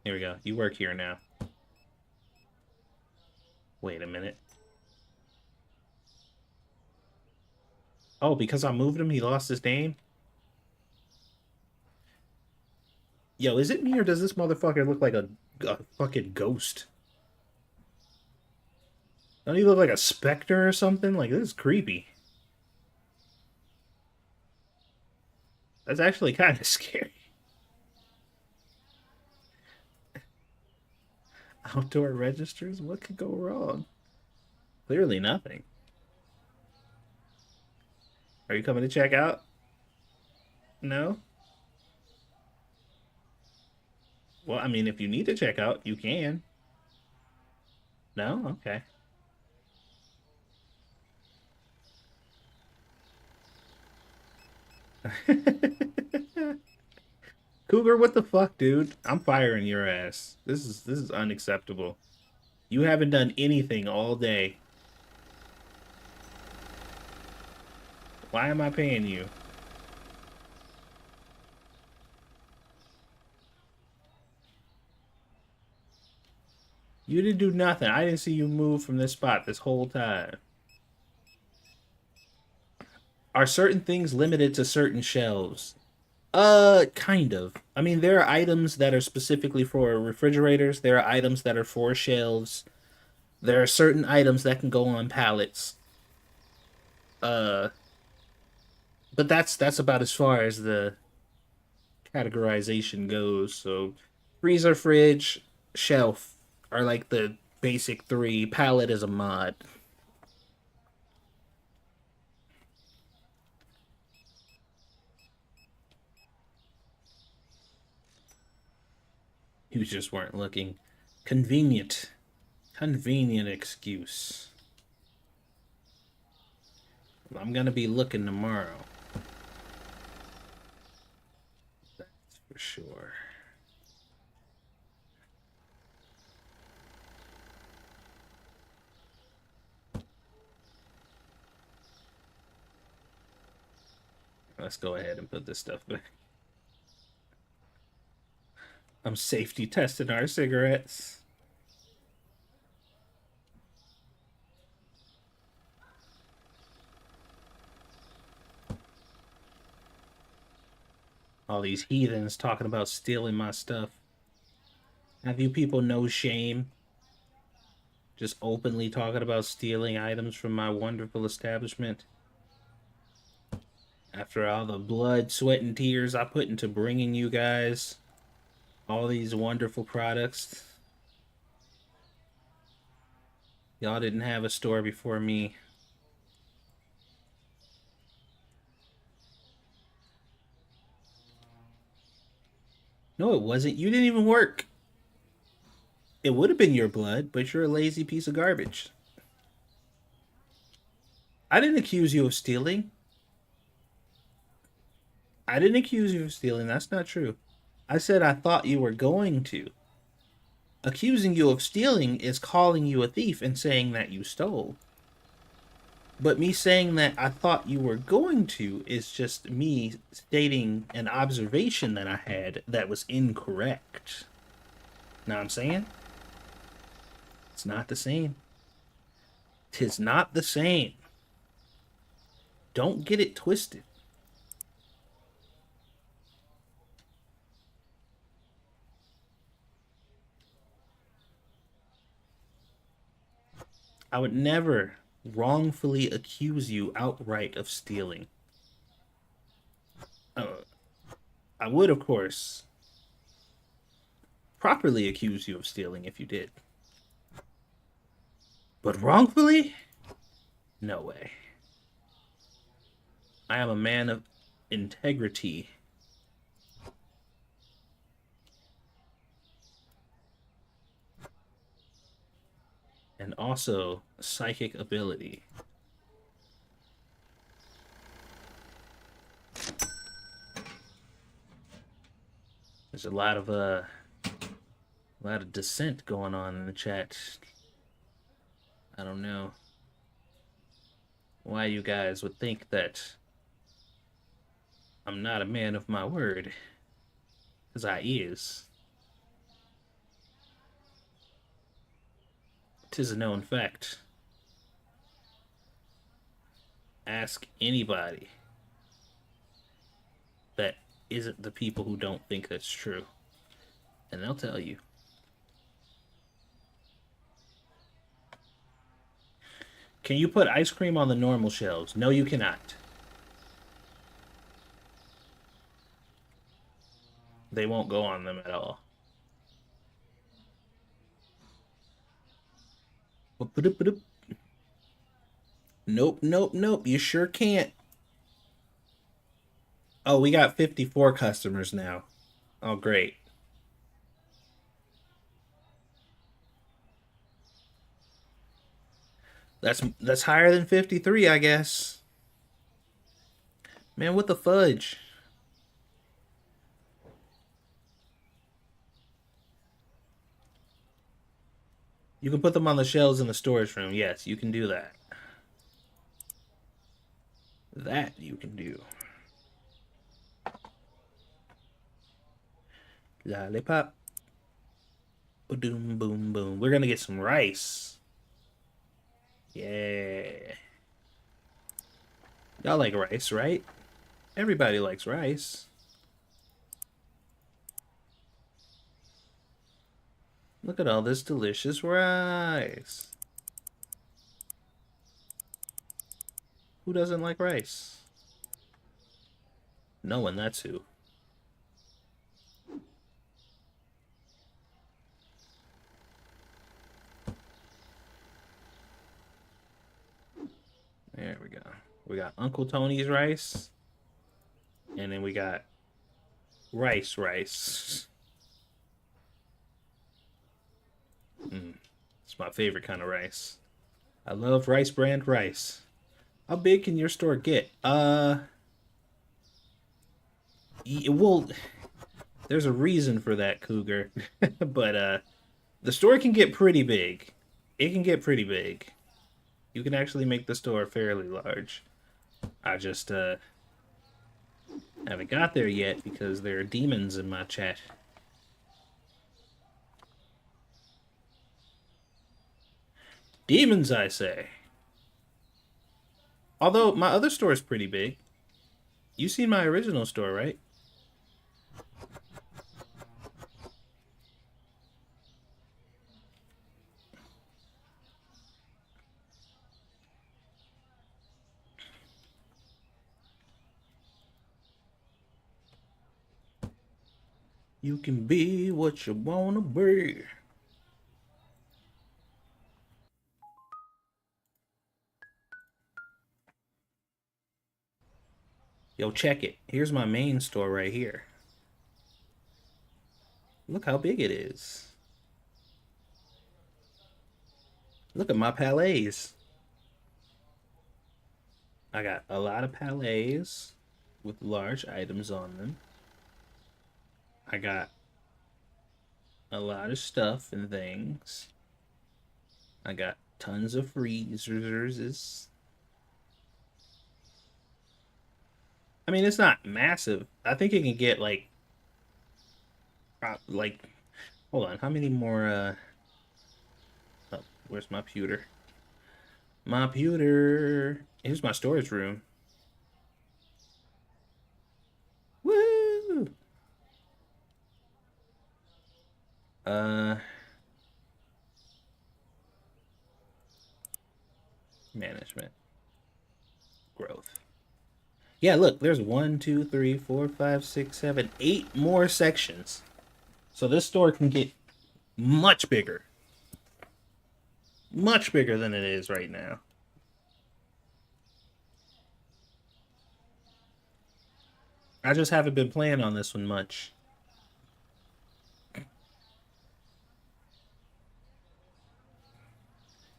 Here we go. You work here now. Wait a minute. Oh, because I moved him, he lost his name? Yo, is it me or does this motherfucker look like a fucking ghost? Don't he look like a specter or something? Like, this is creepy. That's actually kind of scary. Outdoor registers? What could go wrong? Clearly nothing. Are you coming to check out? No? Well, I mean, if you need to check out, you can. No? Okay. Cougar, what the fuck, dude? I'm firing your ass. This is unacceptable. You haven't done anything all day. Why am I paying you? You didn't do nothing. I didn't see you move from this spot this whole time. Are certain things limited to certain shelves? Kind of. I mean, there are items that are specifically for refrigerators. There are items that are for shelves. There are certain items that can go on pallets. Uh, but that's about as far as the categorization goes. So, freezer, fridge, shelf are like the basic three. Pallet is a mod. You just weren't looking. Convenient. Convenient excuse. I'm gonna be looking tomorrow. That's for sure. Let's go ahead and put this stuff back. I'm safety testing our cigarettes. All these heathens talking about stealing my stuff. Have you people no shame? Just openly talking about stealing items from my wonderful establishment? After all the blood, sweat, and tears I put into bringing you guys all these wonderful products. Y'all didn't have a store before me. No, it wasn't. You didn't even work. It would have been your blood, but you're a lazy piece of garbage. I didn't accuse you of stealing. I didn't accuse you of stealing. That's not true. I said I thought you were going to. Accusing you of stealing is calling you a thief and saying that you stole. But me saying that I thought you were going to is just me stating an observation that I had that was incorrect. Know what I'm saying? It's not the same. 'Tis not the same. Don't get it twisted. I would never wrongfully accuse you outright of stealing. I would, of course, properly accuse you of stealing if you did. But wrongfully? No way. I am a man of integrity. And also psychic ability. There's a lot of dissent going on in the chat. I don't know why you guys would think that I'm not a man of my word, because I is. 'Tis a known fact. Ask anybody that isn't the people who don't think that's true, and they'll tell you. Can you put ice cream on the normal shelves? No, you cannot. They won't go on them at all. Nope, nope, nope. You sure can't. Oh, we got 54 customers now. Oh, great. That's higher than 53, I guess. Man, what the fudge? You can put them on the shelves in the storage room. Yes, you can do that. That you can do. Lollipop. Boom, boom, boom. We're gonna get some rice. Yeah. Y'all like rice, right? Everybody likes rice. Look at all this delicious rice. Who doesn't like rice? No one, that's who. There we go. We got Uncle Tony's rice. And then we got rice. It's my favorite kind of rice. I love rice brand rice. How big can your store get? Well, there's a reason for that, Cougar. But the store can get pretty big. It can get pretty big. You can actually make the store fairly large. I just haven't got there yet because there are demons in my chat. Demons, I say. Although my other store is pretty big. You seen my original store, right? You can be what you wanna be. Yo, check it. Here's my main store right here. Look how big it is. Look at my pallets. I got a lot of pallets with large items on them. I got a lot of stuff and things. I got tons of freezers. I mean, it's not massive. I think it can get like, hold on, how many more? Oh, where's my pewter? My pewter. Here's my storage room. Woo! Uh, management, growth. Yeah, look, there's 1, 2, 3, 4, 5, 6, 7, 8 more sections. So this store can get much bigger. Much bigger than it is right now. I just haven't been playing on this one much.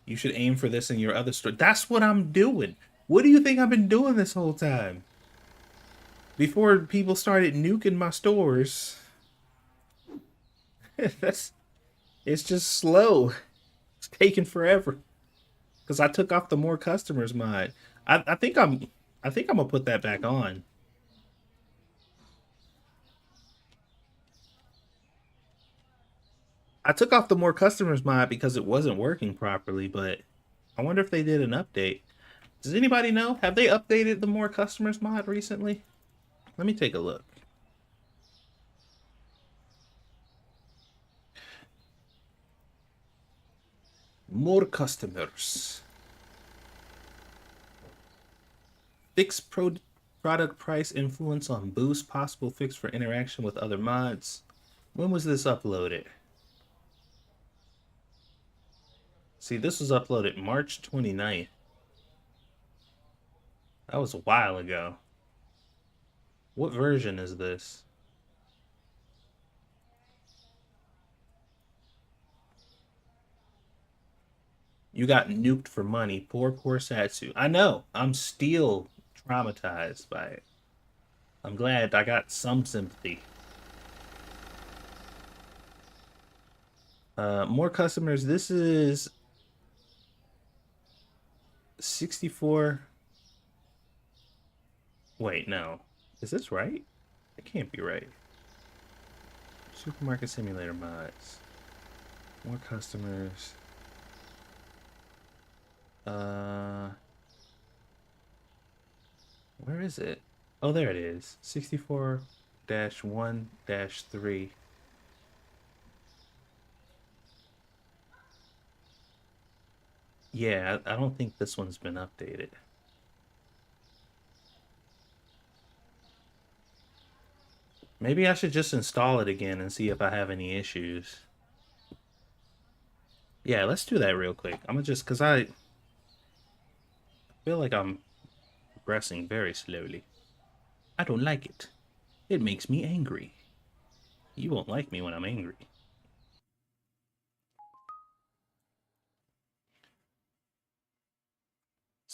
You should aim for this in your other store. That's what I'm doing. What do you think I've been doing this whole time? Before people started nuking my stores. That's it's just slow. It's taking forever. Because I took off the more customers mod. I think I'm gonna put that back on. I took off the more customers mod because it wasn't working properly, but I wonder if they did an update. Does anybody know? Have they updated the more customers mod recently? Let me take a look. More customers. Fixed product price influence on boost. Possible fix for interaction with other mods. When was this uploaded? See, this was uploaded March 29th. That was a while ago. What version is this? You got nuked for money. Poor Satsu. I know. I'm still traumatized by it. I'm glad I got some sympathy. More customers. This is 64. Wait, no. Is this right? It can't be right. Supermarket simulator mods. More customers. Where is it? Oh, there it is. 64-1-3. Yeah, I don't think this one's been updated. Maybe I should just install it again and see if I have any issues. Yeah, let's do that real quick. I'm gonna just, because I feel like I'm progressing very slowly. I don't like it. It makes me angry. You won't like me when I'm angry.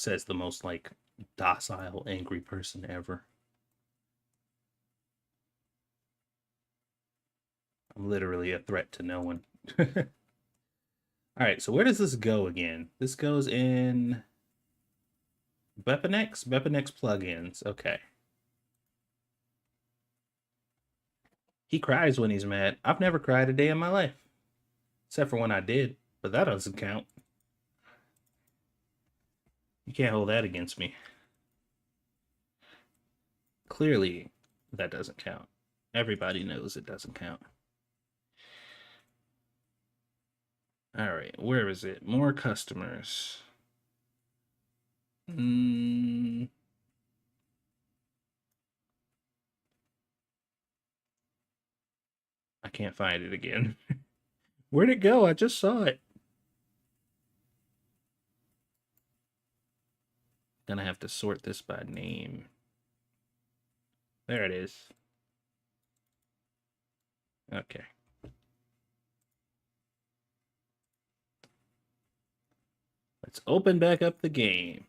Says the most like docile, angry person ever. I'm literally a threat to no one. All right, so where does this go again? This goes in Weaponex plugins. Okay. He cries when he's mad. I've never cried a day in my life. Except for when I did, but that doesn't count. You can't hold that against me. Clearly, that doesn't count. Everybody knows it doesn't count. All right, where is it? More customers. I can't find it again. Where'd it go? I just saw it. Gonna have to sort this by name. There it is. Okay. Let's open back up the game.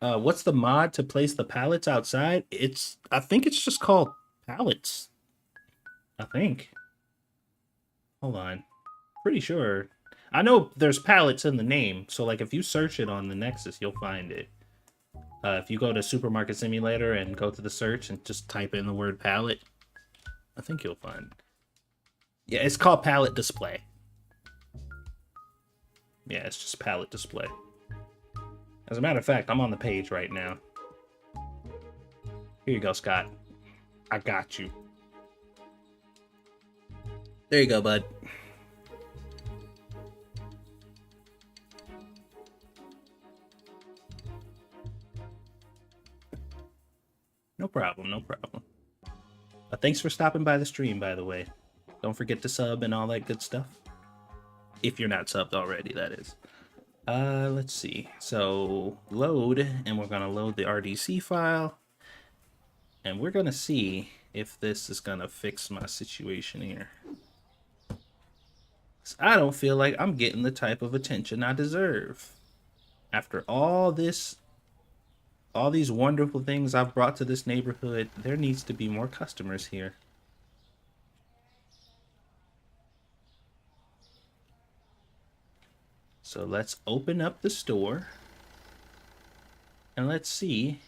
What's the mod to place the pallets outside? I think it's just called pallets. I think. Hold on. Pretty sure. I know there's pallets in the name, so like if you search it on the Nexus, you'll find it. If you go to Supermarket Simulator and go to the search and just type in the word pallet, I think you'll find it. Yeah, it's called pallet display. Yeah, it's just pallet display. As a matter of fact, I'm on the page right now. Here you go, Scott. I got you. There you go, bud. No problem, no problem. Thanks for stopping by the stream, by the way. Don't forget to sub and all that good stuff. If you're not subbed already, that is. Let's see. So, load, and we're going to load the RDC file. And we're going to see if this is going to fix my situation here. I don't feel like I'm getting the type of attention I deserve. After all these wonderful things I've brought to this neighborhood, there needs to be more customers here. So let's open up the store and let's see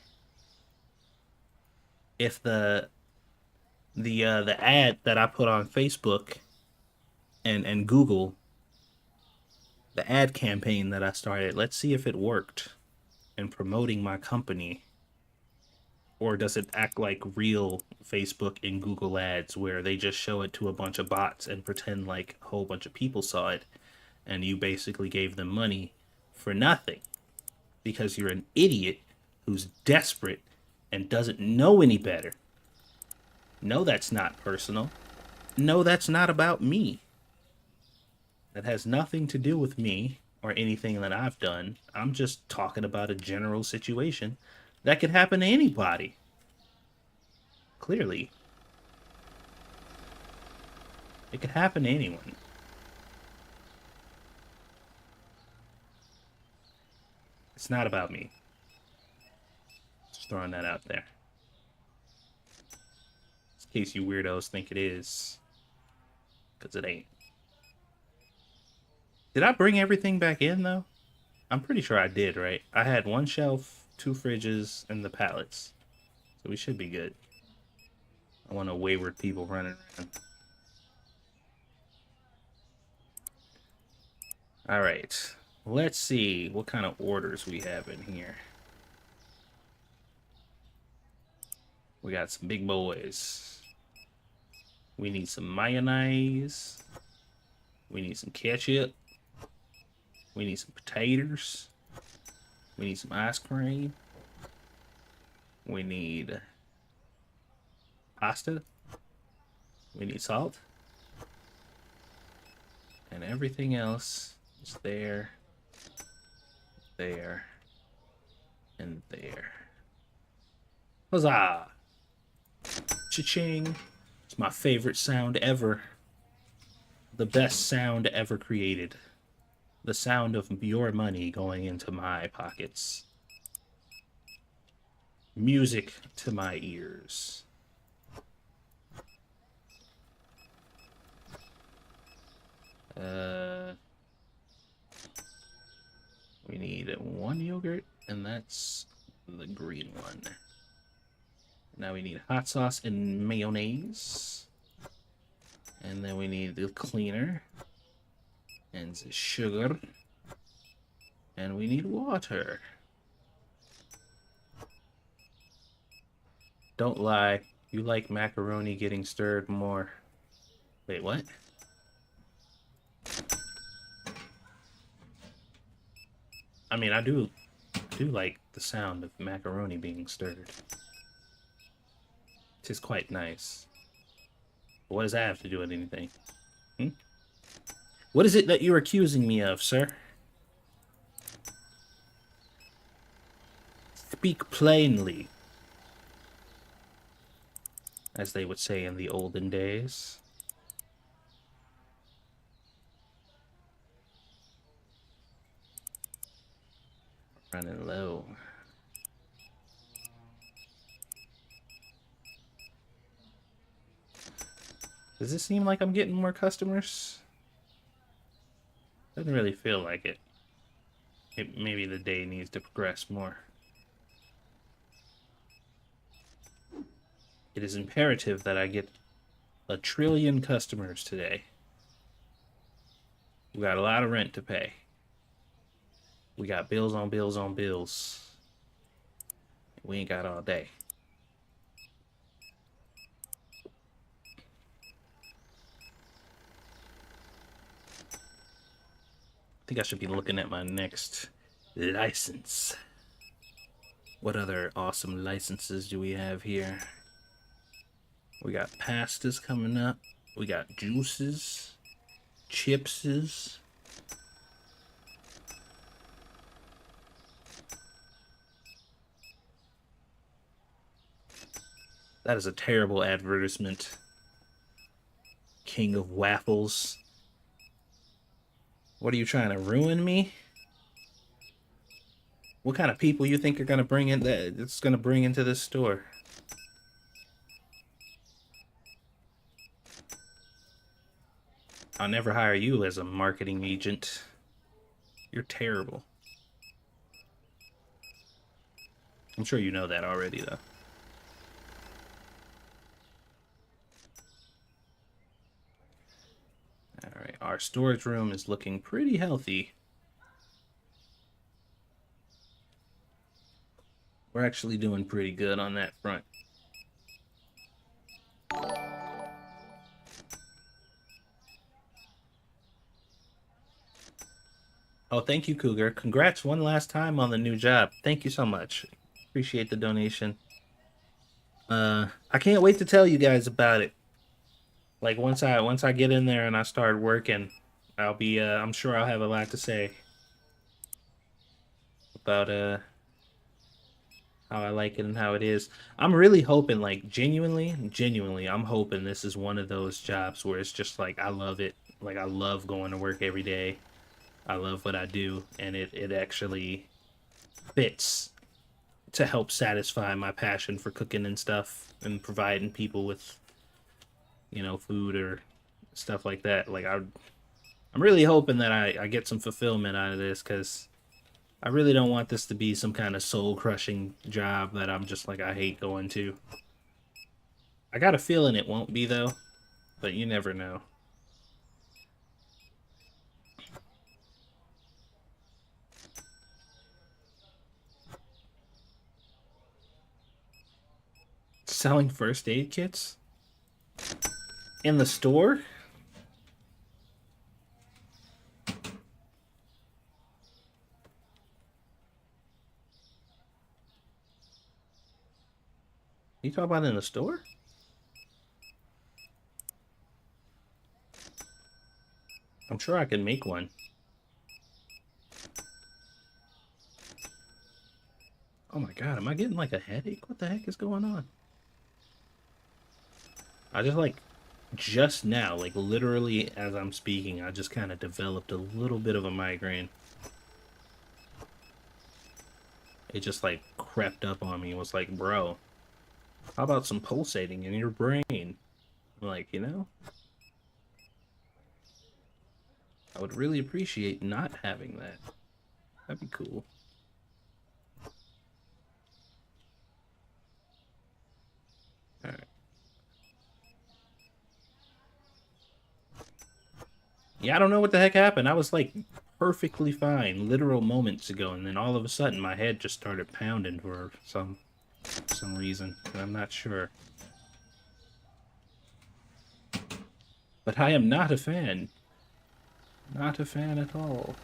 if the ad that I put on Facebook and Google, the ad campaign that I started, let's see if it worked in promoting my company. Or does it act like real Facebook and Google ads where they just show it to a bunch of bots and pretend like a whole bunch of people saw it and you basically gave them money for nothing because you're an idiot who's desperate and doesn't know any better? No, that's not personal. No, that's not about me. That has nothing to do with me or anything that I've done. I'm just talking about a general situation that could happen to anybody. Clearly. It could happen to anyone. It's not about me. Just throwing that out there. In case you weirdos think it is. Because it ain't. Did I bring everything back in, though? I'm pretty sure I did, right? I had one shelf, 2 fridges, and the pallets. So we should be good. I want no wayward people running around. Alright. Let's see what kind of orders we have in here. We got some big boys. We need some mayonnaise. We need some ketchup. We need some potatoes. We need some ice cream. We need pasta. We need salt. And everything else is there, there, and there. Huzzah! Cha-ching! It's my favorite sound ever. The best sound ever created. The sound of your money going into my pockets. Music to my ears. We need one yogurt, and that's the green one. Now we need hot sauce and mayonnaise. And then we need the cleaner. And the sugar. And we need water. Don't lie. You like macaroni getting stirred more. Wait, what? I mean, I do like the sound of macaroni being stirred. Tis quite nice. But what does that have to do with anything? Hmm? What is it that you're accusing me of, sir? Speak plainly, as they would say in the olden days. Running low. Does it seem like I'm getting more customers? Doesn't really feel like it. Maybe the day needs to progress more. It is imperative that I get 1 trillion customers today. We got a lot of rent to pay. We got bills on bills on bills. We ain't got all day. I think I should be looking at my next license. What other awesome licenses do we have here? We got pastas coming up. We got juices, chipses. That is a terrible advertisement. King of waffles. What are you trying to ruin me? What kind of people you think are gonna bring in that it's gonna bring into this store? I'll never hire you as a marketing agent. You're terrible. I'm sure you know that already, though. Alright, our storage room is looking pretty healthy. We're actually doing pretty good on that front. Oh, thank you, Cougar. Congrats one last time on the new job. Thank you so much. Appreciate the donation. I can't wait to tell you guys about it. Like once I get in there and I start working, I'll be I'm sure I'll have a lot to say about how I like it and how it is. I'm really hoping, like genuinely, I'm hoping this is one of those jobs where it's just like I love it. Like I love going to work every day. I love what I do, and it actually fits to help satisfy my passion for cooking and stuff and providing people with, you know, food or stuff like that. Like I'm really hoping that I get some fulfillment out of this, because I really don't want this to be some kind of soul-crushing job that I'm just like, I hate going to. I got a feeling it won't be, though, but you never know. Selling first aid kits? In the store? You talk about in the store? I'm sure I can make one. Oh my god, am I getting like a headache? What the heck is going on? I just like just now, like literally as I'm speaking, I just kind of developed a little bit of a migraine. It just like crept up on me and was like, bro, how about some pulsating in your brain? I'm like, I would really appreciate not having that. That'd be cool. All right. Yeah, I don't know what the heck happened. I was like perfectly fine literal moments ago, and then all of a sudden my head just started pounding for some reason, and I'm not sure. But I am not a fan. Not a fan at all.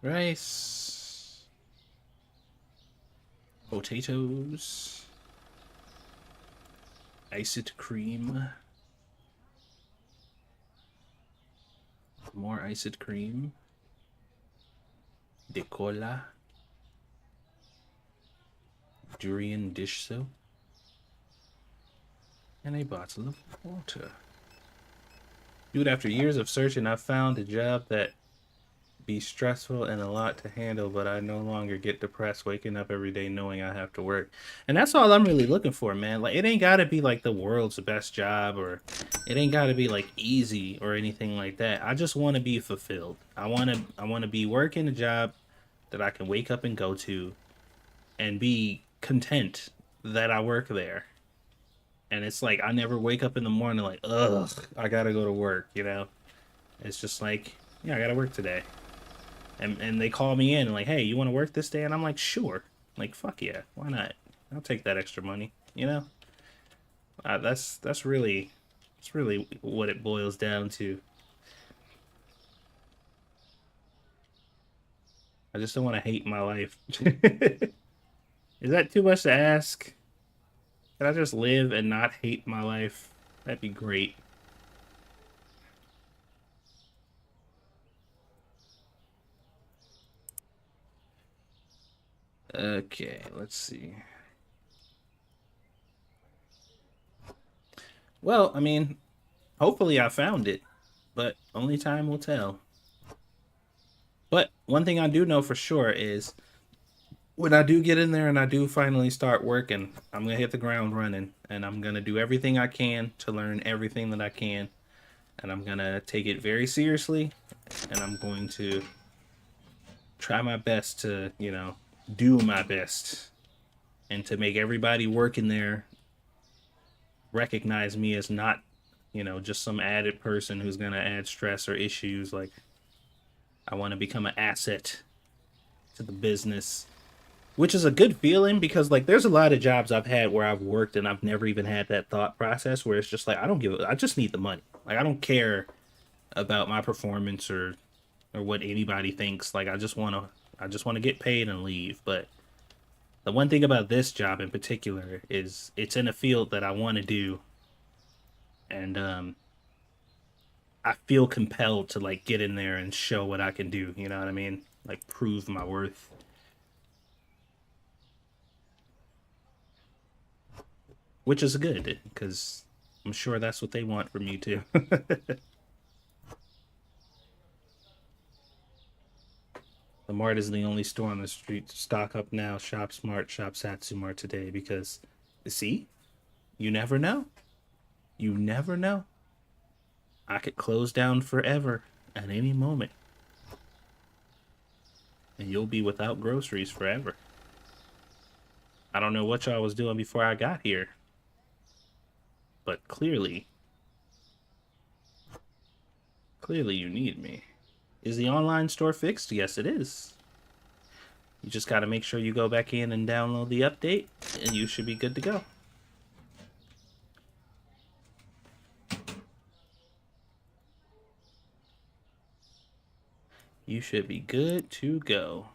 Rice. Potatoes. Iced cream. More iced cream. De cola. Durian dish soap. And a bottle of water. Dude, after years of searching, I found a job that be stressful and a lot to handle, but I no longer get depressed waking up every day knowing I have to work. And that's all I'm really looking for, man. Like, it ain't gotta be like the world's best job, or it ain't gotta be like easy or anything like that. I just want to be fulfilled. I want to be working a job that I can wake up and go to and be content that I work there. And it's like I never wake up in the morning like, ugh, I gotta go to work. It's just like, yeah, I gotta work today. And they call me in and like, hey, you want to work this day? And I'm like, sure. Like, fuck yeah, why not? I'll take that extra money. That's really what it boils down to. I just don't want to hate my life. Is that too much to ask? Can I just live and not hate my life? That'd be great. Okay, let's see. Well, I mean, hopefully I found it, but only time will tell. But one thing I do know for sure is when I do get in there and I do finally start working, I'm gonna hit the ground running and I'm gonna do everything I can to learn everything that I can. And I'm gonna take it very seriously and I'm going to try my best to, do my best and to make everybody working there recognize me as not, just some added person who's gonna add stress or issues. Like, I want to become an asset to the business, which is a good feeling because like there's a lot of jobs I've had where I've worked and I've never even had that thought process where it's just like I just need the money. Like, I don't care about my performance or what anybody thinks. Like, I just want to get paid and leave. But the one thing about this job in particular is it's in a field that I want to do, and I feel compelled to like get in there and show what I can do, you know what I mean? Like, prove my worth. Which is good because I'm sure that's what they want from you too. The Mart is the only store on the street. Stock up now. Shop smart. Shop Satsumart today because, see, you never know. You never know. I could close down forever at any moment, and you'll be without groceries forever. I don't know what y'all was doing before I got here, but clearly you need me. Is the online store fixed? Yes, it is. You just got to make sure you go back in and download the update, and you should be good to go. You should be good to go.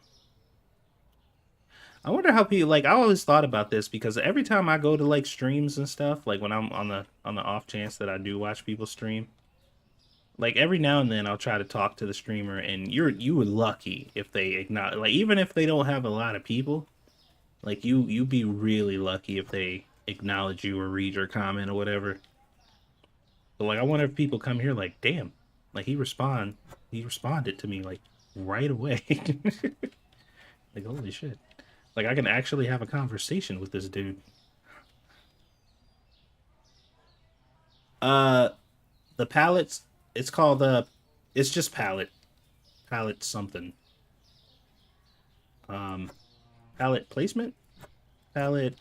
I wonder how people like. I always thought about this because every time I go to like streams and stuff, like when I'm on the off chance that I do watch people stream, like every now and then I'll try to talk to the streamer, and you were lucky if they acknowledge, like even if they don't have a lot of people, Like you'd be really lucky if they acknowledge you or read your comment or whatever. But like I wonder if people come here like, damn, like he responded to me like right away. Like holy shit. Like I can actually have a conversation with this dude. Uh the pallets, it's called it's just pallet something. Um Pallet placement? Pallet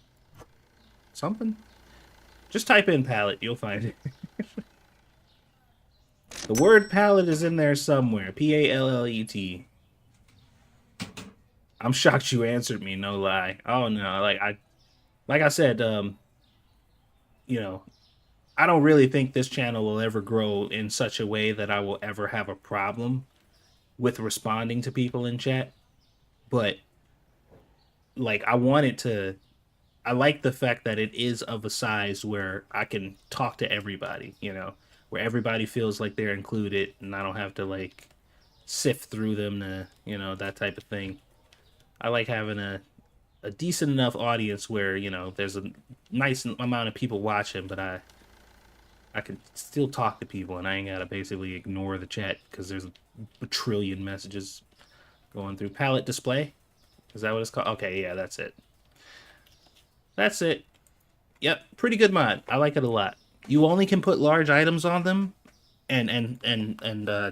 something? Just type in pallet, you'll find it. The word pallet is in there somewhere. Pallet. I'm shocked you answered me, no lie. Oh no, like I said, you know, I don't really think this channel will ever grow in such a way that I will ever have a problem with responding to people in chat. But like I wanted to I like the fact that it is of a size where I can talk to everybody, where everybody feels like they're included and I don't have to like sift through them to, that type of thing. I like having a decent enough audience where, there's a nice amount of people watching, but I can still talk to people and I ain't gotta basically ignore the chat because there's a trillion messages going through. Palette display? Is that what it's called? Okay, yeah, that's it. That's it. Yep, pretty good mod. I like it a lot. You only can put large items on them and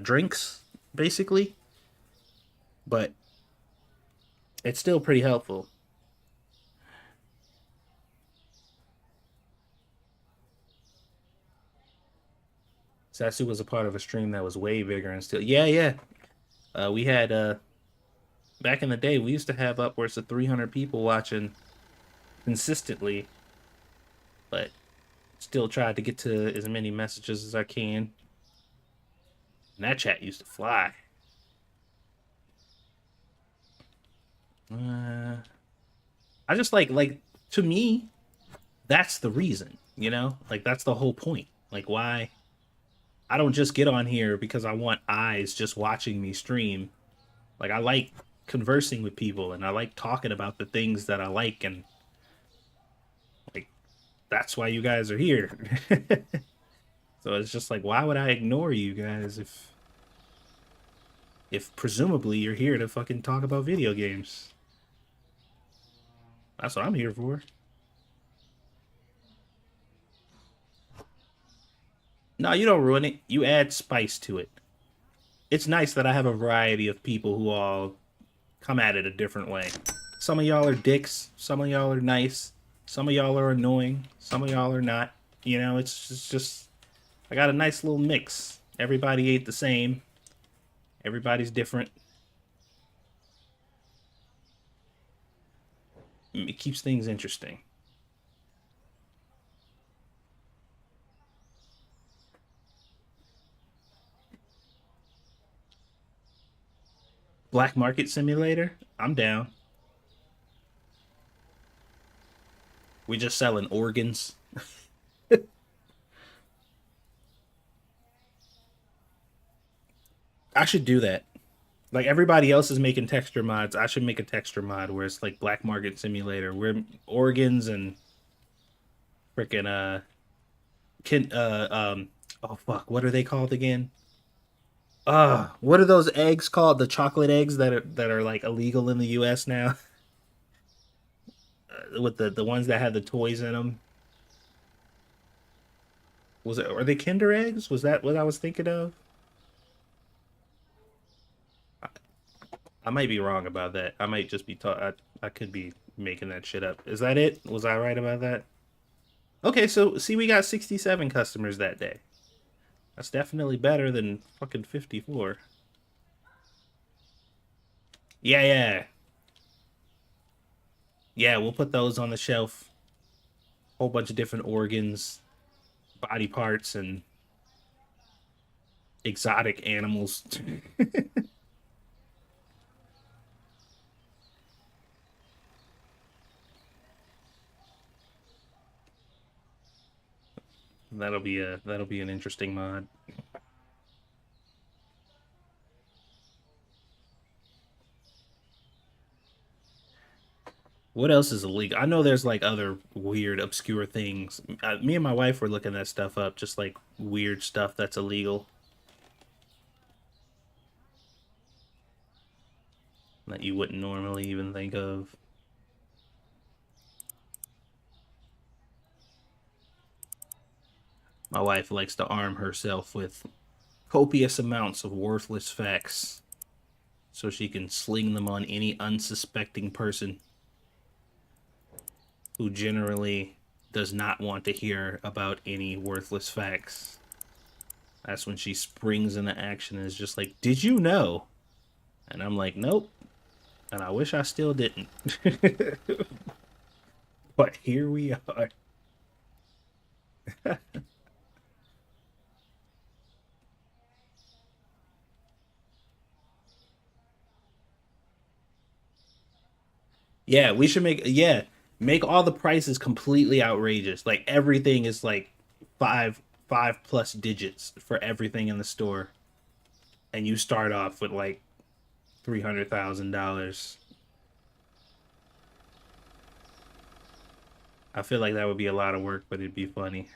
drinks basically, but it's still pretty helpful. Sasu was a part of a stream that was way bigger and still yeah, yeah. We had back in the day we used to have upwards of 300 people watching consistently, but still tried to get to as many messages as I can. And that chat used to fly. Uh, I just like to me, that's the reason, Like that's the whole point. Like why I don't just get on here because I want eyes just watching me stream. Like I like conversing with people and I like talking about the things that I like and like that's why you guys are here. So it's just like why would I ignore you guys if presumably you're here to fucking talk about video games? That's what I'm here for. No, you don't ruin it. You add spice to it. It's nice that I have a variety of people who all come at it a different way. Some of y'all are dicks. Some of y'all are nice. Some of y'all are annoying. Some of y'all are not. It's just I got a nice little mix. Everybody ain't the same. Everybody's different. It keeps things interesting. Black Market Simulator? I'm down. We just selling organs. I should do that. Like everybody else is making texture mods, I should make a texture mod where it's like Black Market Simulator, where organs and freaking can oh fuck, what are they called again? What are those eggs called? The chocolate eggs that are like illegal in the U.S. now, with the ones that had the toys in them. Was it? Are they Kinder eggs? Was that what I was thinking of? I might be wrong about that. I might just be I could be making that shit up. Is that it? Was I right about that? Okay, so see, we got 67 customers that day. That's definitely better than fucking 54. Yeah, yeah, yeah. We'll put those on the shelf. Whole bunch of different organs, body parts, and exotic animals. That'll be an interesting mod. What else is illegal? I know there's like other weird, obscure things. Me and my wife were looking that stuff up, just like weird stuff that's illegal that you wouldn't normally even think of. My wife likes to arm herself with copious amounts of worthless facts so she can sling them on any unsuspecting person who generally does not want to hear about any worthless facts. That's when she springs into action and is just like, "Did you know?" And I'm like, "Nope." And I wish I still didn't. But here we are. Yeah, we should make all the prices completely outrageous. Like everything is like five plus digits for everything in the store. And you start off with like $300,000. I feel like that would be a lot of work, but it'd be funny.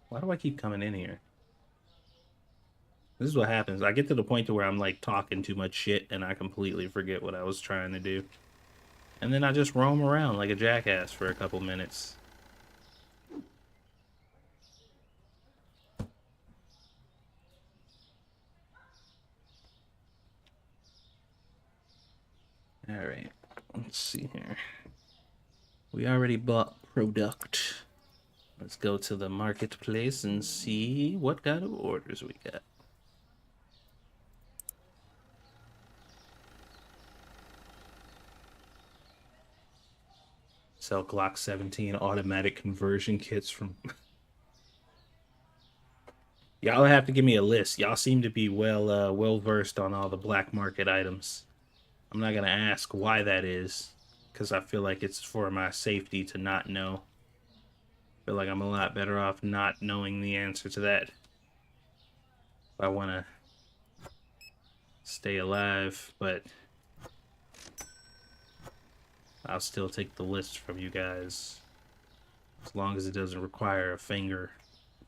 Why do I keep coming in here? This is what happens. I get to the point to where I'm like talking too much shit and I completely forget what I was trying to do. And then I just roam around like a jackass for a couple minutes. All right. Let's see here. We already bought product. Let's go to the marketplace and see what kind of orders we got. Sell Glock 17 automatic conversion kits from. Y'all have to give me a list. Y'all seem to be well versed on all the black market items. I'm not gonna ask why that is, because I feel like it's for my safety to not know. I feel like I'm a lot better off not knowing the answer to that. If I want to stay alive, but I'll still take the list from you guys. As long as it doesn't require a finger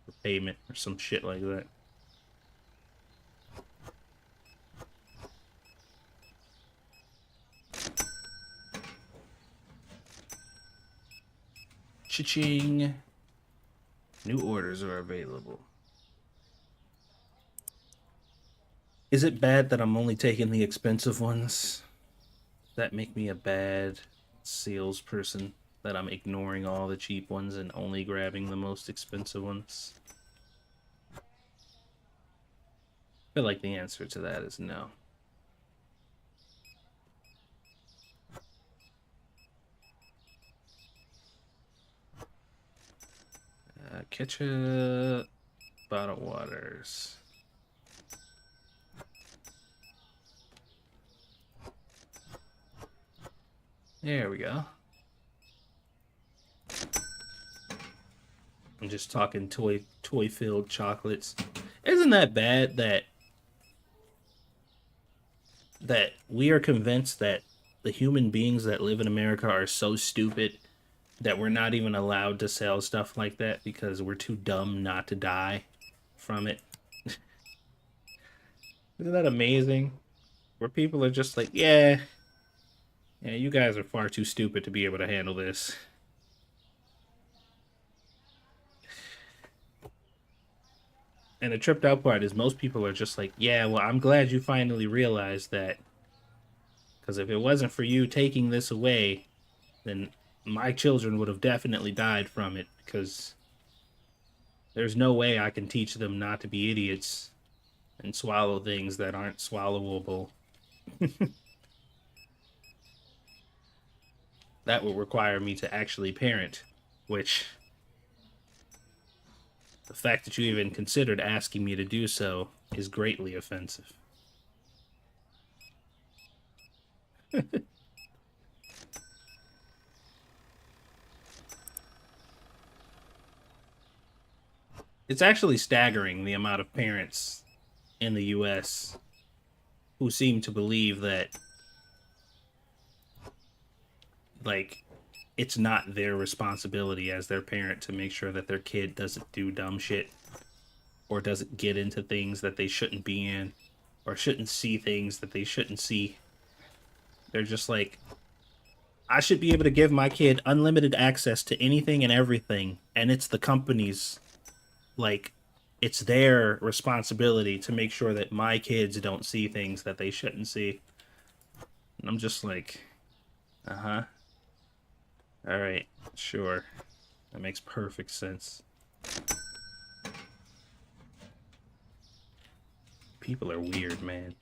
for payment or some shit like that. Cha-ching. New orders are available. Is it bad that I'm only taking the expensive ones? Does that make me a bad salesperson? That I'm ignoring all the cheap ones and only grabbing the most expensive ones? I feel like the answer to that is no. Ketchup, bottled waters. There we go. I'm just talking toy filled chocolates. Isn't that bad that we are convinced that the human beings that live in America are so stupid that we're not even allowed to sell stuff like that because we're too dumb not to die from it? Isn't that amazing? Where people are just like, yeah, you guys are far too stupid to be able to handle this. And the tripped out part is most people are just like, yeah, well, I'm glad you finally realized that. Because if it wasn't for you taking this away, then my children would have definitely died from it. Because there's no way I can teach them not to be idiots and swallow things that aren't swallowable. That would require me to actually parent, which the fact that you even considered asking me to do so is greatly offensive. It's actually staggering the amount of parents in the US who seem to believe that like it's not their responsibility as their parent to make sure that their kid doesn't do dumb shit or doesn't get into things that they shouldn't be in or shouldn't see things that they shouldn't see. They're just like, I should be able to give my kid unlimited access to anything and everything, and it's the company's, like, it's their responsibility to make sure that my kids don't see things that they shouldn't see. And I'm just like, uh-huh. All right, sure. That makes perfect sense. People are weird, man.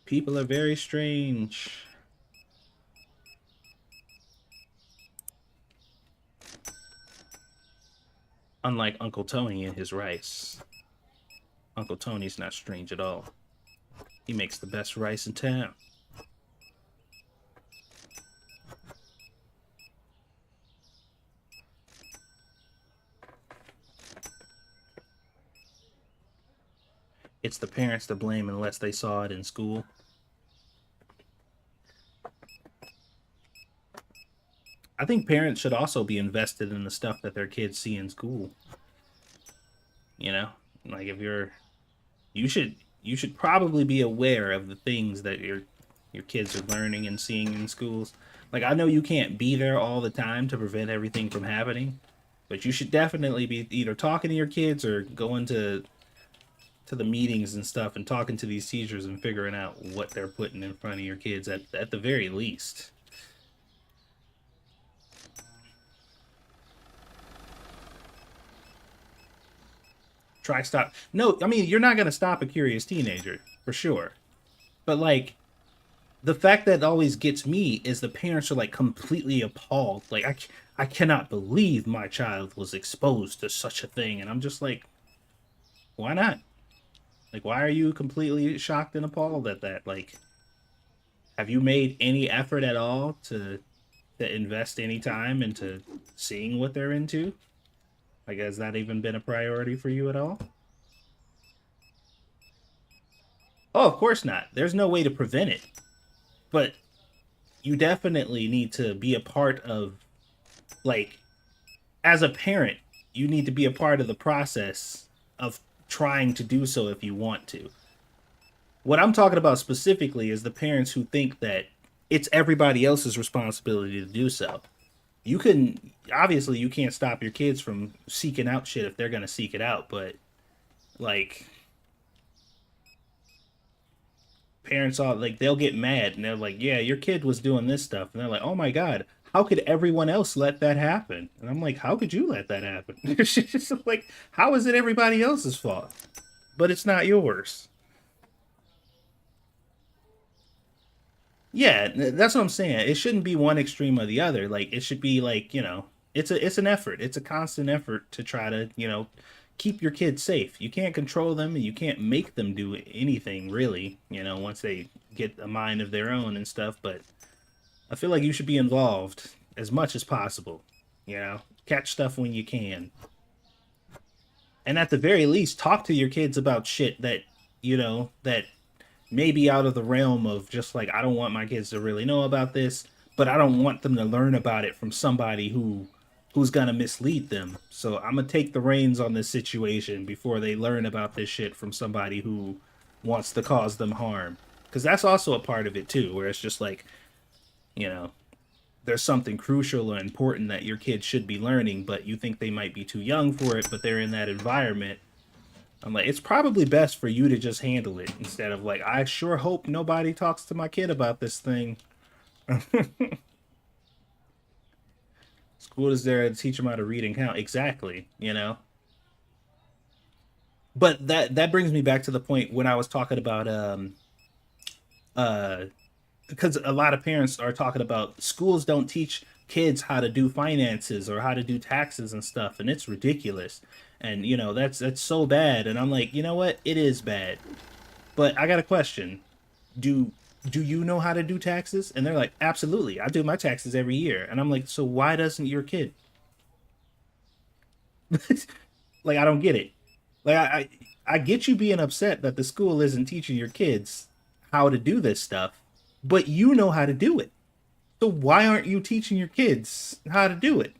People are very strange. Unlike Uncle Tony and his rice. Uncle Tony's not strange at all. He makes the best rice in town. It's the parents to blame unless they saw it in school. I think parents should also be invested in the stuff that their kids see in school. You know, like if you're, you should you should probably be aware of the things that your kids are learning and seeing in schools. Like I know you can't be there all the time to prevent everything from happening, but you should definitely be either talking to your kids or going to the meetings and stuff and talking to these teachers and figuring out what they're putting in front of your kids at the very least. Try stop. No, I mean you're not gonna stop a curious teenager for sure, but like the fact that always gets me is the parents are like completely appalled. Like I cannot believe my child was exposed to such a thing, and I'm just like, why not? Like why are you completely shocked and appalled at that? Like have you made any effort at all to invest any time into seeing what they're into? Like has that even been a priority for you at all? Oh, of course not. There's no way to prevent it. But you definitely need to be a part of, like, as a parent, you need to be a part of the process of trying to do so if you want to. What I'm talking about specifically is the parents who think that it's everybody else's responsibility to do so. You can obviously you can't stop your kids from seeking out shit if they're going to seek it out, but like parents all like they'll get mad and they're like, "Yeah, your kid was doing this stuff." And they're like, "Oh my god, how could everyone else let that happen?" And I'm like, "How could you let that happen?" It's just like, "How is it everybody else's fault, but it's not yours?" Yeah, that's what I'm saying. It shouldn't be one extreme or the other. Like it should be like, it's an effort. It's a constant effort to try to, keep your kids safe. You can't control them and you can't make them do anything really, once they get a mind of their own and stuff, but I feel like you should be involved as much as possible, Catch stuff when you can. And at the very least, talk to your kids about shit that maybe out of the realm of just like I don't want my kids to really know about this, but I don't want them to learn about it from somebody who's gonna mislead them. So I'm gonna take the reins on this situation before they learn about this shit from somebody who wants to cause them harm. Because that's also a part of it too, where it's just like you know there's something crucial or important that your kids should be learning, but you think they might be too young for it, but they're in that environment. I'm like, it's probably best for you to just handle it instead of like, I sure hope nobody talks to my kid about this thing. School is there to teach them how to read and count. Exactly. But that brings me back to the point when I was talking about uh because a lot of parents are talking about schools don't teach kids how to do finances or how to do taxes and stuff, and it's ridiculous. And that's so bad. And I'm like, you know what? It is bad. But I got a question. Do do you know how to do taxes? And they're like, absolutely. I do my taxes every year. And I'm like, so why doesn't your kid? Like, I don't get it. Like, I get you being upset that the school isn't teaching your kids how to do this stuff, but you know how to do it. So why aren't you teaching your kids how to do it?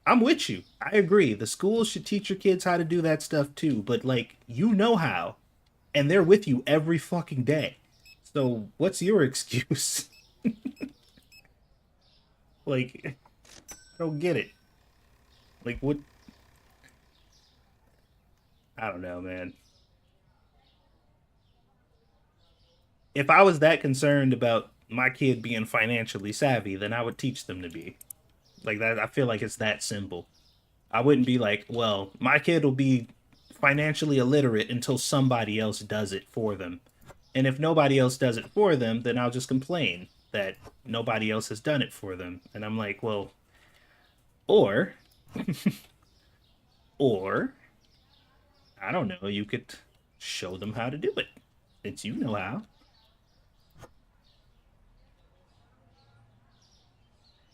I'm with you. I agree. The schools should teach your kids how to do that stuff too, but like you know how, and they're with you every fucking day. So what's your excuse? Like, I don't get it. Like, what? I don't know, man. If I was that concerned about my kid being financially savvy, then I would teach them to be like that. I feel like it's that simple. I wouldn't be like, well, my kid will be financially illiterate until somebody else does it for them. And if nobody else does it for them, then I'll just complain that nobody else has done it for them. And I'm like, well, or, or, I don't know, you could show them how to do it since you know how.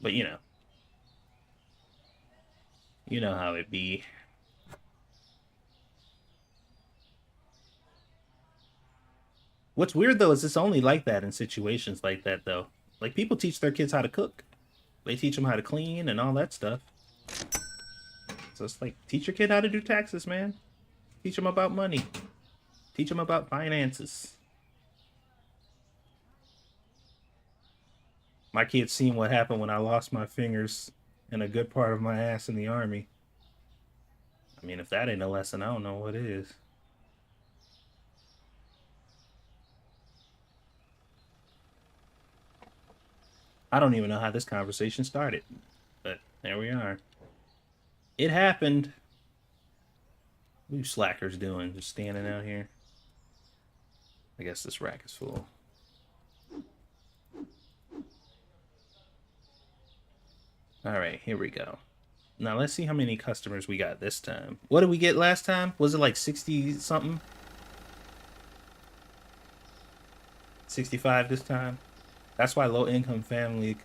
But you know how it be. What's weird though is it's only like that in situations like that though. Like people teach their kids how to cook. They teach them how to clean and all that stuff. So it's like teach your kid how to do taxes, man. Teach them about money. Teach them about finances. My kids seen what happened when I lost my fingers and a good part of my ass in the army. I mean, if that ain't a lesson, I don't know what is. I don't even know how this conversation started, but there we are. It happened. What are you slackers doing? Just standing out here? I guess this rack is full. All right, here we go. Now let's see how many customers we got this time. What did we get last time? Was it like 60 something? 65 this time? That's why low income family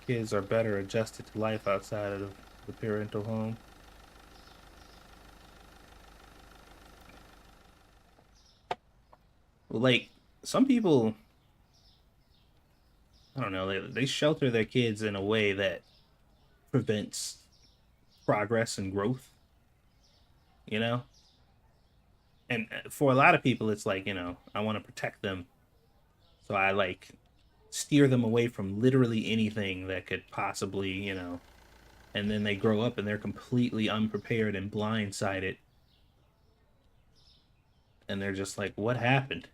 kids are better adjusted to life outside of the parental home. Well, like some people, I don't know, they shelter their kids in a way that prevents progress and growth, you know? And for a lot of people, it's like, I want to protect them. So I like steer them away from literally anything that could possibly, and then they grow up and they're completely unprepared and blindsided. And they're just like, what happened?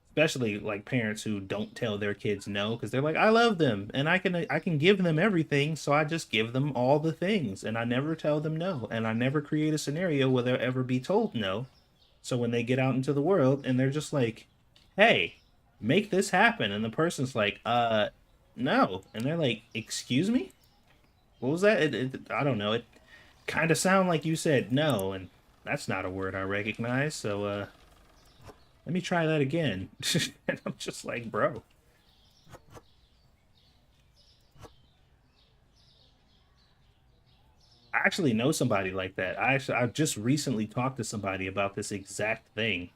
Especially like parents who don't tell their kids no because they're like, I love them and I can give them everything, so I just give them all the things and I never tell them no and I never create a scenario where they'll ever be told no. So when they get out into the world and they're just like, hey, make this happen, and the person's like, no, and they're like, excuse me, what was that? I don't know. It kind of sound like you said no, and that's not a word I recognize. So let me try that again. And I'm just like, bro. I actually know somebody like that. I just recently talked to somebody about this exact thing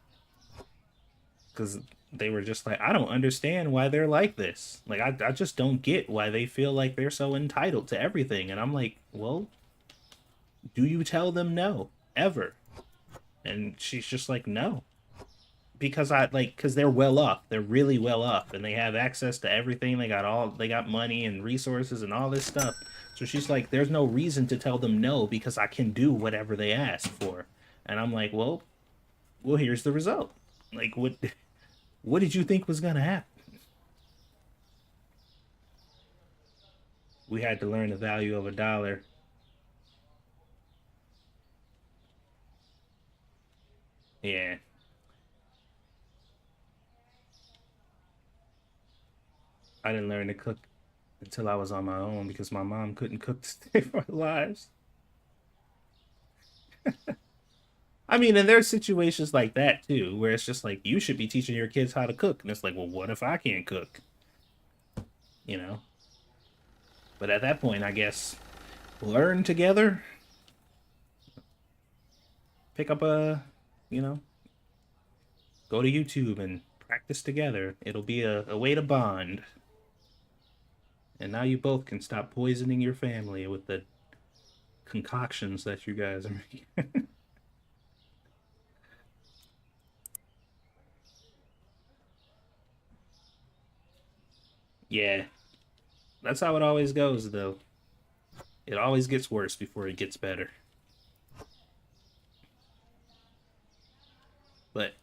because they were just like, I don't understand why they're like this. Like, I just don't get why they feel like they're so entitled to everything. And I'm like, well, do you tell them no ever? And she's just like, no. Because because they're well off. They're really well off and they have access to everything. They got money and resources and all this stuff. So she's like, there's no reason to tell them no because I can do whatever they ask for. And I'm like, well, here's the result. Like what did you think was gonna happen? We had to learn the value of a dollar. Yeah. I didn't learn to cook until I was on my own because my mom couldn't cook to save our lives. I mean, and there's situations like that too, where it's just like you should be teaching your kids how to cook, and it's like, well, what if I can't cook? You know. But at that point, I guess learn together, pick up you know, go to YouTube and practice together. It'll be a way to bond. And now you both can stop poisoning your family with the concoctions that you guys are making. Yeah, that's how it always goes, though. It always gets worse before it gets better. But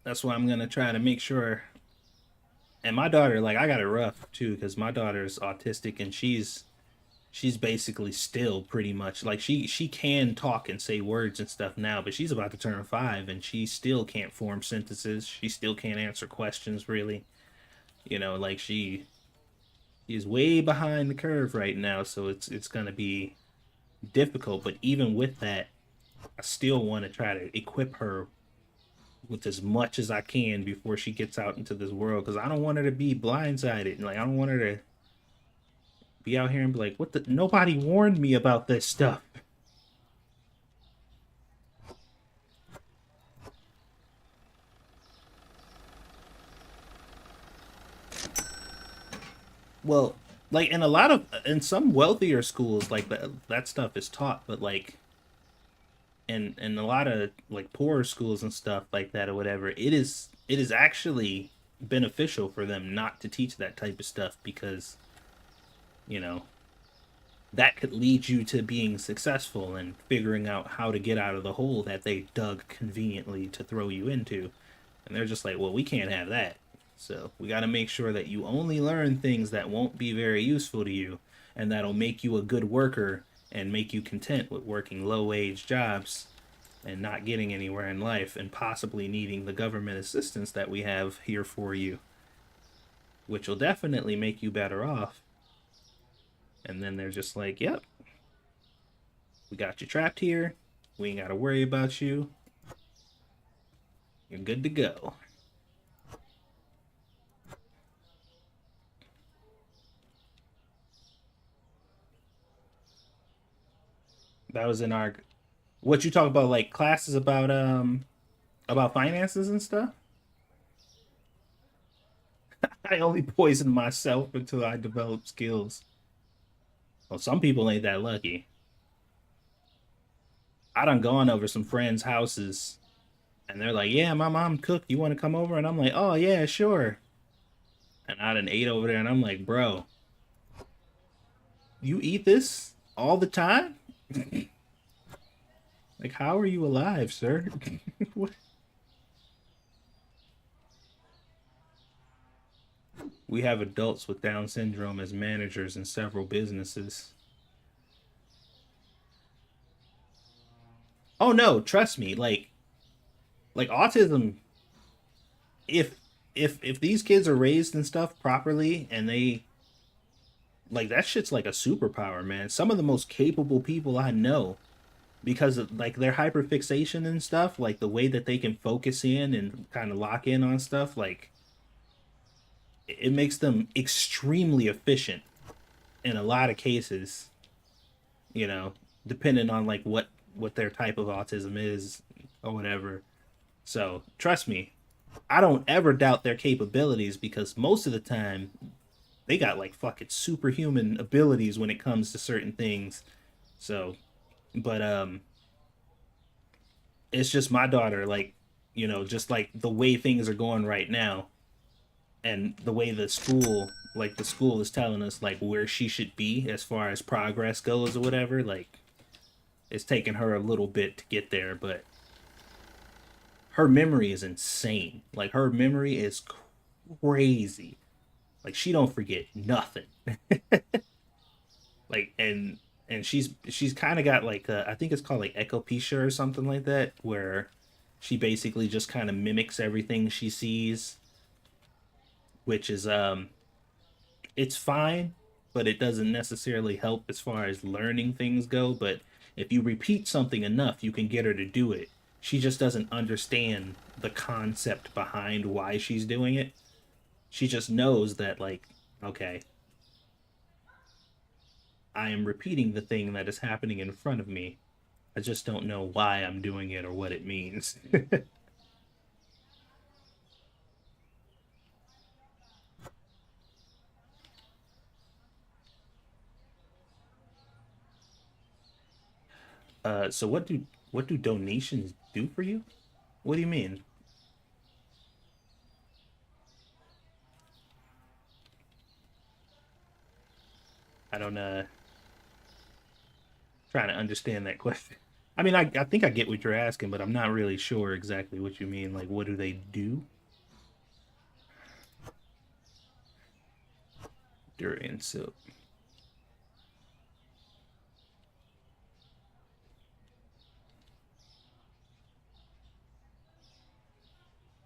that's why I'm gonna try to make sure. And my daughter, like, I got it rough too, because my daughter's autistic and she's basically still pretty much like she can talk and say words and stuff now, but she's about to turn 5 and she still can't form sentences. She still can't answer questions really. Like she is way behind the curve right now, so it's gonna be difficult. But even with that, I still want to try to equip her with as much as I can before she gets out into this world, because I don't want her to be blindsided. Like I don't want her to be out here and be like, "What the? Nobody warned me about this stuff." Well, like in some wealthier schools, like that stuff is taught, but like in a lot of like poorer schools and stuff like that or whatever, it is actually beneficial for them not to teach that type of stuff because you know that could lead you to being successful and figuring out how to get out of the hole that they dug conveniently to throw you into. And they're just like, well, we can't have that. So we got to make sure that you only learn things that won't be very useful to you and that'll make you a good worker and make you content with working low wage jobs and not getting anywhere in life and possibly needing the government assistance that we have here for you, which will definitely make you better off. And then they're just like, yep, we got you trapped here. We ain't got to worry about you. You're good to go. That was in our what you talk about, like classes about finances and stuff. I only poisoned myself until I developed skills. Well, some people ain't that lucky. I done gone over some friends' houses and they're like, "Yeah, my mom cooked. You want to come over?" And I'm like, "Oh yeah, sure." And I done ate over there, and I'm like, "Bro, you eat this all the time? Like, how are you alive, sir?" We have adults with Down syndrome as managers in several businesses. Oh no, trust me. Like autism, if if these kids are raised and stuff properly and they like that shit's like a superpower, man. Some of the most capable people I know because of like their hyperfixation and stuff, like the way that they can focus in and kind of lock in on stuff, like it makes them extremely efficient in a lot of cases, you know, depending on like what their type of autism is or whatever. So, trust me, I don't ever doubt their capabilities because most of the time they got like fucking superhuman abilities when it comes to certain things. So, but it's just my daughter, like, just like the way things are going right now and the way the school is telling us like where she should be as far as progress goes or whatever, like it's taking her a little bit to get there, but her memory is insane. Like her memory is crazy. Like she don't forget nothing. Like and she's kind of got like I think it's called like ecopia or something like that, where she basically just kind of mimics everything she sees, which is it's fine, but it doesn't necessarily help as far as learning things go. But if you repeat something enough, you can get her to do it. She just doesn't understand the concept behind why she's doing it. She just knows that like, okay, I am repeating the thing that is happening in front of me. I just don't know why I'm doing it or what it means. So what do donations do for you? What do you mean? I don't trying to understand that question. I mean, I think I get what you're asking, but I'm not really sure exactly what you mean. Like, what do they do? Durian soup.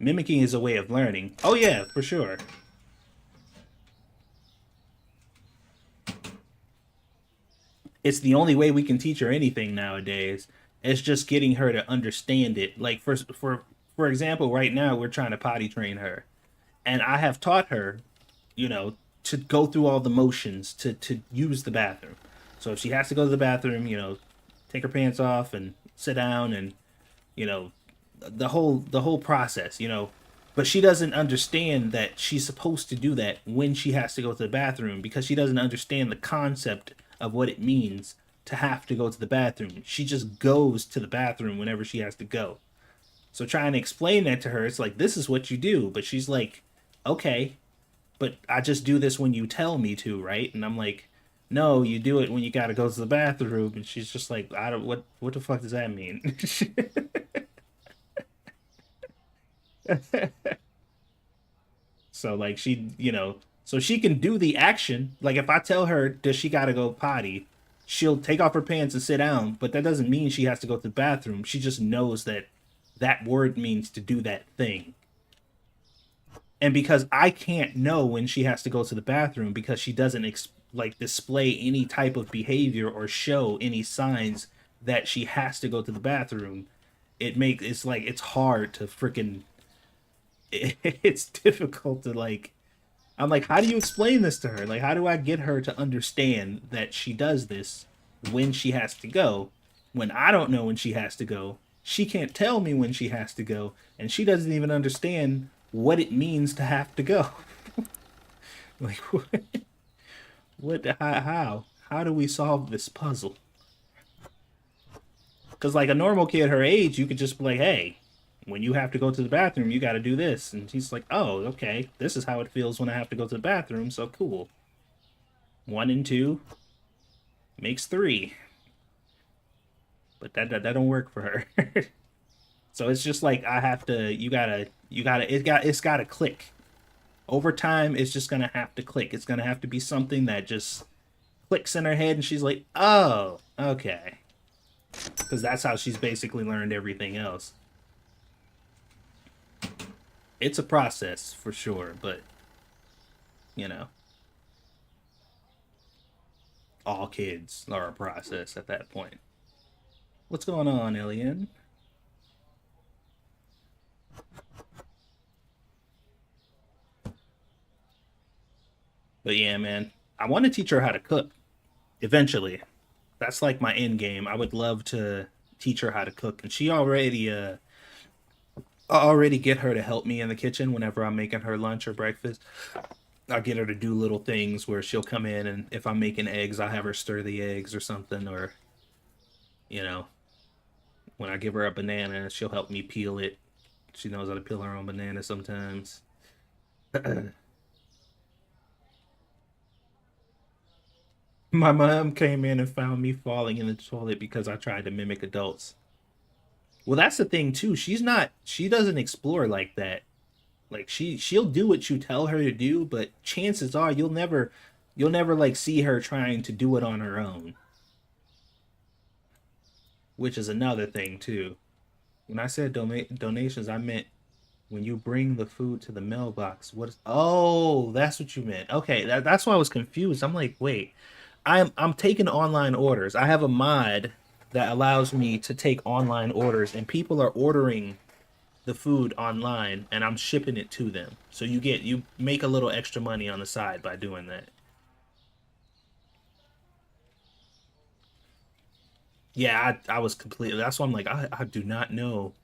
Mimicking is a way of learning. Oh yeah, for sure. It's the only way we can teach her anything nowadays. It's just getting her to understand it. Like for example, right now we're trying to potty train her, and I have taught her, you know, to go through all the motions to use the bathroom. So if she has to go to the bathroom, take her pants off and sit down and you know the whole process, but she doesn't understand that she's supposed to do that when she has to go to the bathroom because she doesn't understand the concept of what it means to have to go to the bathroom. She just goes to the bathroom whenever she has to go. So trying to explain that to her, it's like this is what you do, but she's like, okay, but I just do this when you tell me to, right? And I'm like, no, you do it when you got to go to the bathroom. And she's just like, I don't what the fuck does that mean? So like so she can do the action. Like if I tell her does she got to go potty, she'll take off her pants and sit down, but that doesn't mean she has to go to the bathroom. She just knows that that word means to do that thing. And because I can't know when she has to go to the bathroom because she doesn't like display any type of behavior or show any signs that she has to go to the bathroom, it's like it's hard to freaking it's difficult to like I'm like, how do you explain this to her? Like, how do I get her to understand that she does this when she has to go? When I don't know when she has to go, she can't tell me when she has to go, and she doesn't even understand what it means to have to go. Like, how do we solve this puzzle? Because like a normal kid her age, you could just be like, hey, when you have to go to the bathroom, you got to do this, and she's like, oh, okay, this is how it feels when I have to go to the bathroom. So cool. One and two makes three, but that don't work for her. So it's just like I have to. It's gotta click. Over time, it's just gonna have to click. It's gonna have to be something that just clicks in her head, and she's like, oh, okay, because that's how she's basically learned everything else. It's a process for sure, but you know, all kids are a process at that point. What's going on, Alien? But yeah, man, I want to teach her how to cook eventually. That's like my end game. I would love to teach her how to cook, and I already get her to help me in the kitchen whenever I'm making her lunch or breakfast. I'll get her to do little things where she'll come in and if I'm making eggs, I'll have her stir the eggs or something, or you know, when I give her a banana, she'll help me peel it. She knows how to peel her own banana sometimes. My mom came in and found me falling in the toilet because I tried to mimic adults. Well, that's the thing too. She doesn't explore like that. Like she'll do what you tell her to do, but chances are you'll never like see her trying to do it on her own, which is another thing too. When I said donations, I meant when you bring the food to the mailbox. What is Oh, that's what you meant. Okay, that's why I was confused. I'm like, wait, I'm taking online orders. I have a mod that allows me to take online orders, and people are ordering the food online, and I'm shipping it to them. So you make a little extra money on the side by doing that. Yeah, I was completely. That's why I'm like, I do not know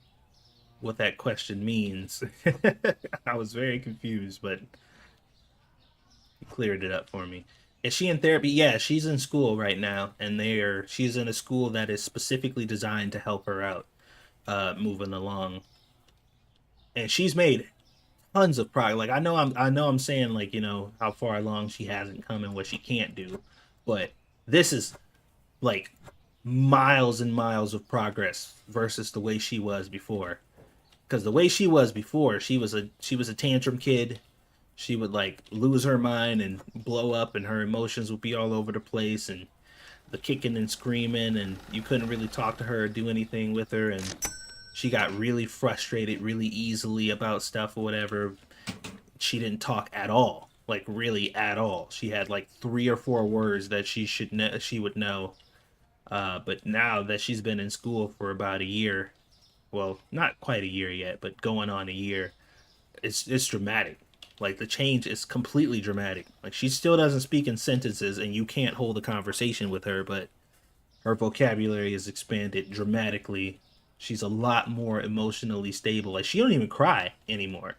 what that question means. I was very confused, but he cleared it up for me. Is she in therapy? Yeah, she's in school right now, and she's in a school that is specifically designed to help her out, moving along. And she's made tons of progress. Like I know I'm saying like how far along she hasn't come and what she can't do, but this is like miles and miles of progress versus the way she was before. Because the way she was before, she was a tantrum kid. She would like lose her mind and blow up, and her emotions would be all over the place, and the kicking and screaming, and you couldn't really talk to her or do anything with her, and she got really frustrated really easily about stuff or whatever. She didn't talk at all, like really at all. She had like 3 or 4 words that she would know. But now that she's been in school for about a year, well, not quite a year yet, but going on a year, it's dramatic. Like the change is completely dramatic. Like she still doesn't speak in sentences, and you can't hold a conversation with her, but her vocabulary is expanded dramatically. She's a lot more emotionally stable. Like she don't even cry anymore.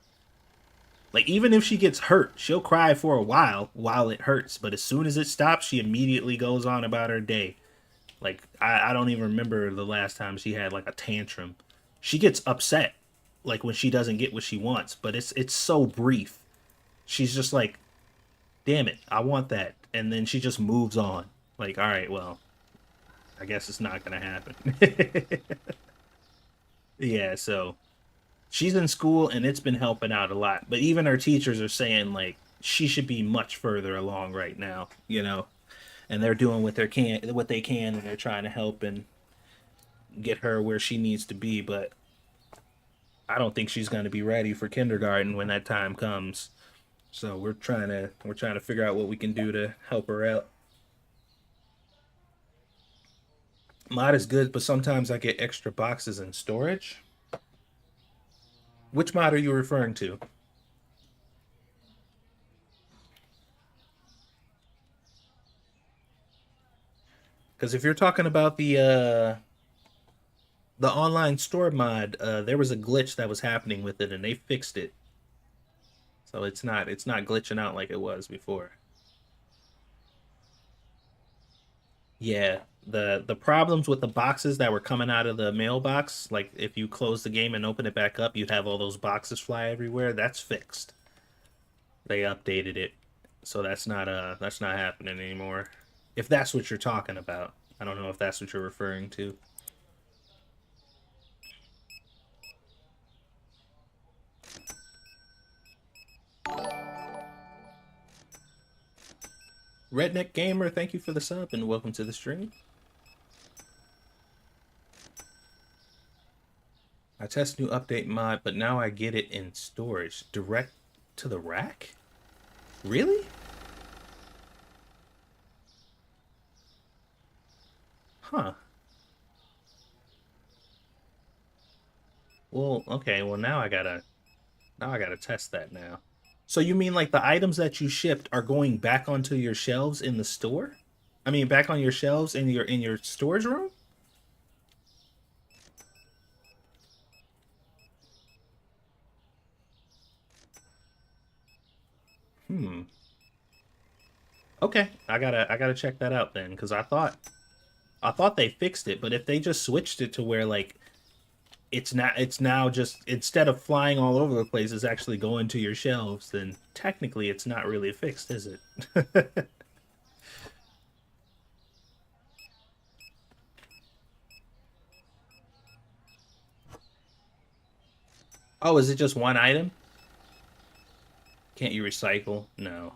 Like even if she gets hurt, she'll cry for a while it hurts, but as soon as it stops, she immediately goes on about her day. Like I don't even remember the last time she had like a tantrum. She gets upset like when she doesn't get what she wants, but it's so brief. She's just like, "Damn it, I want that." And then she just moves on. Like, "All right, well, I guess it's not going to happen." Yeah, so she's in school and it's been helping out a lot. But even her teachers are saying like she should be much further along right now. And they're doing what they can, and they're trying to help and get her where she needs to be, but I don't think she's going to be ready for kindergarten when that time comes. So we're trying to figure out what we can do to help her out. Mod is good, but sometimes I get extra boxes in storage. Which mod are you referring to? Because if you're talking about the online store mod, there was a glitch that was happening with it, and they fixed it, so it's not glitching out like it was before. Yeah, the problems with the boxes that were coming out of the mailbox, like if you close the game and open it back up, you'd have all those boxes fly everywhere. That's fixed. They updated it, so that's not happening anymore. If that's what you're talking about, I don't know if that's what you're referring to. Redneck Gamer, thank you for the sub and welcome to the stream. I test new update mod, but now I get it in storage direct to the rack. Really? Huh. Well, okay. Well, now I gotta test that now. So you mean like the items that you shipped are going back onto your shelves in the store? I mean, back on your shelves in your storage room? Hmm. Okay, I gotta check that out then, because I thought they fixed it, but if they just switched it to where like it's now just instead of flying all over the place, it's actually going to your shelves, then technically it's not really fixed, is it? Oh, is it just one item? Can't you recycle? No.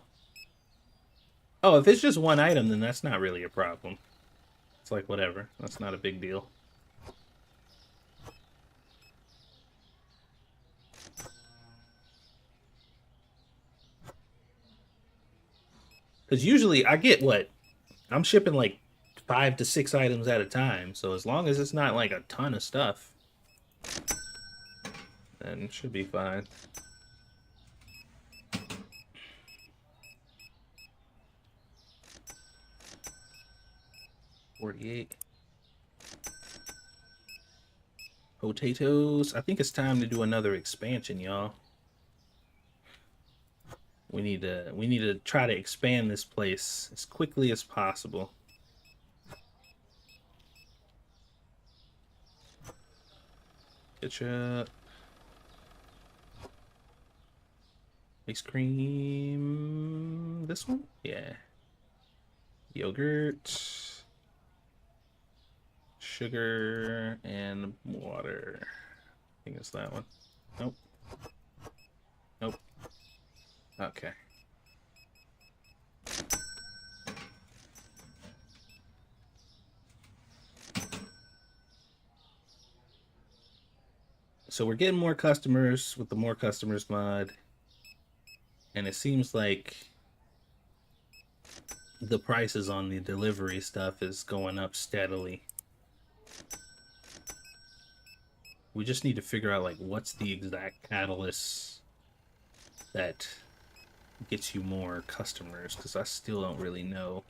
Oh, if it's just one item, then that's not really a problem. It's like whatever. That's not a big deal. Because usually I get what I'm shipping like 5 to 6 items at a time. So as long as it's not like a ton of stuff, then it should be fine. 48 potatoes. I think it's time to do another expansion, y'all. we need to try to expand this place as quickly as possible. Ketchup. Ice cream. This one? Yeah. Yogurt. Sugar and water. I think it's that one. Nope. Nope. Okay. So we're getting more customers with the more customers mod, and it seems like the prices on the delivery stuff is going up steadily. We just need to figure out like what's the exact catalyst that gets you more customers, because I still don't really know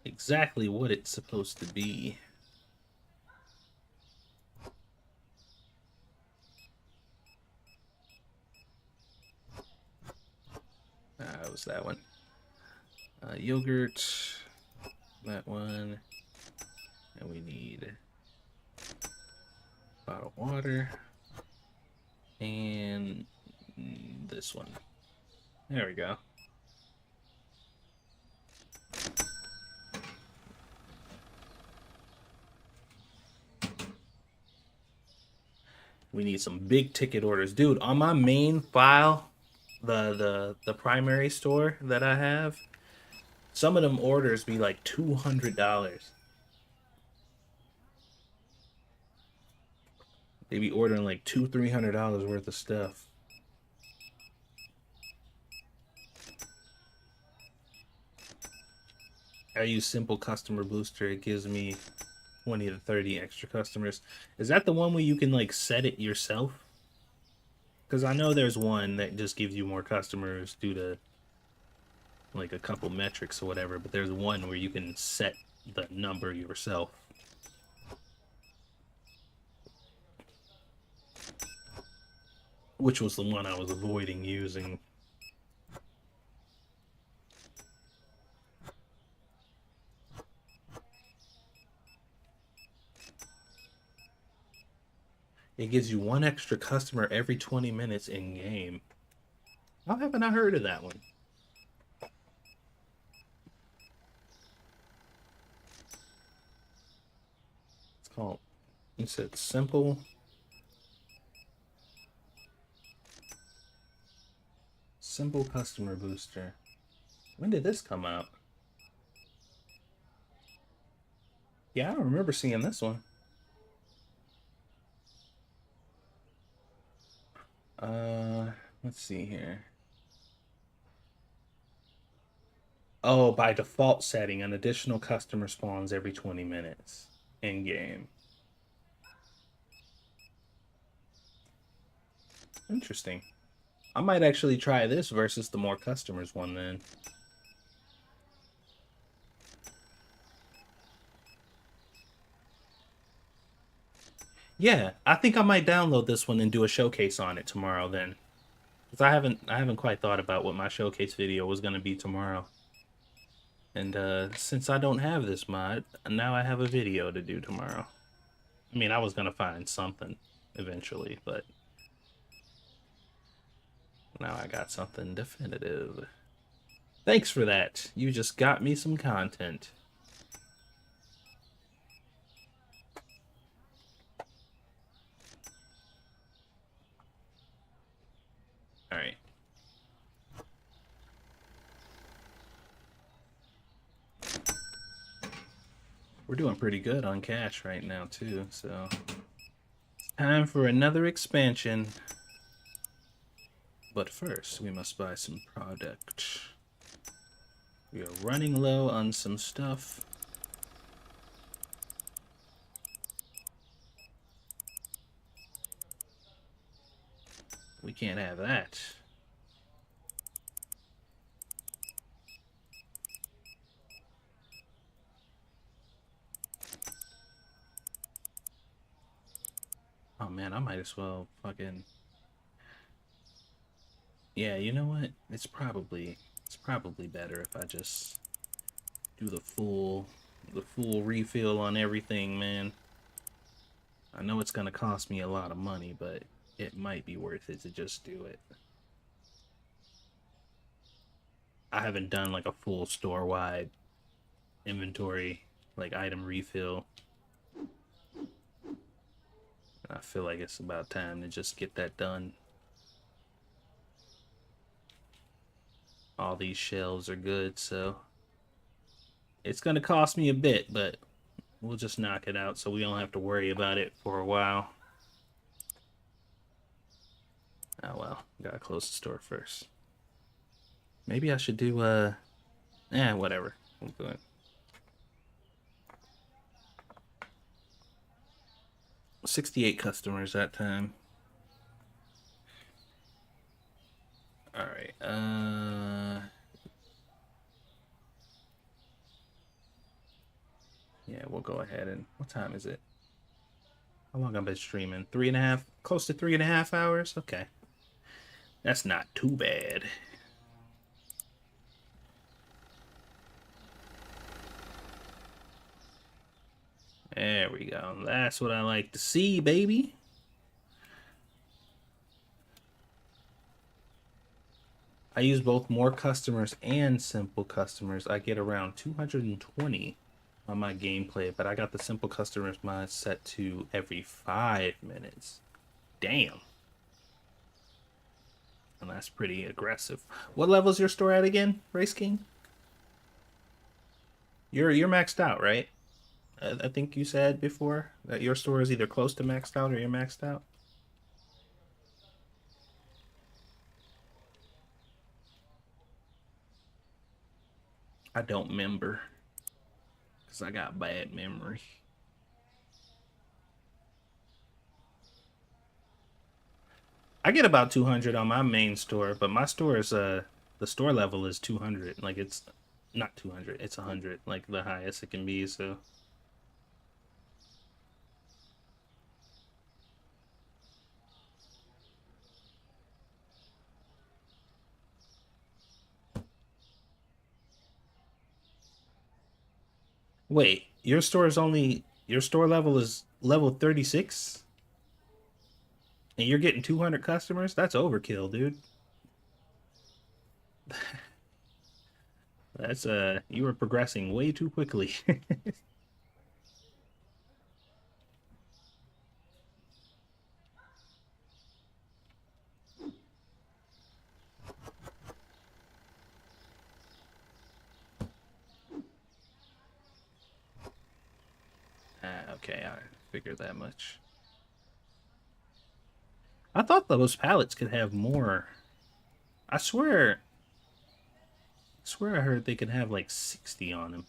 exactly what it's supposed to be. It was that one. Yogurt, that one, and we need a bottle of water, and this one. There we go. We need some big ticket orders. Dude, on my main file, the primary store that I have, some of them orders be like $200. They be ordering like $300 worth of stuff. I use Simple Customer Booster. It gives me 20 to 30 extra customers. Is that the one where you can like set it yourself? Because I know there's one that just gives you more customers due to like a couple metrics or whatever, but there's one where you can set the number yourself. Which was the one I was avoiding using. It gives you one extra customer every 20 minutes in game. How haven't I heard of that one? It's called, you said Simple Customer Booster. When did this come out? Yeah, I don't remember seeing this one. Let's see here. Oh, by default setting, an additional customer spawns every 20 minutes in game. Interesting. I might actually try this versus the more customers one then. Yeah, I think I might download this one and do a showcase on it tomorrow then. Because I haven't quite thought about what my showcase video was going to be tomorrow. And since I don't have this mod, now I have a video to do tomorrow. I mean, I was going to find something eventually, but now I got something definitive. Thanks for that. You just got me some content. All right. We're doing pretty good on cash right now, too, so time for another expansion. But first, we must buy some product. We are running low on some stuff. We can't have that. Oh man, I might as well fucking... Yeah, you know what? It's probably better if I just do the full refill on everything, man. I know it's gonna cost me a lot of money, but it might be worth it to just do it. I haven't done like a full store wide inventory, like item refill. I feel like it's about time to just get that done. All these shelves are good, so it's gonna cost me a bit, but we'll just knock it out so we don't have to worry about it for a while. Oh well, gotta close the store first. Maybe I should do whatever. We'll do it. 68 customers that time. All right. Yeah, we'll go ahead and what time is it? How long I've been streaming? 3.5, close to 3.5 hours. Okay, that's not too bad. There we go. That's what I like to see, baby. I use both more customers and simple customers. I get around 220 on my gameplay, but I got the simple customers mod set to every 5 minutes. Damn. And that's pretty aggressive. What level's your store at again, Race King? You're maxed out, right? I think you said before that your store is either close to maxed out or you're maxed out. I don't remember because I got bad memory. I get about 200 on my main store, but my store is the store level is 200. Like it's not 200, it's 100, like the highest it can be. So wait, your store level is level 36 and you're getting 200 customers? That's overkill, dude. That's you were progressing way too quickly. Okay, I figured that much. I thought those pallets could have more. I swear I heard they could have like 60 on them.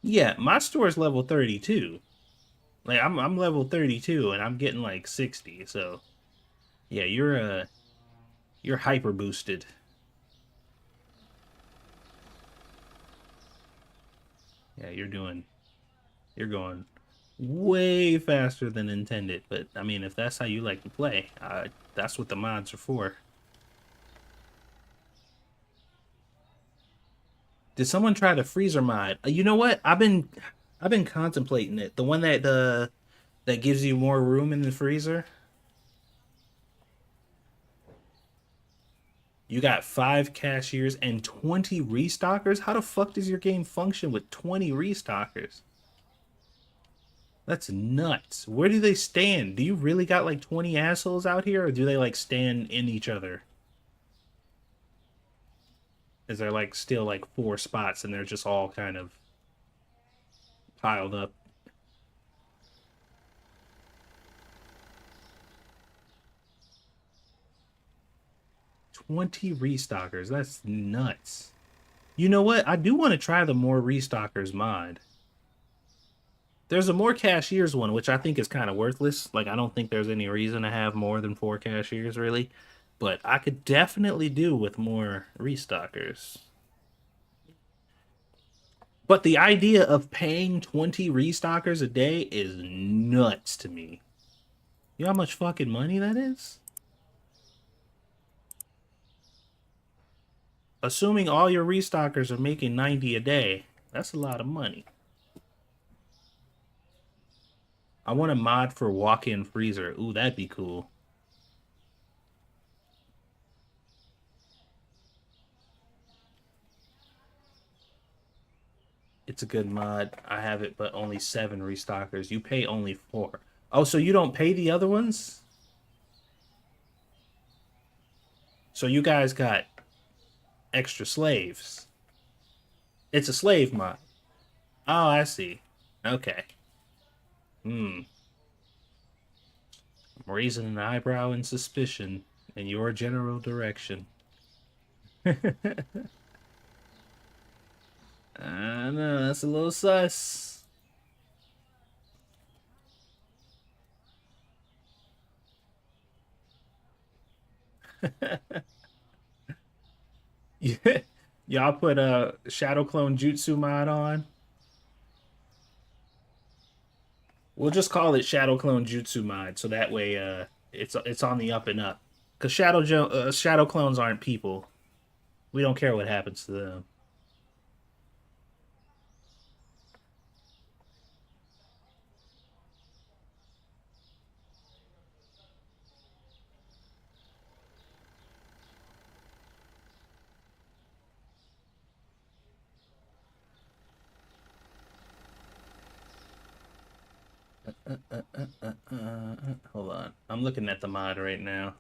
Yeah, my store is level 32. Like I'm level 32 and I'm getting like 60. So, yeah, you're hyper boosted. Yeah, you're going way faster than intended, but I mean, if that's how you like to play, that's what the mods are for. Did someone try the freezer mod? You know what? I've been contemplating it. The one that gives you more room in the freezer. You got 5 cashiers and 20 restockers. How the fuck does your game function with 20 restockers? That's nuts. Where do they stand? Do you really got like 20 assholes out here, or do they like stand in each other? Is there like still like 4 spots and they're just all kind of piled up? 20 restockers. That's nuts. You know what? I do want to try the more restockers mod. There's a more cashiers one, which I think is kind of worthless. Like, I don't think there's any reason to have more than 4 cashiers, really. But I could definitely do with more restockers. But the idea of paying 20 restockers a day is nuts to me. You know how much fucking money that is? Assuming all your restockers are making 90 a day, that's a lot of money. I want a mod for walk-in freezer. Ooh, that'd be cool. It's a good mod. I have it, but only 7 restockers. You pay only 4. Oh, so you don't pay the other ones? So you guys got extra slaves. It's a slave mod. Oh, I see. Okay. Hmm. I'm raising an eyebrow in suspicion in your general direction. I know, that's a little sus. Yeah. Y'all put a Shadow Clone Jutsu mod on. We'll just call it Shadow Clone Jutsu mod, so that way it's on the up and up. Cause Shadow clones aren't people. We don't care what happens to them. Hold on, I'm looking at the mod right now.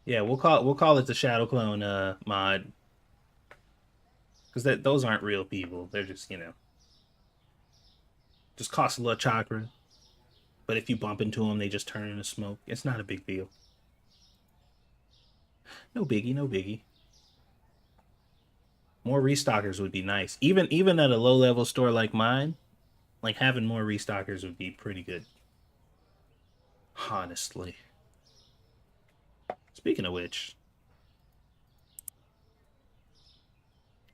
Yeah, we'll call it the Shadow Clone mod because those aren't real people. They're just just cost a little chakra. But if you bump into them, they just turn into smoke. It's not a big deal. No biggie, no biggie. More restockers would be nice. Even at a low level store like mine, like having more restockers would be pretty good. Honestly. Speaking of which,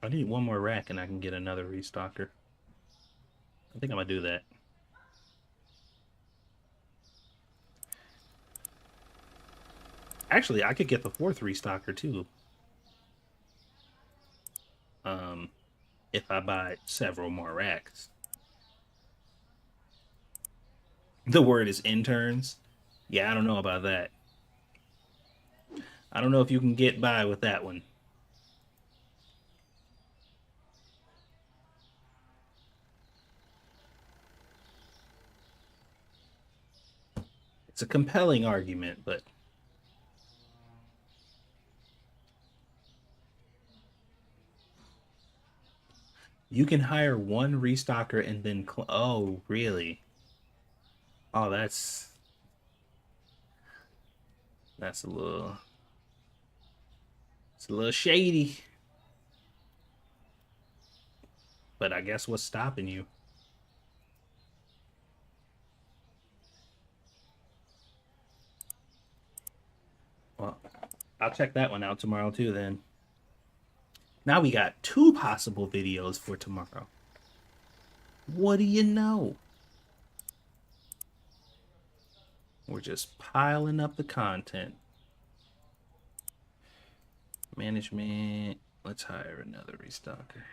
I need one more rack and I can get another restocker. I think I'm gonna do that. Actually, I could get the 4th restocker too. Um, if I buy several more racks. The word is interns. Yeah, I don't know about that. I don't know if you can get by with that one. It's a compelling argument, but you can hire one restocker and then oh, really? Oh, that's a little it's a little shady. But I guess what's stopping you? Well, I'll check that one out tomorrow too then. Now we got 2 possible videos for tomorrow. What do you know? We're just piling up the content. Management. Let's hire another restocker.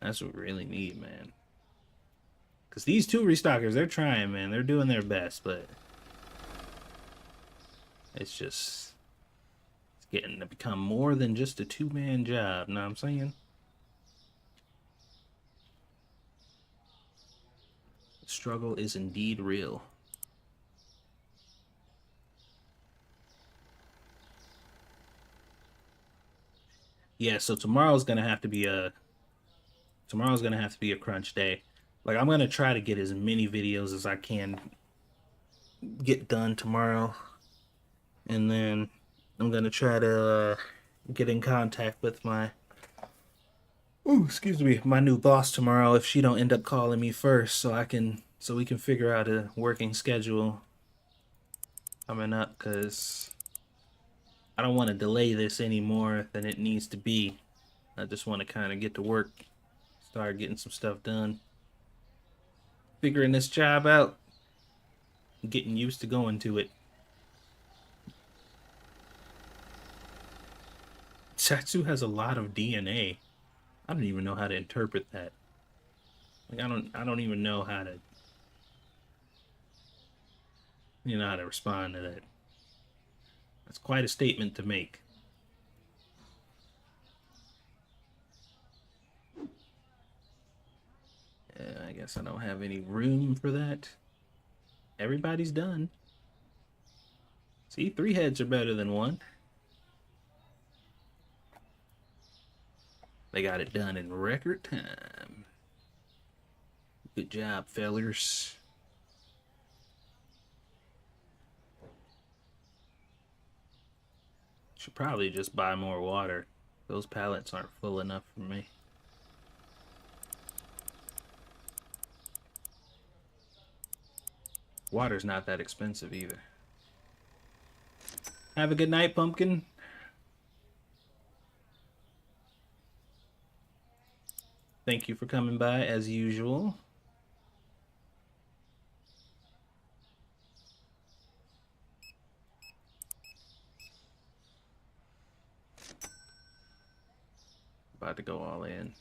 That's what we really need, man. Because these 2 restockers, they're trying, man. They're doing their best, but it's getting to become more than just a 2-man job. Know what I'm saying? The struggle is indeed real. Yeah, so tomorrow's gonna have to be a crunch day. Like I'm gonna try to get as many videos as I can get done tomorrow, and then I'm gonna try to get in contact with my excuse me, my new boss tomorrow if she don't end up calling me first, so we can figure out a working schedule coming up because I don't want to delay this any more than it needs to be. I just want to kind of get to work, start getting some stuff done. Figuring this job out, getting used to going to it. Satsu has a lot of DNA. I don't even know how to interpret that. Like I don't even know how to how to respond to that. That's quite a statement to make. I guess I don't have any room for that. Everybody's done. See, 3 heads are better than 1. They got it done in record time. Good job, fellers. Should probably just buy more water. Those pallets aren't full enough for me. Water's not that expensive either. Have a good night, Pumpkin. Thank you for coming by as usual. About to go all in.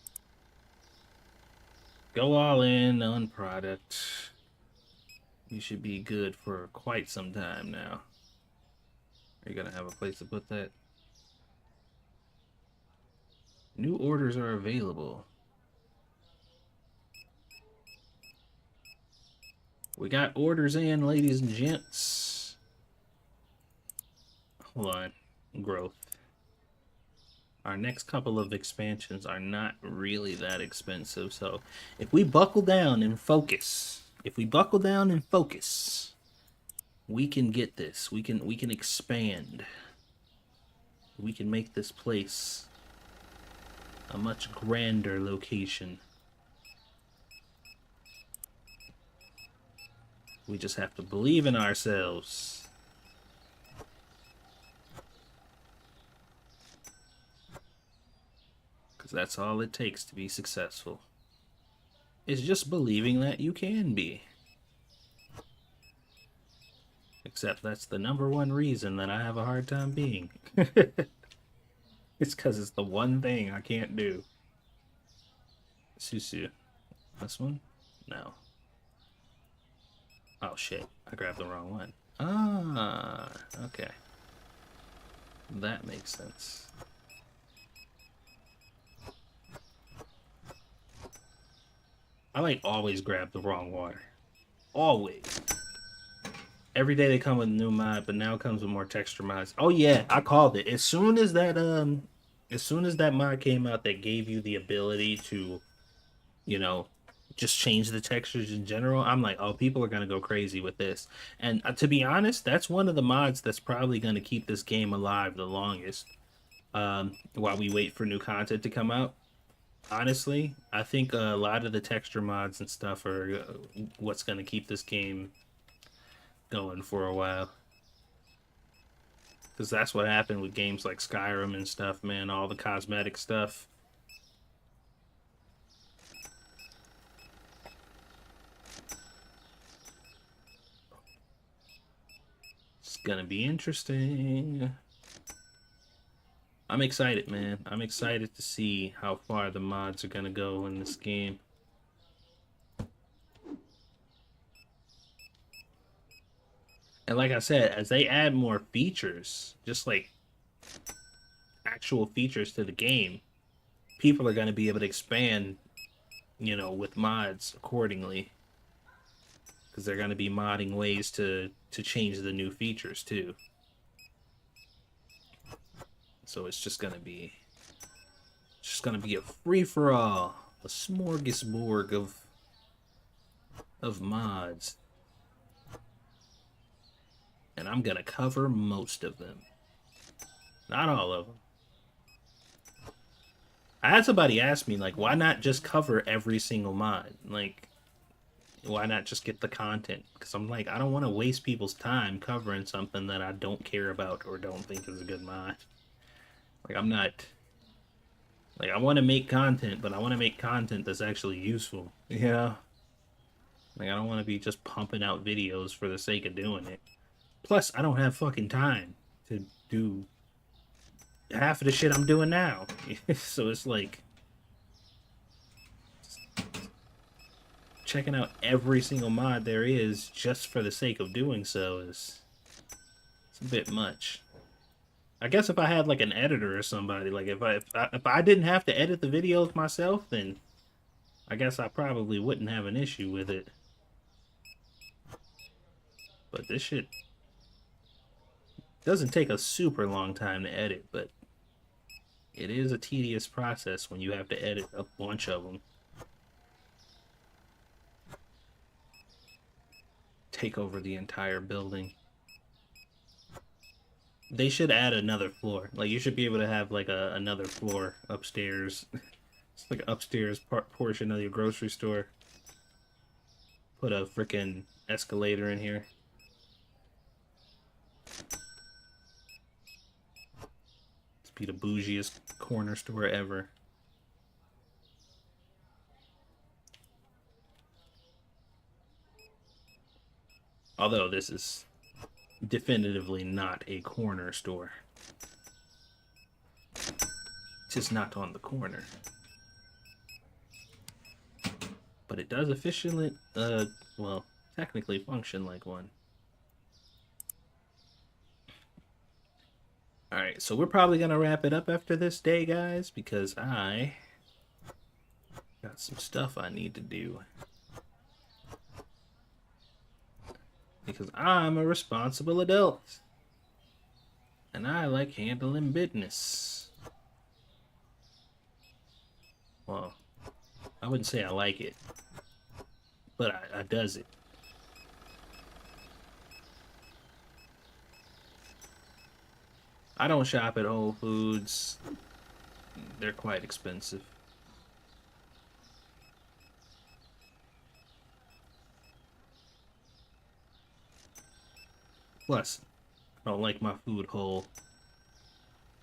Go all in on product. You should be good for quite some time now. Are you gonna have a place to put that? New orders are available. We got orders in, ladies and gents. Hold on. Growth. Our next couple of expansions are not really that expensive, so if we buckle down and focus, we can get this. We can expand. We can make this place a much grander location. We just have to believe in ourselves. Because that's all it takes to be successful. It's just believing that you can be. Except that's the #1 reason that I have a hard time being. It's because it's the one thing I can't do. Susu. This one? No. Oh shit, I grabbed the wrong one. Ah, okay. That makes sense. I like always grab the wrong water. Always. Every day they come with a new mod, but now it comes with more texture mods. Oh yeah, I called it. As soon as that mod came out that gave you the ability to, you know, just change the textures in general, I'm like, oh, people are gonna go crazy with this. And to be honest, that's one of the mods that's probably gonna keep this game alive the longest. While we wait for new content to come out. Honestly, I think a lot of the texture mods and stuff are what's gonna keep this game going for a while. Because that's what happened with games like Skyrim and stuff, man. All the cosmetic stuff. It's gonna be interesting. I'm excited, man. I'm excited to see how far the mods are gonna go in this game. And like I said, as they add more features, just like actual features to the game, people are going to be able to expand, with mods accordingly. Because they're going to be modding ways to change the new features too. So it's just going to be a free-for-all, a smorgasbord of mods. And I'm going to cover most of them. Not all of them. I had somebody ask me, like, why not just cover every single mod? Like, why not just get the content? Because I'm like, I don't want to waste people's time covering something that I don't care about or don't think is a good mod. Like, I'm not... Like, I want to make content, but I want to make content that's actually useful. Yeah. Like, I don't want to be just pumping out videos for the sake of doing it. Plus, I don't have fucking time to do half of the shit I'm doing now. So it's like checking out every single mod there is just for the sake of doing so is it's a bit much. I guess if I had like an editor or somebody, like if I didn't have to edit the videos myself, then I guess I probably wouldn't have an issue with it. But this shit doesn't take a super long time to edit, but it is a tedious process when you have to edit a bunch of them. Take over the entire building. They should add another floor. Like, you should be able to have like another floor upstairs. It's like an upstairs portion of your grocery store. Put a freaking escalator in here. Let's be the bougiest corner store ever. Although this is definitively not a corner store. Just not on the corner. But it does efficiently, well, technically function like one. Alright, so we're probably going to wrap it up after this day, guys, because I got some stuff I need to do. Because I'm a responsible adult. And I like handling business. Well, I wouldn't say I like it, but I does it. I don't shop at Whole Foods. They're quite expensive. Plus, I don't like my food whole.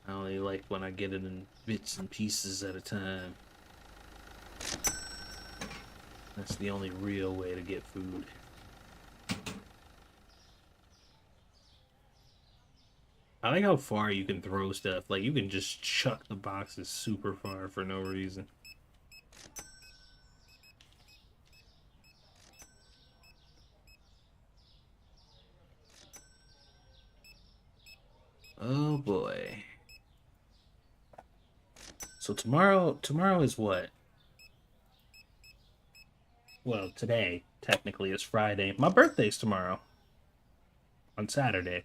I only like when I get it in bits and pieces at a time. That's the only real way to get food. I like how far you can throw stuff. Like, you can just chuck the boxes super far for no reason. Oh boy. So tomorrow is what? Well, today technically is Friday. My birthday's tomorrow. On Saturday.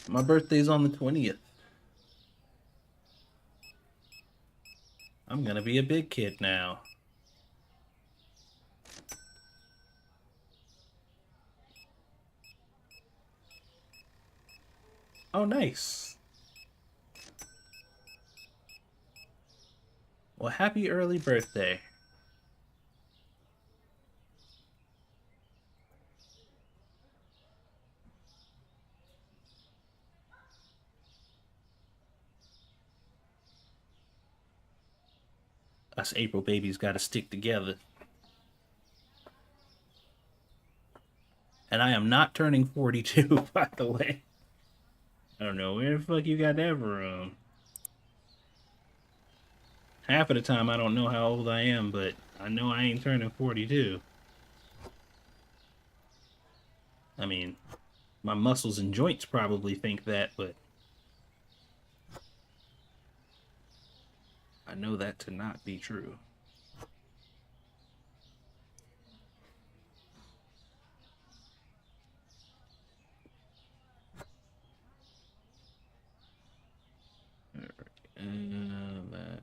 My birthday's on the 20th. I'm gonna be a big kid now. Oh, nice. Well, happy early birthday. Us April babies gotta stick together. And I am not turning 42, by the way. I don't know where the fuck you got that from. Half of the time I don't know how old I am, but I know I ain't turning 42. I mean, my muscles and joints probably think that, but I know that to not be true. That.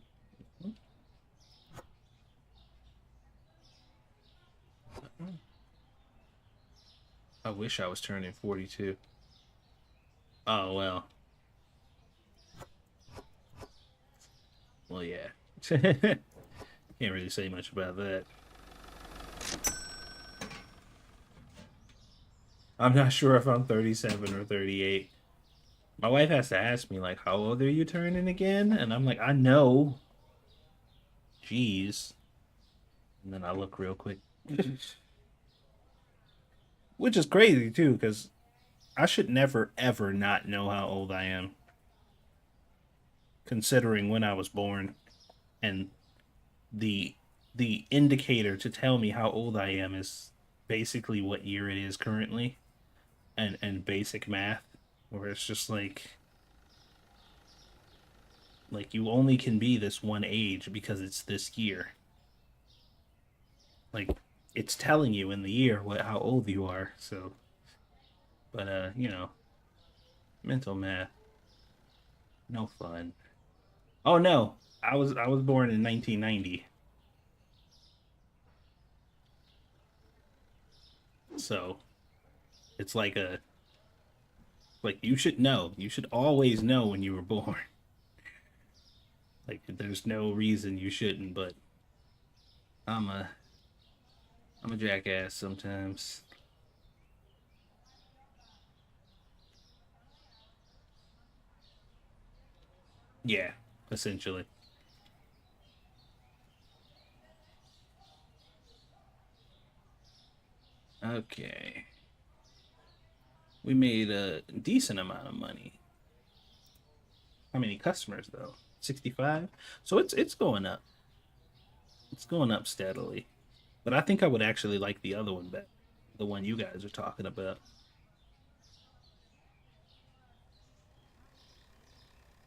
I wish I was turning 42. Oh, well. Well, yeah. Can't really say much about that. I'm not sure if I'm 37 or 38. My wife has to ask me, like, how old are you turning again? And I'm like, I know. Jeez. And then I look real quick. Which is crazy, too, because I should never, ever not know how old I am, considering when I was born. And the the indicator to tell me how old I am is basically what year it is currently, and basic math, where it's just like you only can be this one age because it's this year. Like it's telling you in the year what how old you are. So, but mental math, no fun. Oh no, I was born in 1990, so it's like you should know. You should always know when you were born. Like there's no reason you shouldn't, but I'm a I'm a jackass sometimes. Yeah, essentially. Okay. We made a decent amount of money. How many customers though? 65. So it's going up. It's going up steadily. But I think I would actually like the other one better. The one you guys are talking about.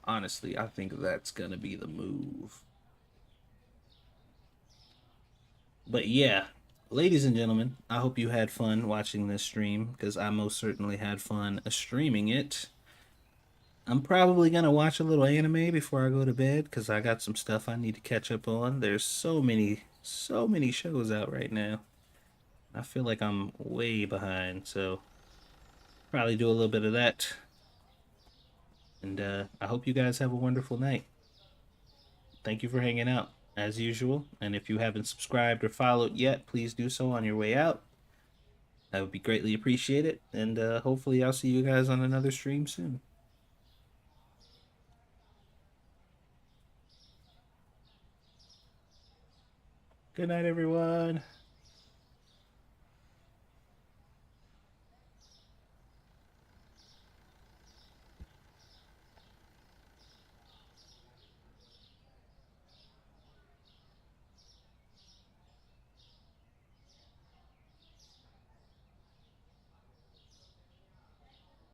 Honestly, I think that's gonna be the move. But yeah, ladies and gentlemen, I hope you had fun watching this stream because I most certainly had fun streaming it. I'm probably gonna watch a little anime before I go to bed because I got some stuff I need to catch up on. There's so many shows out right now. I feel like I'm way behind, so probably do a little bit of that. And I hope you guys have a wonderful night. Thank you for hanging out as usual. And if you haven't subscribed or followed yet, please do so on your way out. That would be greatly appreciated. And hopefully, I'll see you guys on another stream soon. Good night, everyone.